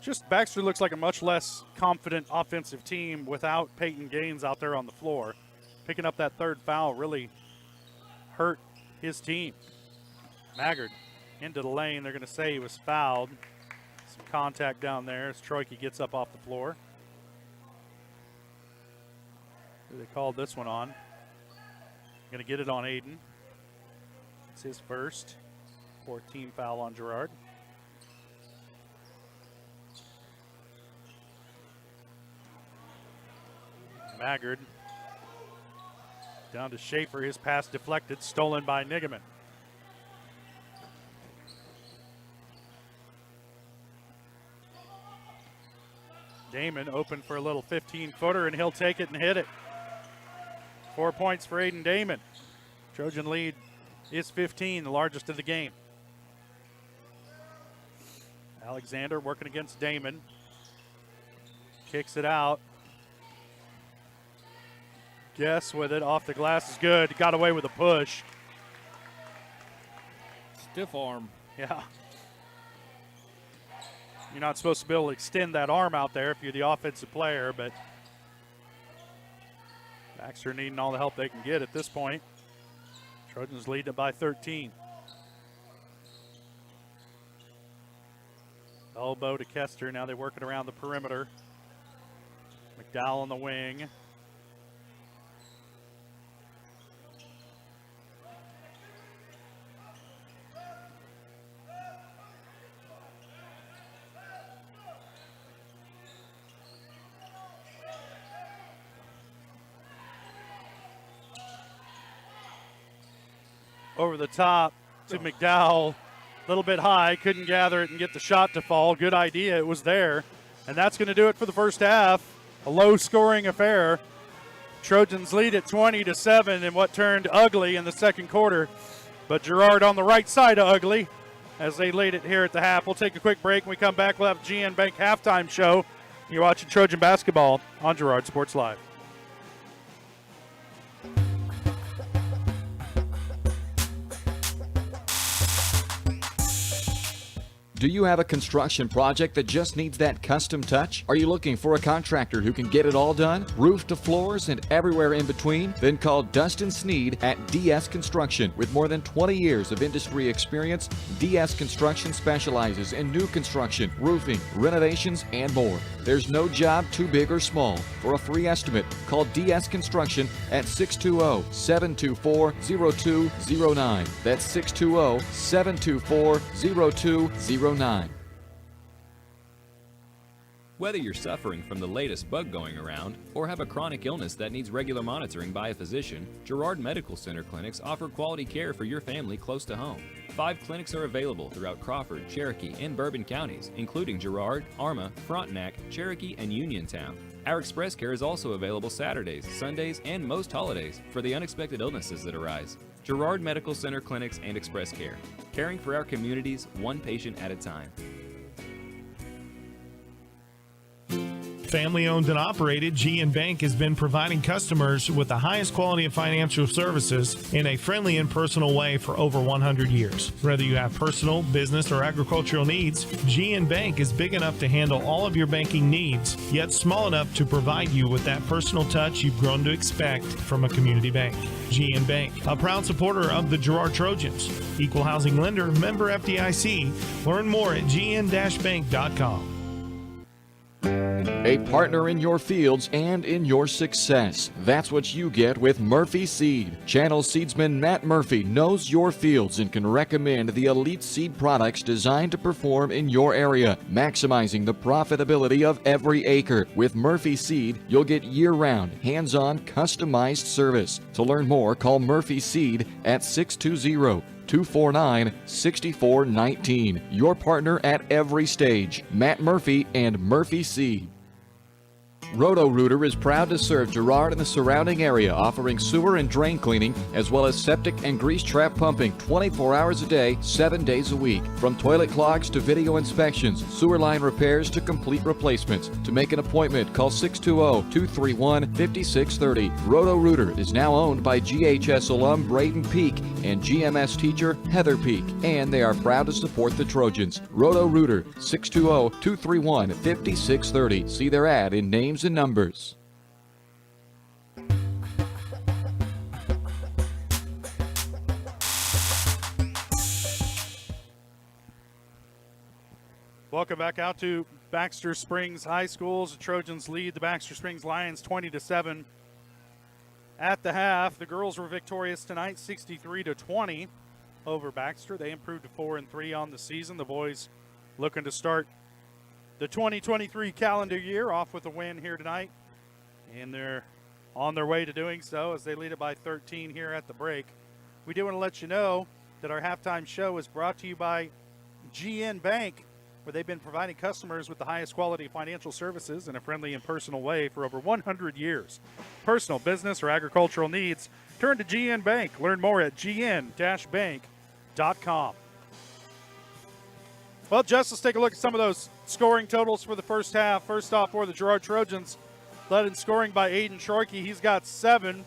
Just Baxter looks like a much less confident offensive team without Peyton Gaines out there on the floor. Picking up that third foul really hurt his team. Maggard into the lane. They're going to say he was fouled. Some contact down there as Troike gets up off the floor. They called this one on. Going to get it on Aiden. It's his first. 14 foul on Girard. Maggard down to Schaefer. His pass deflected, stolen by Nigaman. Damon open for a little 15-footer, and he'll take it and hit it. 4 points for Aiden Damon. Trojan lead is 15, the largest of the game. Alexander working against Damon. Kicks it out. Guess with it. Off the glass is good. Got away with a push. Stiff arm. Yeah. You're not supposed to be able to extend that arm out there if you're the offensive player, but Baxter needing all the help they can get at this point. Trojans lead it by 13. Elbow to Kester. Now they're working around the perimeter. McDowell on the wing. Over the top to McDowell. A little bit high, couldn't gather it and get the shot to fall. Good idea, it was there. And that's going to do it for the first half. A low-scoring affair. Trojans lead at 20-7 in what turned ugly in the second quarter. But Girard on the right side of ugly as they lead it here at the half. We'll take a quick break. When we come back, we'll have GN Bank halftime show. You're watching Trojan basketball on Girard Sports Live. Do you have a construction project that just needs that custom touch? Are you looking for a contractor who can get it all done? Roof to floors and everywhere in between? Then call Dustin Sneed at DS Construction. With more than 20 years of industry experience, DS Construction specializes in new construction, roofing, renovations, and more. There's no job too big or small. For a free estimate, call DS Construction at 620-724-0209. That's 620-724-0209. Whether you're suffering from the latest bug going around or have a chronic illness that needs regular monitoring by a physician, Girard Medical Center clinics offer quality care for your family close to home. 5 clinics are available throughout Crawford, Cherokee, and Bourbon counties, including Girard, Arma, Frontenac, Cherokee, and Uniontown. Our express care is also available Saturdays, Sundays, and most holidays for the unexpected illnesses that arise. Girard Medical Center clinics and express care, caring for our communities one patient at a time. Family owned and operated, GN Bank has been providing customers with the highest quality of financial services in a friendly and personal way for over 100 years. Whether you have personal, business, or agricultural needs, GN Bank is big enough to handle all of your banking needs, yet small enough to provide you with that personal touch you've grown to expect from a community bank. GN Bank, a proud supporter of the Girard Trojans. Equal housing lender, member FDIC. Learn more at gn-bank.com. A partner in your fields and in your success. That's what you get with Murphy Seed. Channel seedsman Matt Murphy knows your fields and can recommend the elite seed products designed to perform in your area, maximizing the profitability of every acre. With Murphy Seed, you'll get year-round, hands-on, customized service. To learn more, call Murphy Seed at 620-249-6419. Your partner at every stage. Matt Murphy and Murphy Seed. Roto-Rooter is proud to serve Girard and the surrounding area, offering sewer and drain cleaning, as well as septic and grease trap pumping 24 hours a day, 7 days a week. From toilet clogs to video inspections, sewer line repairs to complete replacements. To make an appointment, call 620-231-5630. Roto-Rooter is now owned by GHS alum Braden Peak and GMS teacher Heather Peak, and they are proud to support the Trojans. Roto-Rooter, 620-231-5630. See their ad in names and numbers. Welcome back out to Baxter Springs High Schools. The Trojans lead the Baxter Springs Lions 20-7 at the half. The girls were victorious tonight, 63-20 over Baxter. They improved to 4-3 on the season. The boys looking to start the 2023 calendar year off with a win here tonight, and they're on their way to doing so as they lead it by 13 here at the break. We do want to let you know that our halftime show is brought to you by GN Bank, where they've been providing customers with the highest quality financial services in a friendly and personal way for over 100 years. Personal, business, or agricultural needs, turn to GN Bank. Learn more at gn-bank.com. Well, Jess, let's take a look at some of those scoring totals for the first half. First off, for the Girard Trojans, led in scoring by Aiden Shorkey. He's got 7.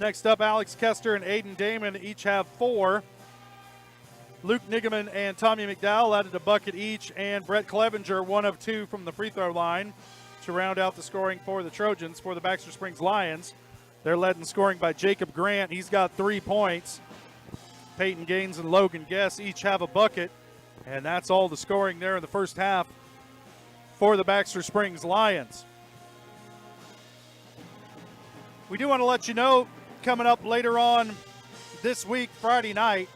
Next up, Alex Kester and Aiden Damon each have 4. Luke Nigaman and Tommy McDowell added a bucket each, and Brett Clevenger, 1 of 2 from the free throw line to round out the scoring for the Trojans. For the Baxter Springs Lions, they're led in scoring by Jacob Grant. He's got 3 points. Peyton Gaines and Logan Guess each have a bucket, and that's all the scoring there in the first half for the Baxter Springs Lions. We do want to let you know, coming up later on this week, Friday night,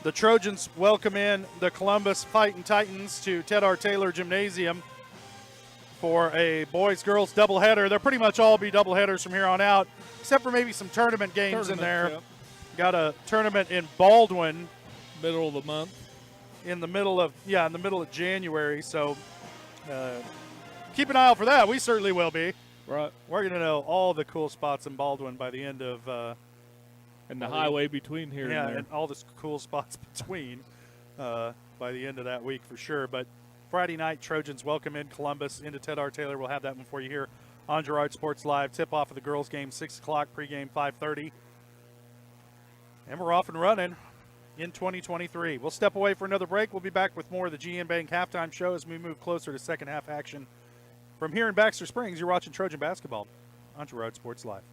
the Trojans welcome in the Columbus Fightin' Titans to Ted R. Taylor Gymnasium for a boys-girls doubleheader. They'll pretty much all be doubleheaders from here on out, except for maybe some tournament games in there. Yep. Got a tournament in Baldwin. Middle of the month. In the middle of January. So keep an eye out for that. We certainly will be. Right. We're going to know all the cool spots in Baldwin by the end of and the highway between here and there. and all the cool spots between by the end of that week for sure. But Friday night, Trojans welcome in Columbus into Ted R. Taylor. We'll have that one for you here on Girard Sports Live. Tip-off of the girls' game, 6 o'clock, pregame 5:30. And we're off and running in 2023. We'll step away for another break. We'll be back with more of the GN Bank halftime show as we move closer to second half action. From here in Baxter Springs, you're watching Trojan basketball on Girard Sports Live.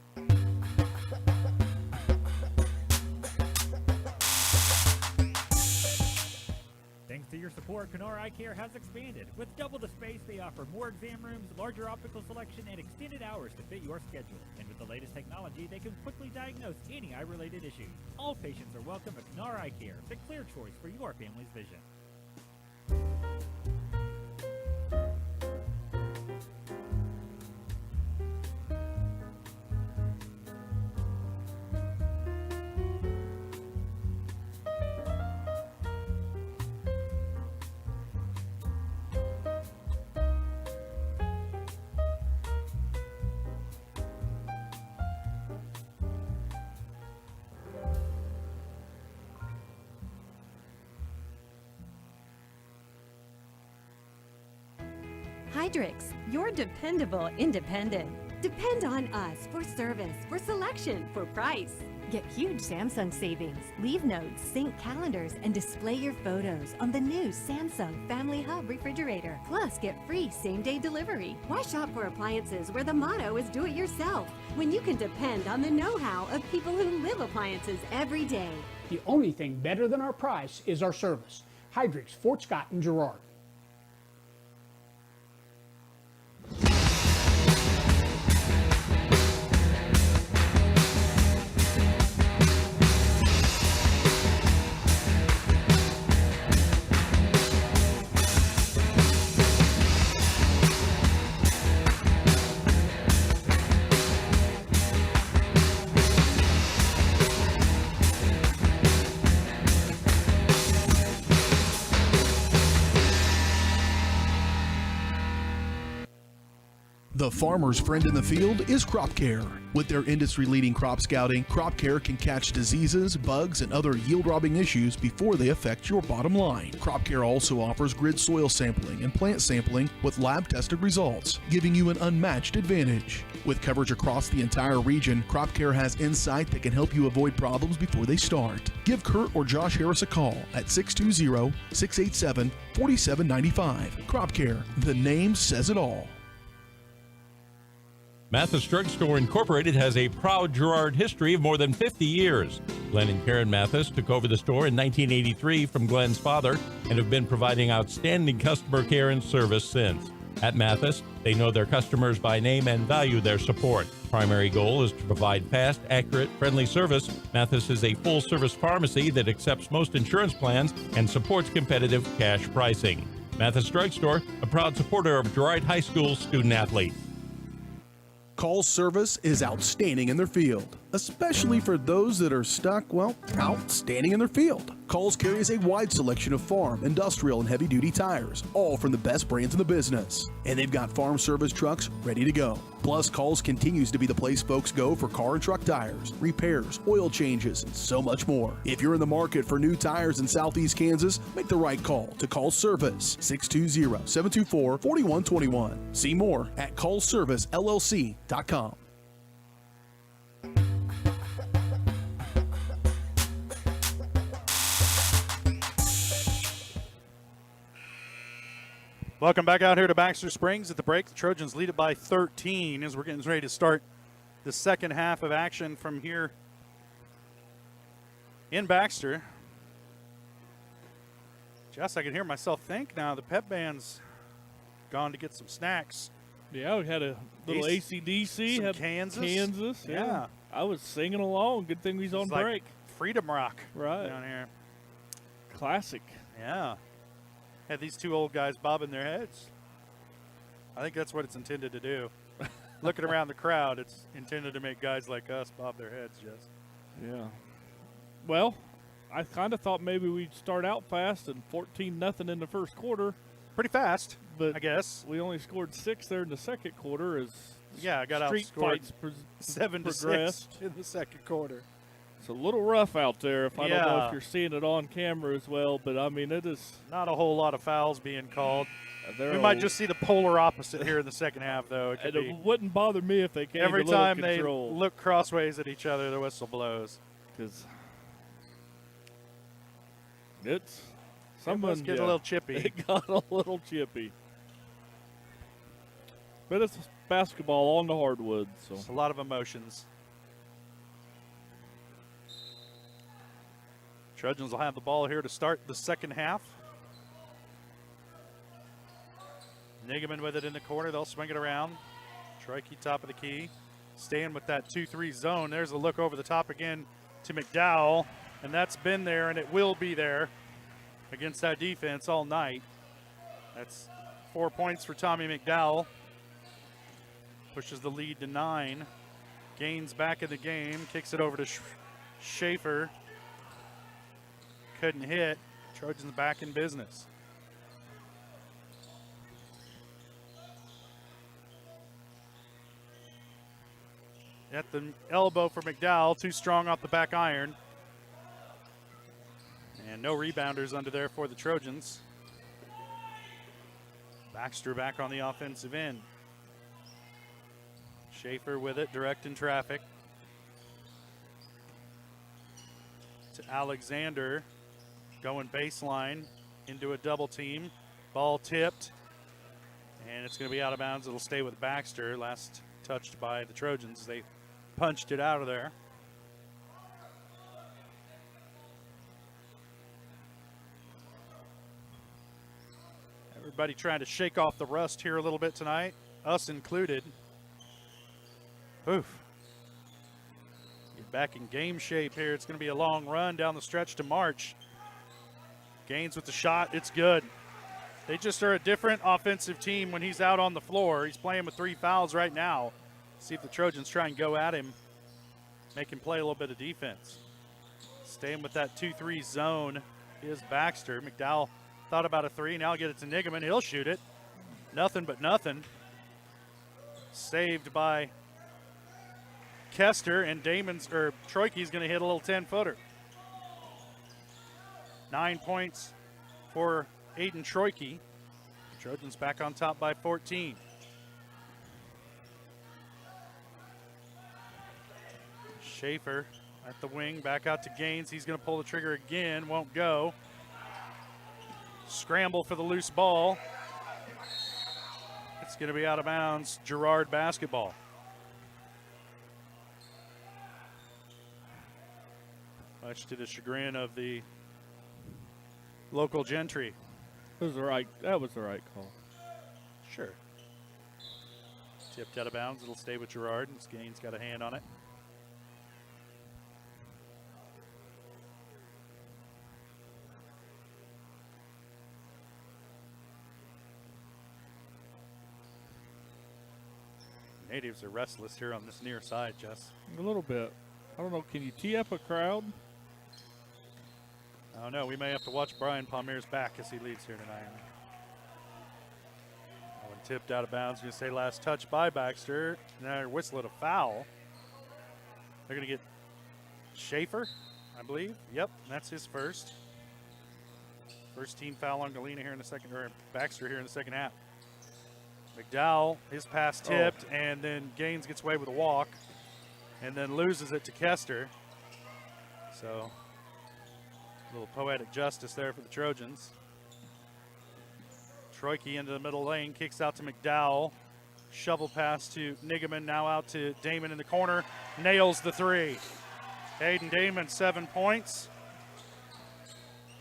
Thanks to your support, Kenora Eye Care has expanded. With double the space, they offer more exam rooms, larger optical selection, and extended hours to fit your schedule. And with the latest technology, they can quickly diagnose any eye-related issues. All patients are welcome at Kenora Eye Care, the clear choice for your family's vision. Hydrix, your dependable independent. Depend on us for service, for selection, for price. Get huge Samsung savings. Leave notes, sync calendars, and display your photos on the new Samsung Family Hub refrigerator. Plus, get free same-day delivery. Why shop for appliances where the motto is do-it-yourself when you can depend on the know-how of people who live appliances every day? The only thing better than our price is our service. Hydrix, Fort Scott, and Girard. The farmer's friend in the field is Crop Care. With their industry-leading crop scouting, Crop Care can catch diseases, bugs, and other yield-robbing issues before they affect your bottom line. Crop Care also offers grid soil sampling and plant sampling with lab-tested results, giving you an unmatched advantage. With coverage across the entire region, Crop Care has insight that can help you avoid problems before they start. Give Kurt or Josh Harris a call at 620-687-4795. Crop Care, the name says it all. Mathis Drugstore Incorporated has a proud Girard history of more than 50 years. Glenn and Karen Mathis took over the store in 1983 from Glenn's father and have been providing outstanding customer care and service since. At Mathis, they know their customers by name and value their support. Primary goal is to provide fast, accurate, friendly service. Mathis is a full-service pharmacy that accepts most insurance plans and supports competitive cash pricing. Mathis Drugstore, a proud supporter of Girard High School student-athletes. Call service is outstanding in their field. especially for those that are stuck, well, out standing in their field. Coles carries a wide selection of farm, industrial, and heavy-duty tires, all from the best brands in the business. And they've got farm service trucks ready to go. Plus, Coles continues to be the place folks go for car and truck tires, repairs, oil changes, and so much more. If you're in the market for new tires in Southeast Kansas, make the right call to Coles Service, 620-724-4121. See more at colesservicellc.com. Welcome back out here to Baxter Springs. At the break, the Trojans lead it by 13 as we're getting ready to start the second half of action from here in Baxter. Jess, I can hear myself think now the pep band's gone to get some snacks. Yeah, we had a little AC/DC. Had Kansas. Yeah. I was singing along. Good thing he's on like break. Freedom Rock Right. down here. Classic. Yeah. Had these two old guys bobbing their heads. I think that's what it's intended to do. Looking around the crowd, it's intended to make guys like us bob their heads, Jess. Yeah. Well, I kind of thought maybe we'd start out fast and 14-0 in the first quarter. Pretty fast, but I guess. We only scored 6 there in the second quarter as I got street outscored fights 7-6 in the second quarter. It's a little rough out there. I don't know Yeah. if you're seeing it on camera as well, but I mean, it is Not a whole lot of fouls being called. they're We might just see the polar opposite here in the second half, though. It could and be. it wouldn't bother me if they came Every a little time control. they look crossways at each other, the whistle blows. Because it's It someone must get a little chippy. It got a little chippy. But it's basketball on the hardwood, so It's a lot of emotions. Trojans will have the ball here to start the second half. Nigaman with it in the corner. They'll swing it around. Troike top of the key. Staying with that 2-3 zone. There's a look over the top again to McDowell. And that's been there, and it will be there against that defense all night. That's 4 points for Tommy McDowell. Pushes the lead to 9. Gaines back in the game. Kicks it over to Schaefer. Couldn't hit. Trojans back in business. At the elbow for McDowell. Too strong off the back iron. And no rebounders under there for the Trojans. Baxter back on the offensive end. Schaefer with it, directing traffic. To Alexander. Going baseline into a double team. Ball tipped. And it's going to be out of bounds. It'll stay with Baxter. Last touched by the Trojans. They punched it out of there. Everybody trying to shake off the rust here a little bit tonight, us included. Oof. Get back in game shape here. It's going to be a long run down the stretch to March. Gaines with the shot. It's good. They just are a different offensive team when he's out on the floor. He's playing with 3 fouls right now. See if the Trojans try and go at him, make him play a little bit of defense. Staying with that 2-3 zone is Baxter. McDowell thought about a 3. Now get it to Nigaman. He'll shoot it. Nothing but nothing. Saved by Kester, and Troike's going to hit a little 10-footer. 9 points for Aiden Troike. Trojans back on top by 14. Schaefer at the wing, back out to Gaines. He's going to pull the trigger again, won't go. Scramble for the loose ball. It's going to be out of bounds. Girard basketball. Much to the chagrin of the local gentry. That was the right call. Sure. Tipped out of bounds. It'll stay with Girard. And Gaines got a hand on it. Natives are restless here on this near side, Jess. A little bit. I don't know. Can you tee up a crowd? I don't know. We may have to watch Brian Palmer's back as he leads here tonight. That one tipped out of bounds. Going to say last touch by Baxter. Now they're whistling a foul. They're going to get Schaefer, I believe. Yep, that's his first. First team foul on Galena here in the second, or Baxter here in the second half. McDowell, his pass tipped, and then Gaines gets away with a walk, and then loses it to Kester. So, a little poetic justice there for the Trojans. Troike into the middle lane, kicks out to McDowell. Shovel pass to Nigaman, now out to Damon in the corner. Nails the three. Hayden Damon, 7 points.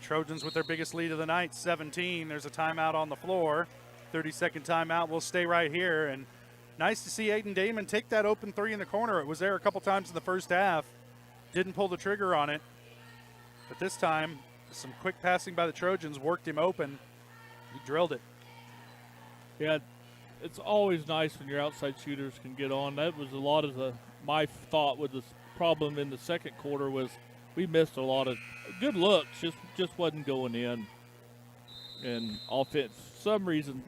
Trojans with their biggest lead of the night, 17. There's a timeout on the floor. 30-second timeout. We'll stay right here. And nice to see Hayden Damon take that open three in the corner. It was there a couple times in the first half. Didn't pull the trigger on it. But this time, some quick passing by the Trojans worked him open. He drilled it. Yeah, it's always nice when your outside shooters can get on. That was a lot of my thought with the problem in the second quarter was we missed a lot of good looks, just wasn't going in. And offense, for some reason,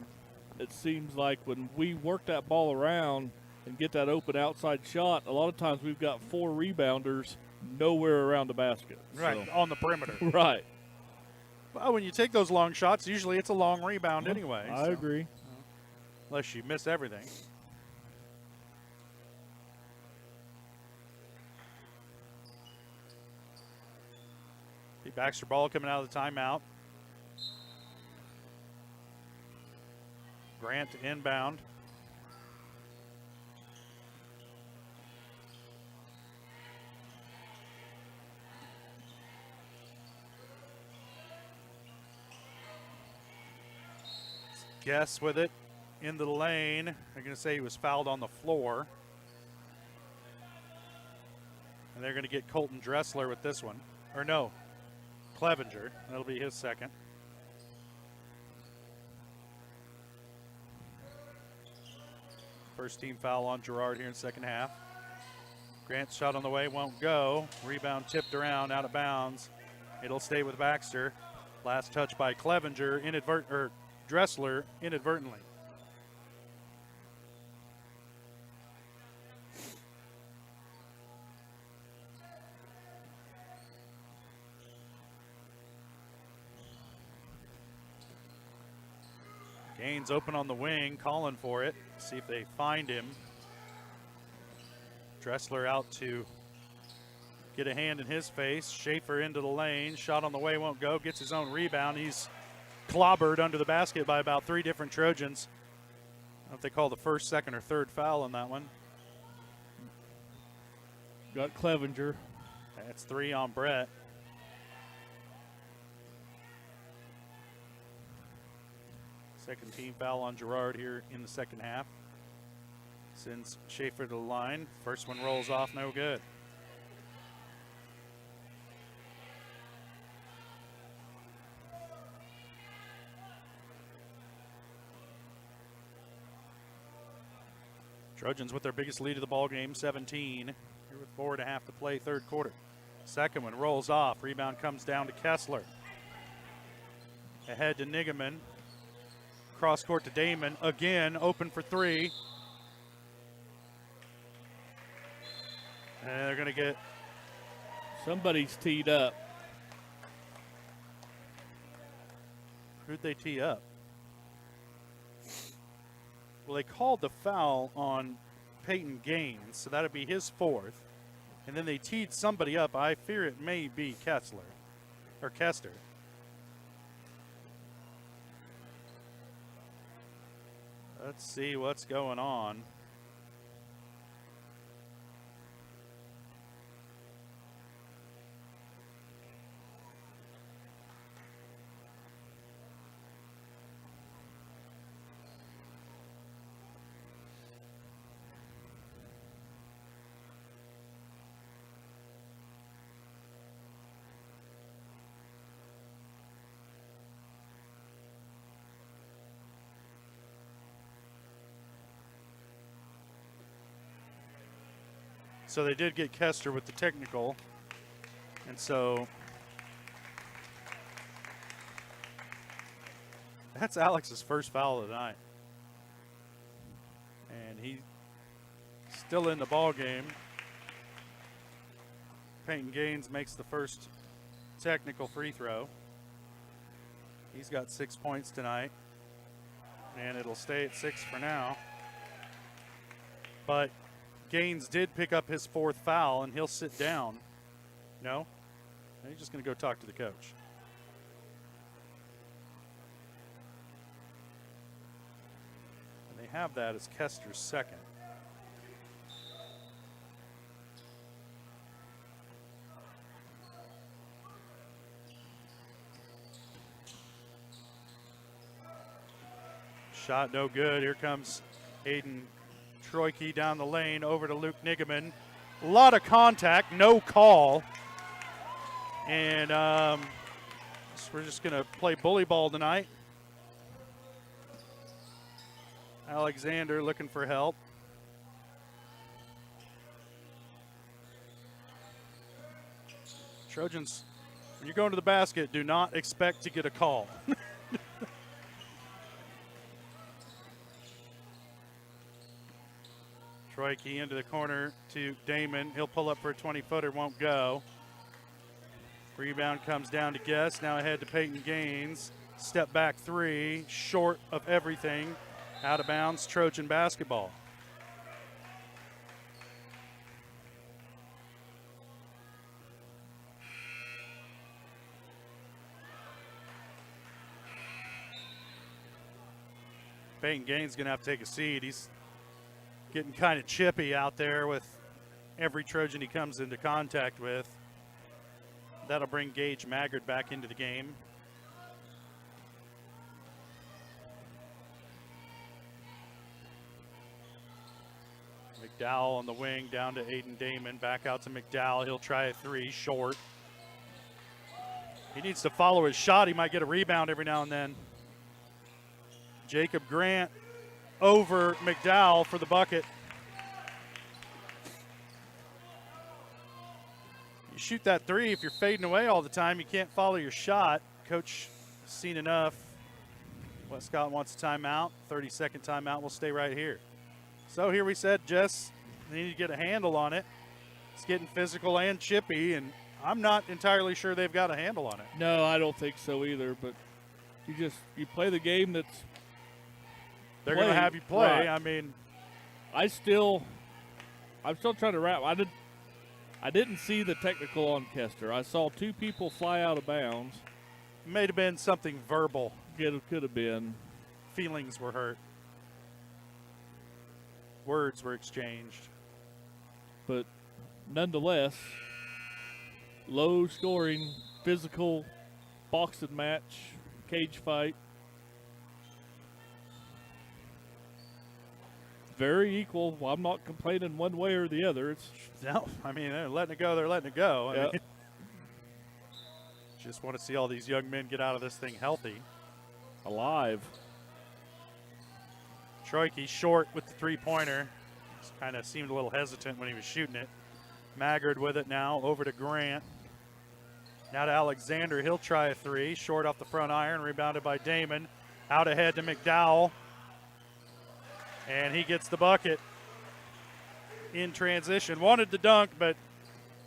it seems like when we work that ball around and get that open outside shot, a lot of times we've got 4 rebounders nowhere around the basket. Right, so. on the perimeter. Right. Well, when you take those long shots, usually it's a long rebound anyway. I agree. Unless you miss everything. The Baxter ball coming out of the timeout. Grant to inbound. Guess with it into the lane. They're going to say he was fouled on the floor. And they're going to get Colton Dressler with this one. Or no, Clevenger. That'll be his second. First team foul on Girard here in the second half. Grant's shot on the way, won't go. Rebound tipped around, out of bounds. It'll stay with Baxter. Last touch by Clevenger, Dressler inadvertently. Gaines open on the wing, calling for it. See if they find him. Dressler out to get a hand in his face. Schaefer into the lane. Shot on the way, won't go. Gets his own rebound. He's clobbered under the basket by about 3 different Trojans. I don't know if they call the first, second, or third foul on that one. Got Clevenger. That's 3 on Brett. Second team foul on Girard here in the second half. Sends Schaefer to the line. First one rolls off, no good. Trojans with their biggest lead of the ball game, 17. Here with 4.5 to play, third quarter. Second one rolls off. Rebound comes down to Kessler. Ahead to Nigaman. Cross court to Damon. Again, open for 3. And they're going to get... Somebody's teed up. Who'd they tee up? Well, they called the foul on Peyton Gaines, so that'd be his 4th. And then they teed somebody up. I fear it may be Kester. Let's see what's going on. So they did get Kester with the technical. And so that's Alex's first foul of the night. And he's still in the ball game. Peyton Gaines makes the first technical free throw. He's got 6 points tonight. And it'll stay at 6 for now. But Gaines did pick up his 4th foul, and he'll sit down. No? He's just going to go talk to the coach. And they have that as Kester's second. Shot no good. Here comes Aiden Troike down the lane over to Luke Nigaman. A lot of contact, no call. And we're just going to play bully ball tonight. Alexander looking for help. Trojans, when you're going to the basket, do not expect to get a call. Troike into the corner to Damon. He'll pull up for a 20-footer, won't go. Rebound comes down to Guess. Now ahead to Peyton Gaines. Step back three, short of everything. Out of bounds, Trojan basketball. Peyton Gaines going to have to take a seat. He's getting kind of chippy out there with every Trojan he comes into contact with. That'll bring Gage Maggard back into the game. McDowell on the wing down to Aiden Damon. Back out to McDowell. He'll try a three, short. He needs to follow his shot. He might get a rebound every now and then. Jacob Grant over McDowell for the bucket. You shoot that three, if you're fading away all the time, you can't follow your shot. Coach has seen enough. Westcott wants a timeout. 30-second timeout. We'll stay right here. So here we said, Jess, they need to get a handle on it. It's getting physical and chippy, and I'm not entirely sure they've got a handle on it. No, I don't think so either, but you play the game that's they're going to have you play. Right. I mean, I'm still trying to wrap. I didn't see the technical on Kester. I saw two people fly out of bounds. May have been something verbal. Could have been. Feelings were hurt. Words were exchanged. But nonetheless, low scoring, physical, boxing match, cage fight. Very equal. Well, I'm not complaining one way or the other. No, I mean, they're letting it go. They're letting it go. I mean, just want to see all these young men get out of this thing healthy. Alive. Troike short with the three-pointer. Kind of seemed a little hesitant when he was shooting it. Maggard with it now. Over to Grant. Now to Alexander. He'll try a three. Short off the front iron. Rebounded by Damon. Out ahead to McDowell. And he gets the bucket in transition. Wanted the dunk, but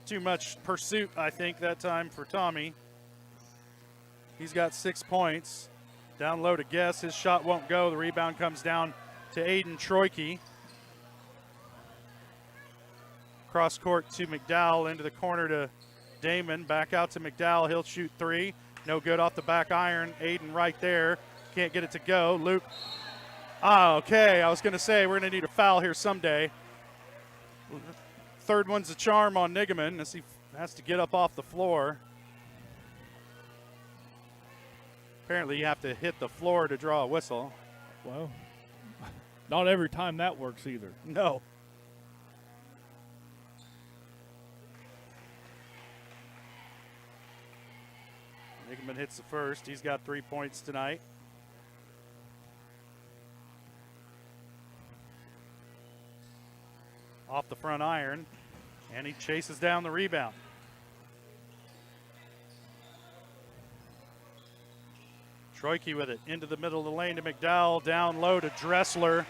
too much pursuit, I think, that time for Tommy. He's got 6 points. Down low to Guess. His shot won't go. The rebound comes down to Aiden Troike. Cross court to McDowell. Into the corner to Damon. Back out to McDowell. He'll shoot three. No good off the back iron. Aiden right there. Can't get it to go. Luke. Okay, I was going to say we're going to need a foul here someday. Third one's a charm on Nigaman as he has to get up off the floor. Apparently you have to hit the floor to draw a whistle. Well, not every time that works either. No. Nigaman hits the first. He's got 3 points tonight. Off the front iron. And he chases down the rebound. Troike with it into the middle of the lane to McDowell, down low to Dressler,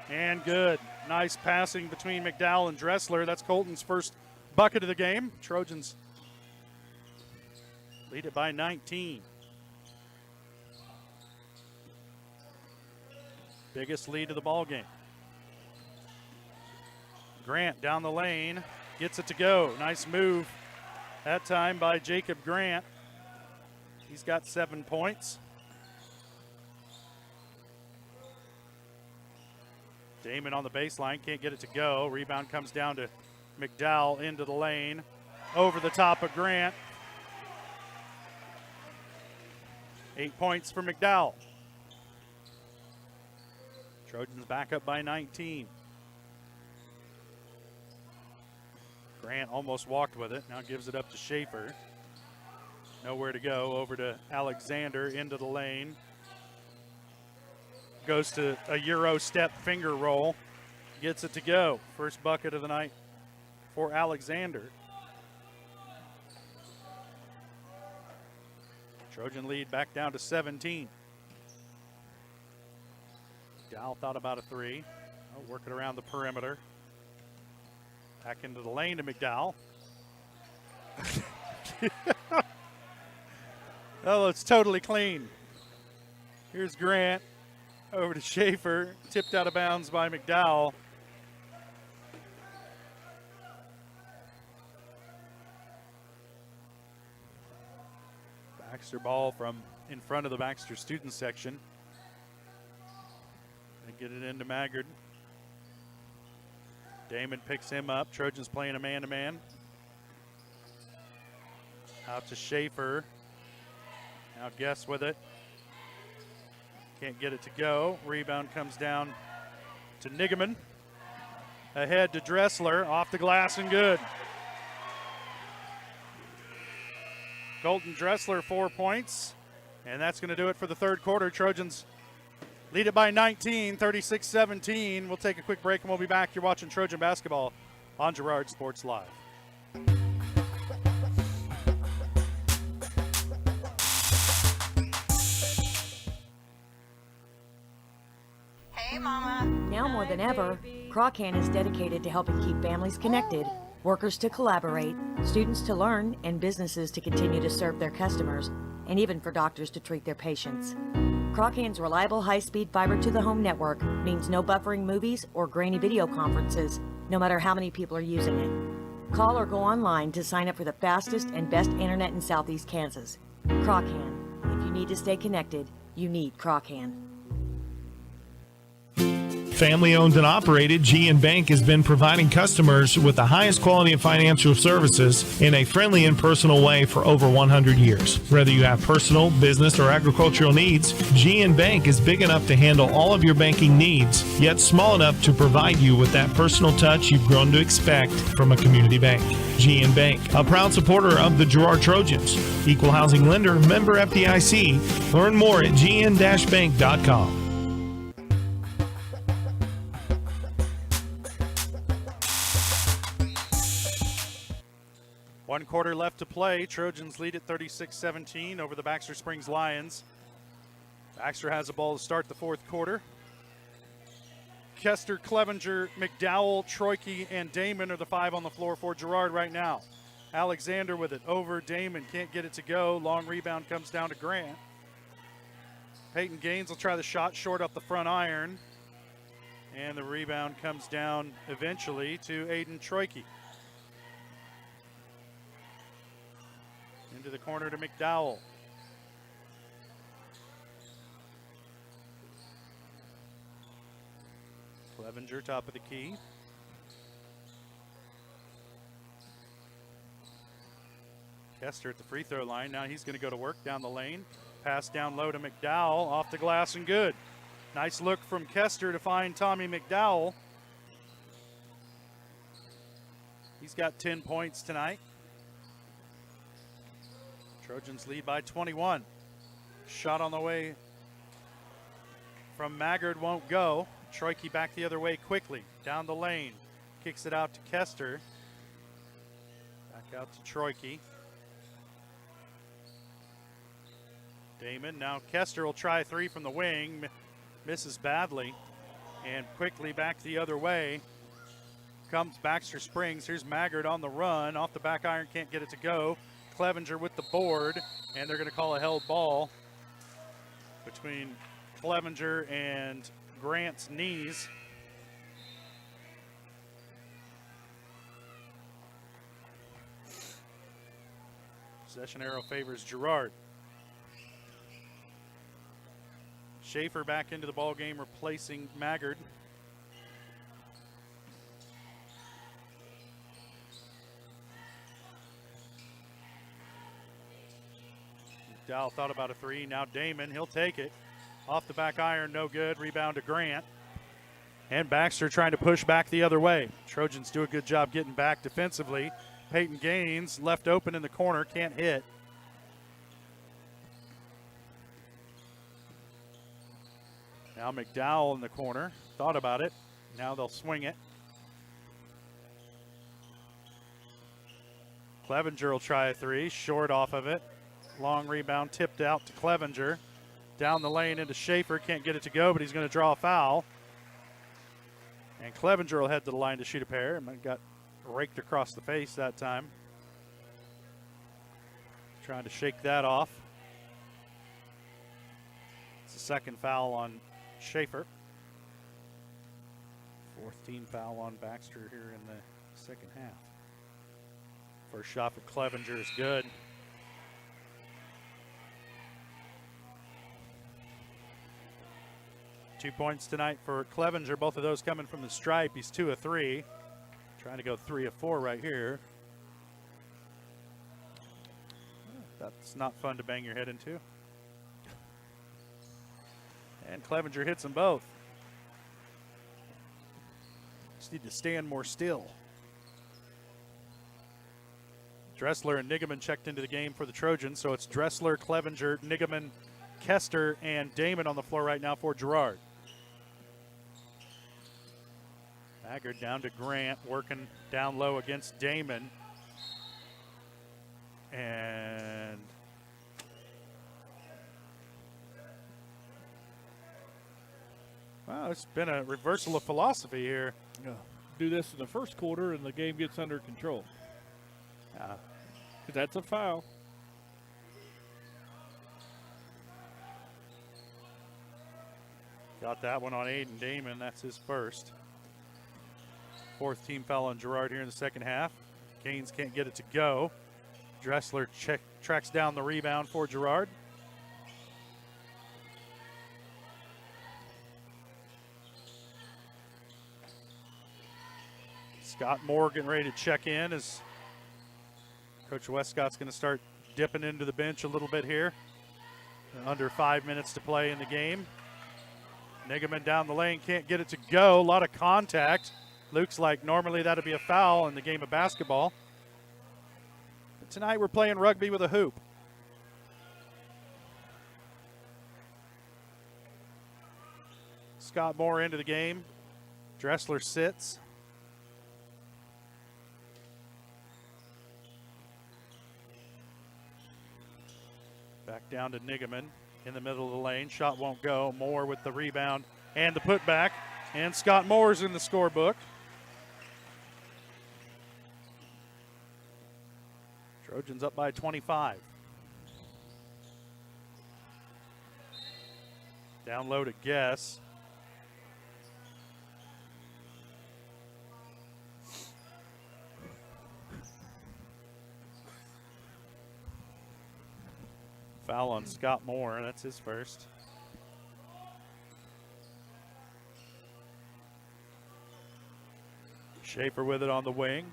and good. Nice passing between McDowell and Dressler. That's Colton's first bucket of the game. Trojans lead it by 19. Biggest lead of the ball game. Grant down the lane, gets it to go. Nice move that time by Jacob Grant. He's got 7 points. Damon on the baseline, can't get it to go. Rebound comes down to McDowell into the lane. Over the top of Grant. 8 points for McDowell. Trojans back up by 19. Grant almost walked with it, now gives it up to Schaefer. Nowhere to go, over to Alexander into the lane. Goes to a Euro step finger roll, gets it to go. First bucket of the night for Alexander. Trojan lead back down to 17. Dow thought about a three. Oh, working around the perimeter. Back into the lane to McDowell. Oh, it's totally clean. Here's Grant. Over to Schaefer, tipped out of bounds by McDowell. Baxter ball from in front of the Baxter student section. They get it into Maggard. Damon picks him up. Trojans playing a man-to-man. Out to Schaefer. Now Guess with it. Can't get it to go. Rebound comes down to Nigaman. Ahead to Dressler. Off the glass and good. Colton Dressler, 4 points. And that's going to do it for the third quarter. Trojans lead it by 19, 36-17. We'll take a quick break and we'll be back. You're watching Trojan basketball on Girard Sports Live. Now more than ever, Crawcan is dedicated to helping keep families connected, workers to collaborate, students to learn, and businesses to continue to serve their customers, and even for doctors to treat their patients. Crawcan's reliable high-speed fiber-to-the-home network means no buffering movies or grainy video conferences, no matter how many people are using it. Call or go online to sign up for the fastest and best internet in Southeast Kansas. Crawcan. If you need to stay connected, you need Crawcan. Family owned and operated, G&N Bank has been providing customers with the highest quality of financial services in a friendly and personal way for over 100 years. Whether you have personal, business, or agricultural needs, G&N Bank is big enough to handle all of your banking needs, yet small enough to provide you with that personal touch you've grown to expect from a community bank. G&N Bank, a proud supporter of the Girard Trojans. Equal housing lender, member FDIC. Learn more at gn-bank.com. One quarter left to play. Trojans lead at 36-17 over the Baxter Springs Lions. Baxter has the ball to start the fourth quarter. Kester, Clevenger, McDowell, Troike, and Damon are the five on the floor for Girard right now. Alexander with it over Damon. Can't get it to go. Long rebound comes down to Grant. Peyton Gaines will try the shot short up the front iron. And the rebound comes down eventually to Aiden Troike. Into the corner to McDowell. Clevenger, top of the key. Kester at the free throw line. Now he's going to go to work down the lane. Pass down low to McDowell. Off the glass and good. Nice look from Kester to find Tommy McDowell. He's got 10 points tonight. Trojans lead by 21. Shot on the way from Maggard won't go. Troike back the other way quickly. Down the lane. Kicks it out to Kester. Back out to Troike. Damon, now Kester will try three from the wing, misses badly, and quickly back the other way comes Baxter Springs. Here's Maggard on the run, off the back iron, can't get it to go. Clevenger with the board, and they're going to call a held ball between Clevenger and Grant's knees. Possession arrow favors Girard. Schaefer back into the ball game, replacing Maggard. McDowell thought about a three. Now Damon, he'll take it. Off the back iron, no good. Rebound to Grant. And Baxter trying to push back the other way. Trojans do a good job getting back defensively. Peyton Gaines left open in the corner, can't hit. Now McDowell in the corner, thought about it. Now they'll swing it. Clevenger will try a three, short off of it. Long rebound tipped out to Clevenger. Down the lane into Schaefer, can't get it to go, but he's going to draw a foul. And Clevenger will head to the line to shoot a pair, and got raked across the face that time. Trying to shake that off. It's the second foul on Schaefer. Fourth team foul on Baxter here in the second half. First shot for Clevenger is good. Two points tonight for Clevenger, both of those coming from the stripe. He's 2 of 3. Trying to go 3 of 4 right here. That's not fun to bang your head into. And Clevenger hits them both. Just need to stand more still. Dressler and Nigaman checked into the game for the Trojans, so it's Dressler, Clevenger, Nigaman, Kester, and Damon on the floor right now for Girard. Maggard down to Grant, working down low against Damon. And wow, it's been a reversal of philosophy here. Do this in the first quarter and the game gets under control. Because that's a foul. Got that one on Aiden Damon. That's his first. Fourth team foul on Girard here in the second half. Gaines can't get it to go. Dressler tracks down the rebound for Girard. Scott Moore getting ready to check in as Coach Westcott's going to start dipping into the bench a little bit here. Under 5 minutes to play in the game. Nigaman down the lane, can't get it to go. A lot of contact. Luke's like, normally that'd be a foul in the game of basketball. But tonight we're playing rugby with a hoop. Scott Moore into the game. Dressler sits. Back down to Nigaman in the middle of the lane. Shot won't go. Moore with the rebound and the putback. And Scott Moore's in the scorebook. Trojans up by 25. Down low to Guess. Foul on Scott Moore. That's his first. Schaefer with it on the wing.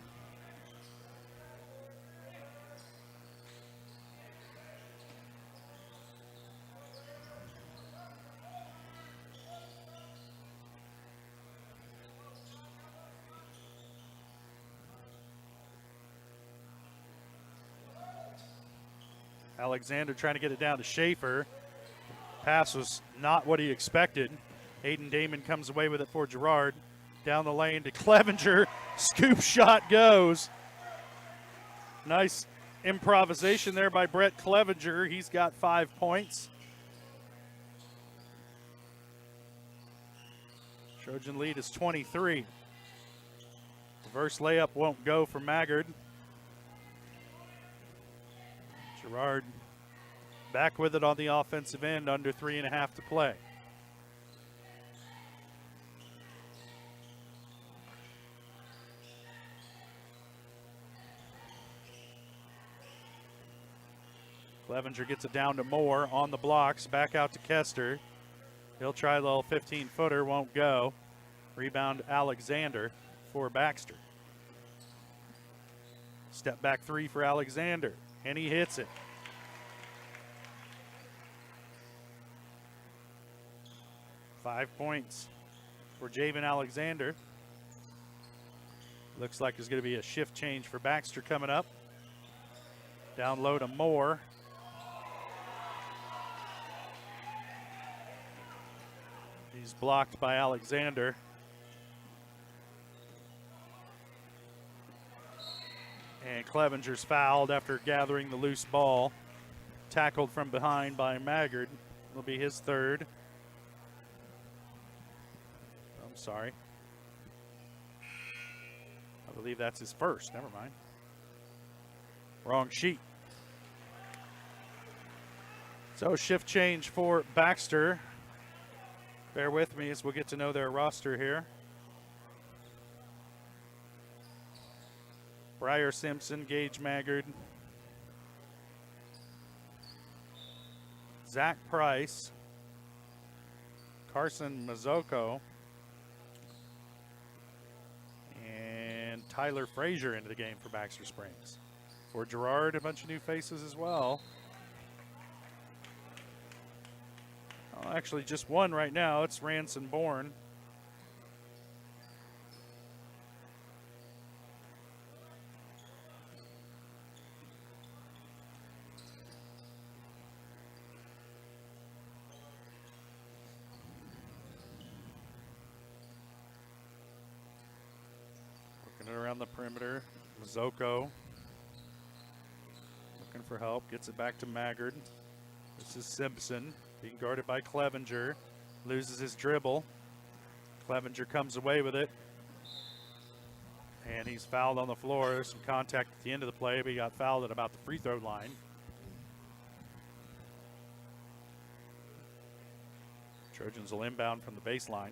Alexander trying to get it down to Schaefer. Pass was not what he expected. Aiden Damon comes away with it for Girard. Down the lane to Clevenger. Scoop shot goes. Nice improvisation there by Brett Clevenger. He's got 5 points. Trojan lead is 23. Reverse layup won't go for Maggard. Girard back with it on the offensive end, under 3.5 to play. Clevenger gets it down to Moore on the blocks, back out to Kester. He'll try the little 15-footer, won't go. Rebound Alexander for Baxter. Step back three for Alexander, and he hits it. Five points for Javen Alexander. Looks like there's going to be a shift change for Baxter coming up. Down low to Moore. He's blocked by Alexander. And Clevenger's fouled after gathering the loose ball. Tackled from behind by Maggard. Will be his third. I'm sorry. I believe that's his first. Never mind. Wrong sheet. So shift change for Baxter. Bear with me as we'll get to know their roster here. Briar Simpson, Gage Maggard, Zach Price, Carson Mazzocco, and Tyler Frazier into the game for Baxter Springs. For Girard, a bunch of new faces as well. Oh, actually, just one right now. It's Ranson Bourne. Working it around the perimeter. Mazzocco looking for help. Gets it back to Maggard. This is Simpson. Being guarded by Clevenger. Loses his dribble. Clevenger comes away with it. And he's fouled on the floor. There's some contact at the end of the play, but he got fouled at about the free throw line. Trojans will inbound from the baseline.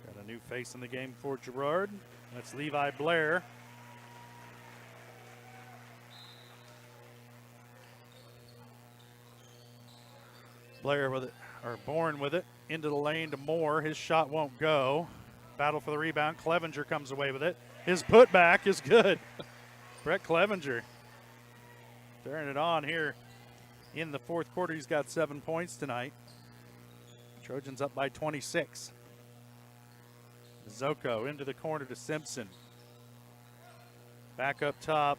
Got a new face in the game for Girard. That's Levi Blair. Blair with it, or Bourne with it, into the lane to Moore. His shot won't go. Battle for the rebound. Clevenger comes away with it. His putback is good. Brett Clevenger turning it on here in the fourth quarter. He's got 7 points tonight. Trojans up by 26. Zoko into the corner to Simpson. Back up top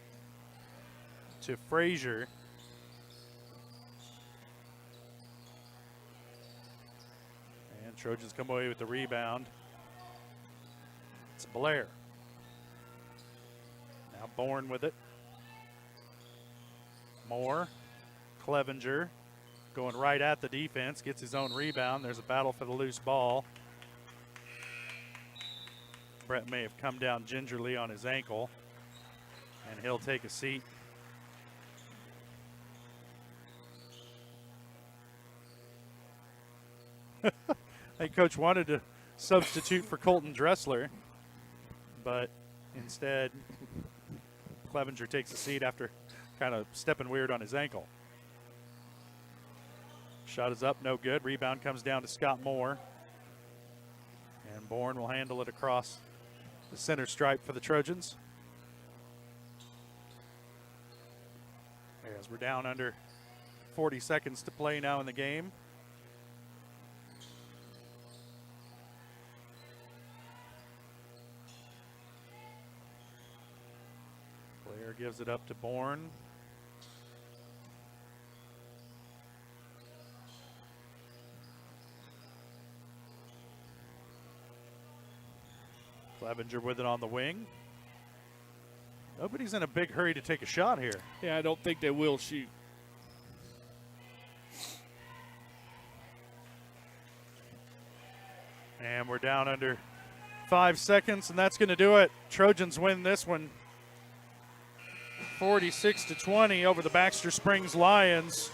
to Frazier. Trojans come away with the rebound. It's Blair. Now Bourne with it. Moore. Clevenger going right at the defense. Gets his own rebound. There's a battle for the loose ball. Brett may have come down gingerly on his ankle. And he'll take a seat. I think Coach wanted to substitute for Colton Dressler, but instead Clevenger takes a seat after kind of stepping weird on his ankle. Shot is up, no good. Rebound comes down to Scott Moore. And Bourne will handle it across the center stripe for the Trojans. As we're down under 40 seconds to play now in the game. Gives it up to Bourne. Clevenger with it on the wing. Nobody's in a big hurry to take a shot here. Yeah, I don't think they will shoot. And we're down under 5 seconds, and that's going to do it. Trojans win this one 46-20 over the Baxter Springs Lions.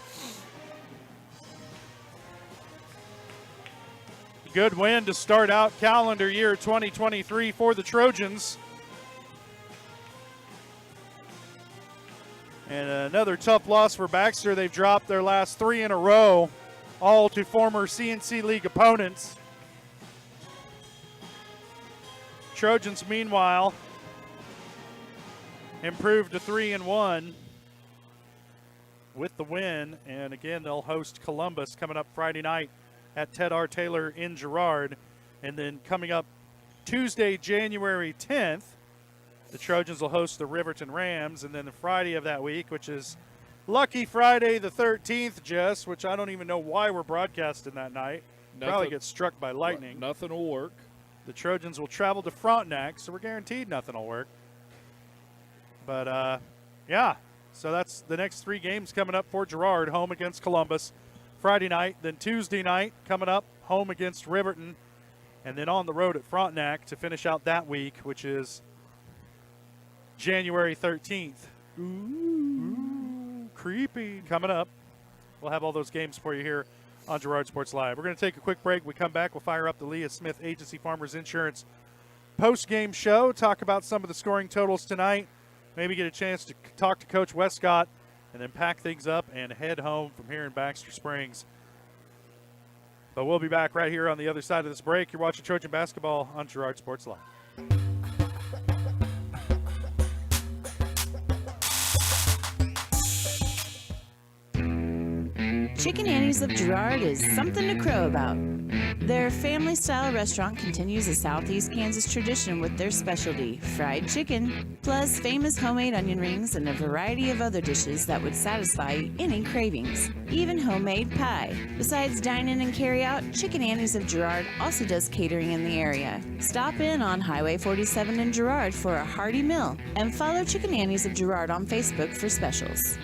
Good win to start out calendar year 2023 for the Trojans. And another tough loss for Baxter. They've dropped their last 3 in a row, all to former CNC League opponents. Trojans, meanwhile, improved to 3-1 with the win. And again, they'll host Columbus coming up Friday night at Ted R. Taylor in Girard. And then coming up Tuesday, January 10th, the Trojans will host the Riverton Rams. And then the Friday of that week, which is Lucky Friday the 13th, Jess, which I don't even know why we're broadcasting that night. Probably get struck by lightning. Nothing will work. The Trojans will travel to Frontenac, so we're guaranteed nothing will work. But, yeah, so that's the next 3 games coming up for Girard. Home against Columbus Friday night, then Tuesday night coming up, home against Riverton, and then on the road at Frontenac to finish out that week, which is January 13th. Ooh, creepy. Coming up. We'll have all those games for you here on Girard Sports Live. We're going to take a quick break. We come back, we'll fire up the Leah Smith Agency Farmers Insurance post-game show, talk about some of the scoring totals tonight, maybe get a chance to talk to Coach Westcott, and then pack things up and head home from here in Baxter Springs. But we'll be back right here on the other side of this break. You're watching Trojan Basketball on Girard Sports Live. Chicken Annie's of Girard is something to crow about. Their family-style restaurant continues a Southeast Kansas tradition with their specialty, fried chicken, plus famous homemade onion rings and a variety of other dishes that would satisfy any cravings, even homemade pie. Besides dine-in and carry-out, Chicken Annie's of Girard also does catering in the area. Stop in on Highway 47 in Girard for a hearty meal, and follow Chicken Annie's of Girard on Facebook for specials.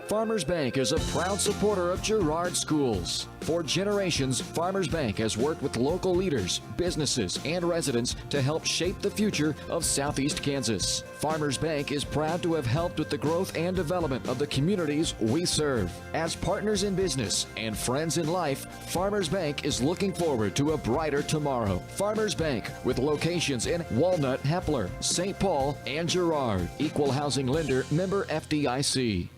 Farmers Bank is a proud supporter of Girard schools. For generations, Farmers Bank has worked with local leaders, businesses, and residents to help shape the future of Southeast Kansas. Farmers Bank is proud to have helped with the growth and development of the communities we serve. As partners in business and friends in life, Farmers Bank is looking forward to a brighter tomorrow. Farmers Bank, with locations in Walnut, Hepler, St. Paul, and Girard. Equal housing lender, member FDIC.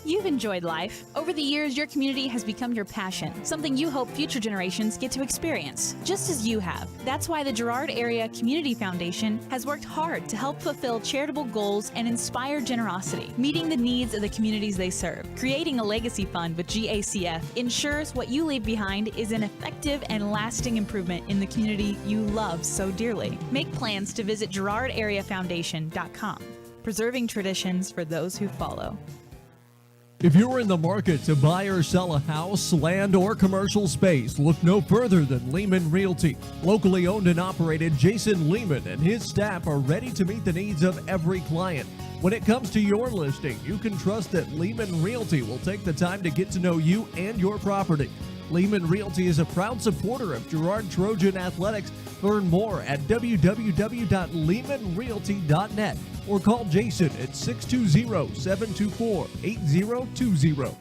You've enjoyed life. Over the years, your community has become your passion, something you hope future generations get to experience, just as you have. That's why the Girard Area Community Foundation has worked hard to help fulfill charitable goals and inspire generosity, meeting the needs of the communities they serve. Creating a legacy fund with GACF ensures what you leave behind is an effective and lasting improvement in the community you love so dearly. Make plans to visit GirardAreaFoundation.com, preserving traditions for those who follow. If you're in the market to buy or sell a house, land, or commercial space, look no further than Lehman Realty. Locally owned and operated, Jason Lehman and his staff are ready to meet the needs of every client. When it comes to your listing, you can trust that Lehman Realty will take the time to get to know you and your property. Lehman Realty is a proud supporter of Girard Trojan Athletics. Learn more at www.lehmanrealty.net or call Jason at 620-724-8020.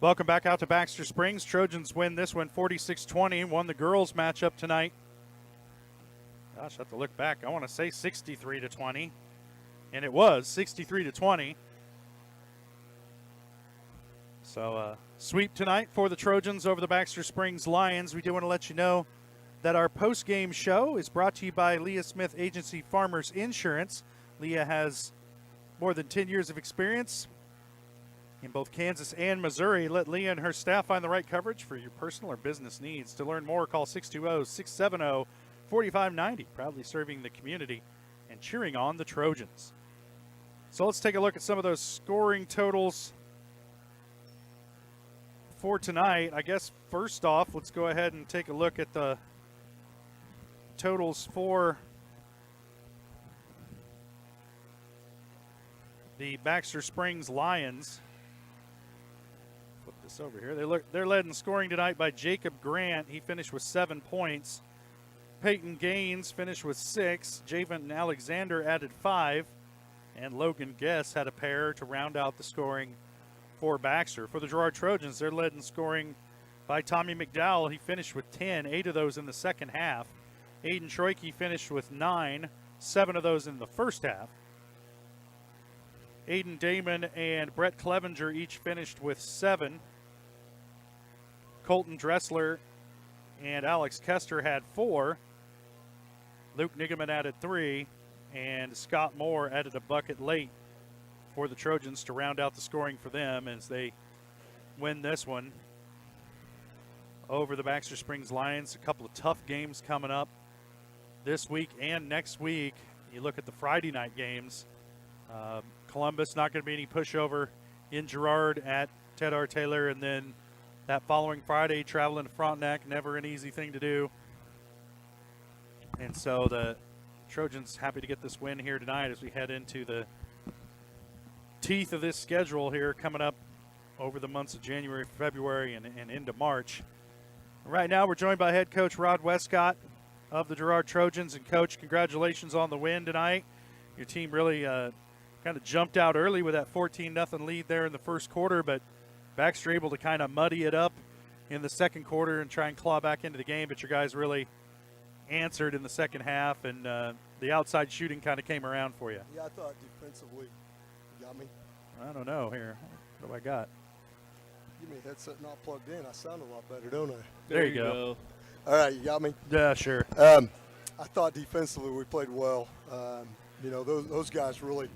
Welcome back out to Baxter Springs. Trojans win this one 46-20. Won the girls matchup tonight. Gosh, I have to look back. I want to say 63-20. And it was 63-20. So sweep tonight for the Trojans over the Baxter Springs Lions. We do want to let you know that our post-game show is brought to you by Leah Smith Agency Farmers Insurance. Leah has more than 10 years of experience in both Kansas and Missouri. Let Leah and her staff find the right coverage for your personal or business needs. To learn more, call 620-670-4590. Proudly serving the community and cheering on the Trojans. So let's take a look at some of those scoring totals for tonight. I guess first off, let's go ahead and take a look at the totals for the Baxter Springs Lions. Flip this over here. They're led in scoring tonight by Jacob Grant. He finished with 7 points. Peyton Gaines finished with 6. Javen Alexander added 5. And Logan Guess had a pair to round out the scoring for Baxter. For the Girard Trojans, they're led in scoring by Tommy McDowell. He finished with 10, 8 of those in the second half. Aiden Troike finished with 9, 7 of those in the first half. Aiden Damon and Brett Clevenger each finished with 7. Colton Dressler and Alex Kester had 4. Luke Nigaman added 3. And Scott Moore added a bucket late for the Trojans to round out the scoring for them as they win this one over the Baxter Springs Lions. A couple of tough games coming up this week and next week. You look at the Friday night games. Columbus, not going to be any pushover in Girard at Ted R. Taylor. And then that following Friday, traveling to Frontenac, never an easy thing to do. And so the Trojans happy to get this win here tonight as we head into the teeth of this schedule here coming up over the months of January, February, and into March. Right now we're joined by head coach Rod Westcott of the Girard Trojans. And, Coach, congratulations on the win tonight. Your team really kind of jumped out early with that 14-0 lead there in the first quarter, but Baxter able to kind of muddy it up in the second quarter and try and claw back into the game. But your guys really answered in the second half, and the outside shooting kind of came around for you. Yeah, I thought defensively you got me. I don't know here. What do I got? Give me a headset not plugged in. I sound a lot better, don't I? There you go. All right, you got me? Yeah, sure. I thought defensively we played well. You know, those guys really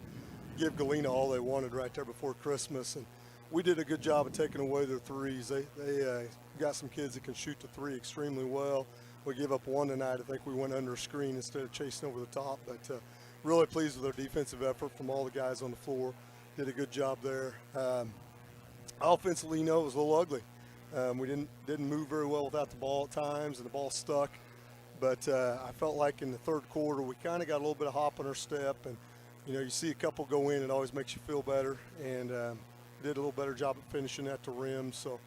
give Galena all they wanted right there before Christmas, and we did a good job of taking away their threes. They got some kids that can shoot the three extremely well. We gave up one tonight. I think we went under a screen instead of chasing over the top. But really pleased with our defensive effort from all the guys on the floor. Did a good job there. Offensively, you know, it was a little ugly. We didn't move very well without the ball at times, and the ball stuck. But I felt like in the third quarter we kind of got a little bit of hop on our step. And, you know, you see a couple go in, it always makes you feel better. And did a little better job at finishing at the rim. So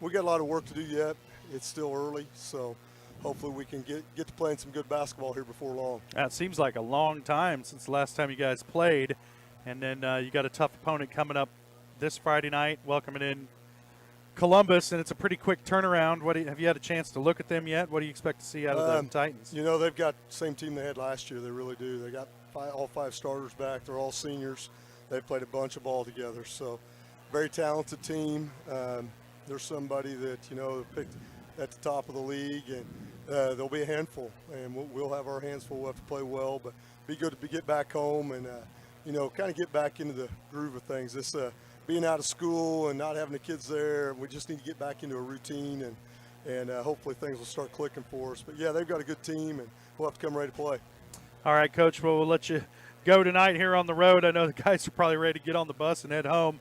we got a lot of work to do yet. It's still early, so hopefully we can get to playing some good basketball here before long. It seems like a long time since the last time you guys played. And then you got a tough opponent coming up this Friday night, welcoming in Columbus, and it's a pretty quick turnaround. Have you had a chance to look at them yet? What do you expect to see out of the Titans? You know, they've got the same team they had last year. They really do. They got all 5 starters back. They're all seniors. They've played a bunch of ball together. So very talented team. There's somebody that, you know, picked at the top of the league, and they'll be a handful, and we'll have our hands full. We'll have to play well, but be good to get back home and, you know, kind of get back into the groove of things. This being out of school and not having the kids there, we just need to get back into a routine, and hopefully things will start clicking for us. But, yeah, they've got a good team, and we'll have to come ready to play. All right, Coach, well, we'll let you go tonight here on the road. I know the guys are probably ready to get on the bus and head home.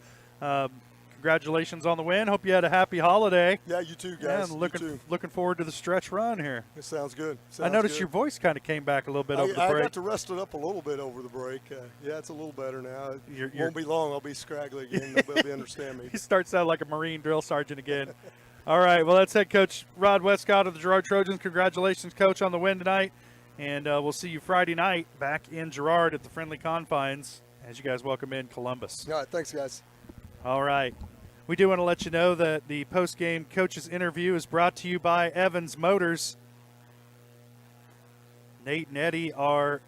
Congratulations on the win. Hope you had a happy holiday. Yeah, you too, guys. And looking forward to the stretch run here. It sounds good. I noticed your voice kind of came back a little bit over the break. I got to rest it up a little bit over the break. Yeah, it's a little better now. It won't be long. I'll be scraggly again. Nobody will understand me. He starts out like a Marine drill sergeant again. All right, well, that's head coach Rod Westcott of the Girard Trojans. Congratulations, Coach, on the win tonight. And we'll see you Friday night back in Girard at the Friendly Confines as you guys welcome in Columbus. All right, thanks, guys. All right. We do want to let you know that the post-game coaches interview is brought to you by Evans Motors. Nate and Eddie are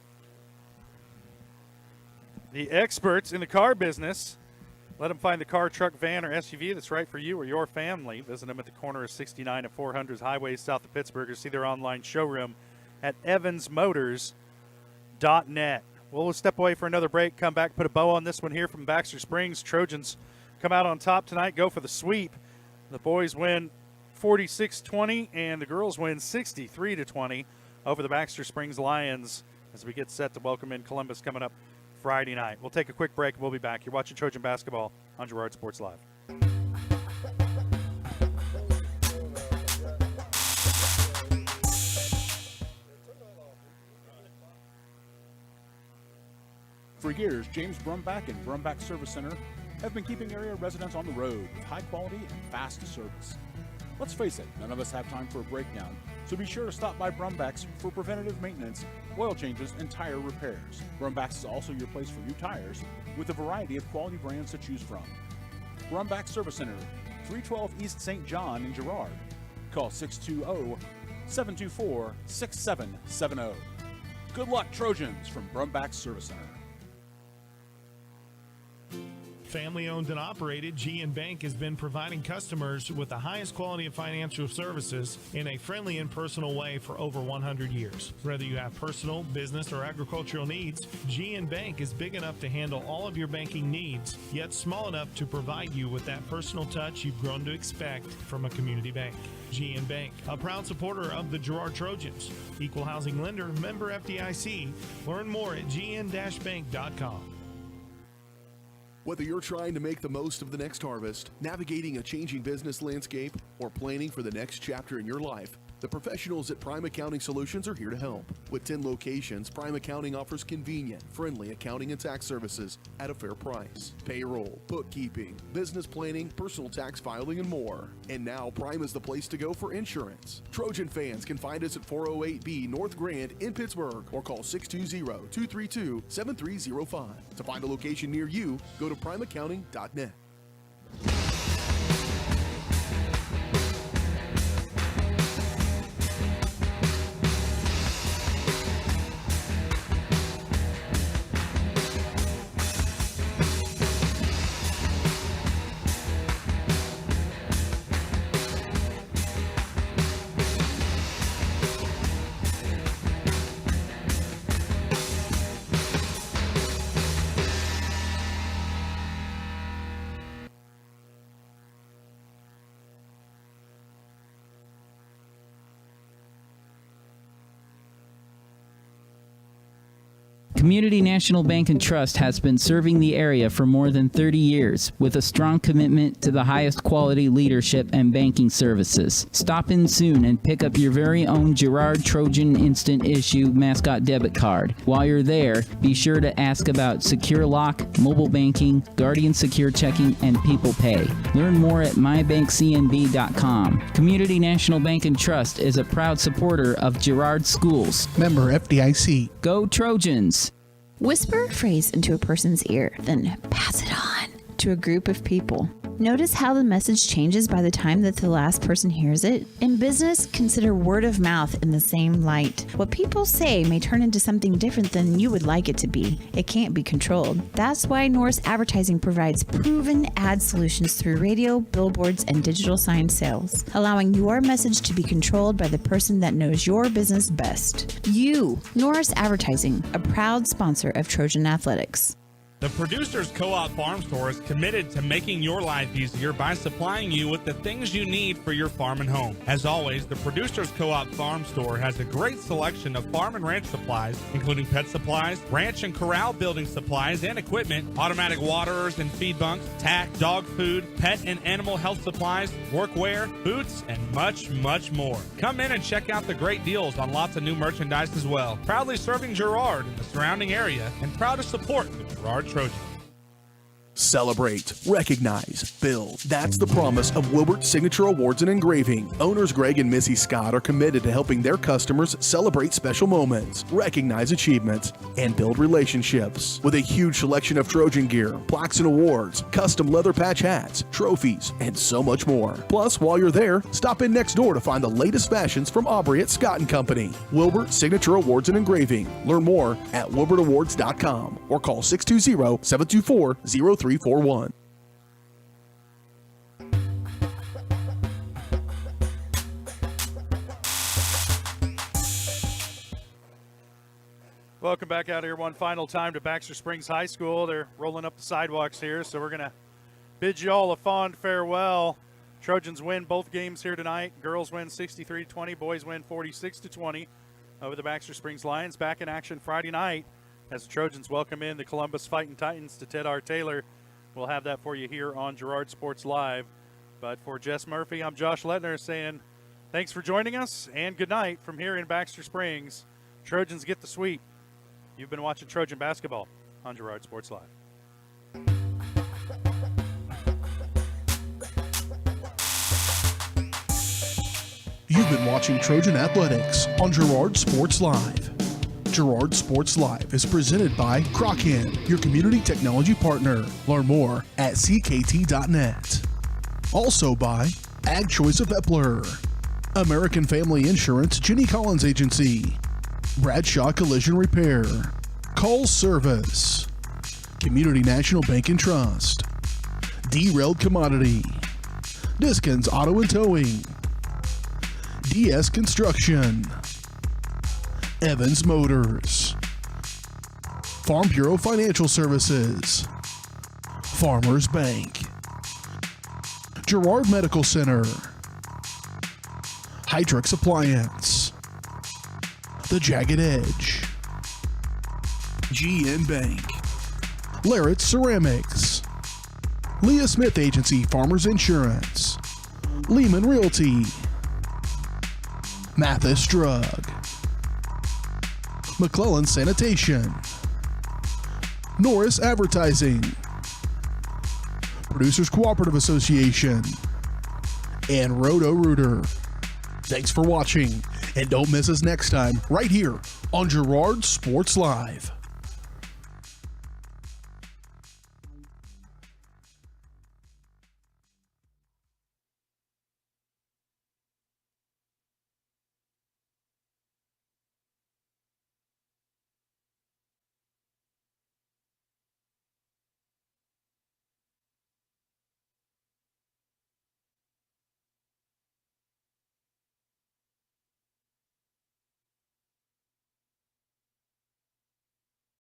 the experts in the car business. Let them find the car, truck, van, or SUV that's right for you or your family. Visit them at the corner of 69 and 400 Highway south of Pittsburgh, or see their online showroom at evansmotors.net. We'll step away for another break, come back, put a bow on this one here from Baxter Springs. Trojans come out on top tonight, go for the sweep. The boys win 46-20, and the girls win 63-20 over the Baxter Springs Lions as we get set to welcome in Columbus coming up Friday night. We'll take a quick break and we'll be back. You're watching Trojan Basketball on Girard Sports Live. For years, James Brumback and Brumback Service Center have been keeping area residents on the road with high quality and fast service. Let's face it, none of us have time for a breakdown, so be sure to stop by Brumback's for preventative maintenance, oil changes, and tire repairs. Brumback's is also your place for new tires with a variety of quality brands to choose from. Brumback Service Center, 312 East St. John in Girard. Call 620-724-6770. Good luck, Trojans, from Brumback Service Center. Family owned and operated, G&N Bank has been providing customers with the highest quality of financial services in a friendly and personal way for over 100 years. Whether you have personal, business, or agricultural needs, G&N Bank is big enough to handle all of your banking needs, yet small enough to provide you with that personal touch you've grown to expect from a community bank. G&N Bank, a proud supporter of the Girard Trojans. Equal housing lender, member FDIC. Learn more at gn-bank.com. Whether you're trying to make the most of the next harvest, navigating a changing business landscape, or planning for the next chapter in your life, the professionals at Prime Accounting Solutions are here to help. With 10 locations, Prime Accounting offers convenient, friendly accounting and tax services at a fair price. Payroll, bookkeeping, business planning, personal tax filing, and more. And now Prime is the place to go for insurance. Trojan fans can find us at 408B North Grand in Pittsburgh or call 620-232-7305. To find a location near you, go to primeaccounting.net. Community National Bank and Trust has been serving the area for more than 30 years with a strong commitment to the highest quality leadership and banking services. Stop in soon and pick up your very own Girard Trojan Instant Issue mascot debit card. While you're there, be sure to ask about Secure Lock, mobile banking, Guardian Secure Checking, and People Pay. Learn more at mybankcnb.com. Community National Bank and Trust is a proud supporter of Girard Schools. Member FDIC. Go Trojans! Whisper a phrase into a person's ear, then pass it on to a group of people. Notice how the message changes by the time that the last person hears it? In business, consider word of mouth in the same light. What people say may turn into something different than you would like it to be. It can't be controlled. That's why Norris Advertising provides proven ad solutions through radio, billboards, and digital sign sales, allowing your message to be controlled by the person that knows your business best. You, Norris Advertising, a proud sponsor of Trojan Athletics. The Producers Co-op Farm Store is committed to making your life easier by supplying you with the things you need for your farm and home. As always, the Producers Co-op Farm Store has a great selection of farm and ranch supplies, including pet supplies, ranch and corral building supplies and equipment, automatic waterers and feed bunks, tack, dog food, pet and animal health supplies, workwear, boots, and much, much more. Come in and check out the great deals on lots of new merchandise as well. Proudly serving Girard and the surrounding area, and proud to support the Girard Trojans. Celebrate, recognize, build. That's the promise of Wilbert Signature Awards and Engraving. Owners Greg and Missy Scott are committed to helping their customers celebrate special moments, recognize achievements, and build relationships. With a huge selection of Trojan gear, plaques and awards, custom leather patch hats, trophies, and so much more. Plus, while you're there, stop in next door to find the latest fashions from Aubrey at Scott & Company. Wilbert Signature Awards and Engraving. Learn more at wilbertawards.com or call 620-724-0341. Welcome back out here one final time to Baxter Springs High School. They're rolling up the sidewalks here, so we're going to bid you all a fond farewell. Trojans win both games here tonight. Girls win 63-20, boys win 46-20 over the Baxter Springs Lions. Back in action Friday night as the Trojans welcome in the Columbus Fighting Titans to Ted R. Taylor. We'll have that for you here on Girard Sports Live. But for Jess Murphy, I'm Josh Lettner saying thanks for joining us and good night from here in Baxter Springs. Trojans get the sweep. You've been watching Trojan basketball on Girard Sports Live. You've been watching Trojan Athletics on Girard Sports Live. Girard Sports Live is presented by Crockhand, your community technology partner. Learn more at ckt.net. Also by Ag Choice of Epler, American Family Insurance, Jenny Collins Agency, Bradshaw Collision Repair, Call Service, Community National Bank and Trust, Derailed Commodity, Diskins Auto and Towing, DS Construction, Evans Motors, Farm Bureau Financial Services, Farmers Bank, Girard Medical Center, Hydrix Appliance, The Jagged Edge, GN Bank, Larrett Ceramics, Leah Smith Agency Farmers Insurance, Lehman Realty, Mathis Drug, McClellan Sanitation, Norris Advertising, Producers Cooperative Association, and Roto-Rooter. Thanks for watching, and don't miss us next time right here on Girard Sports Live.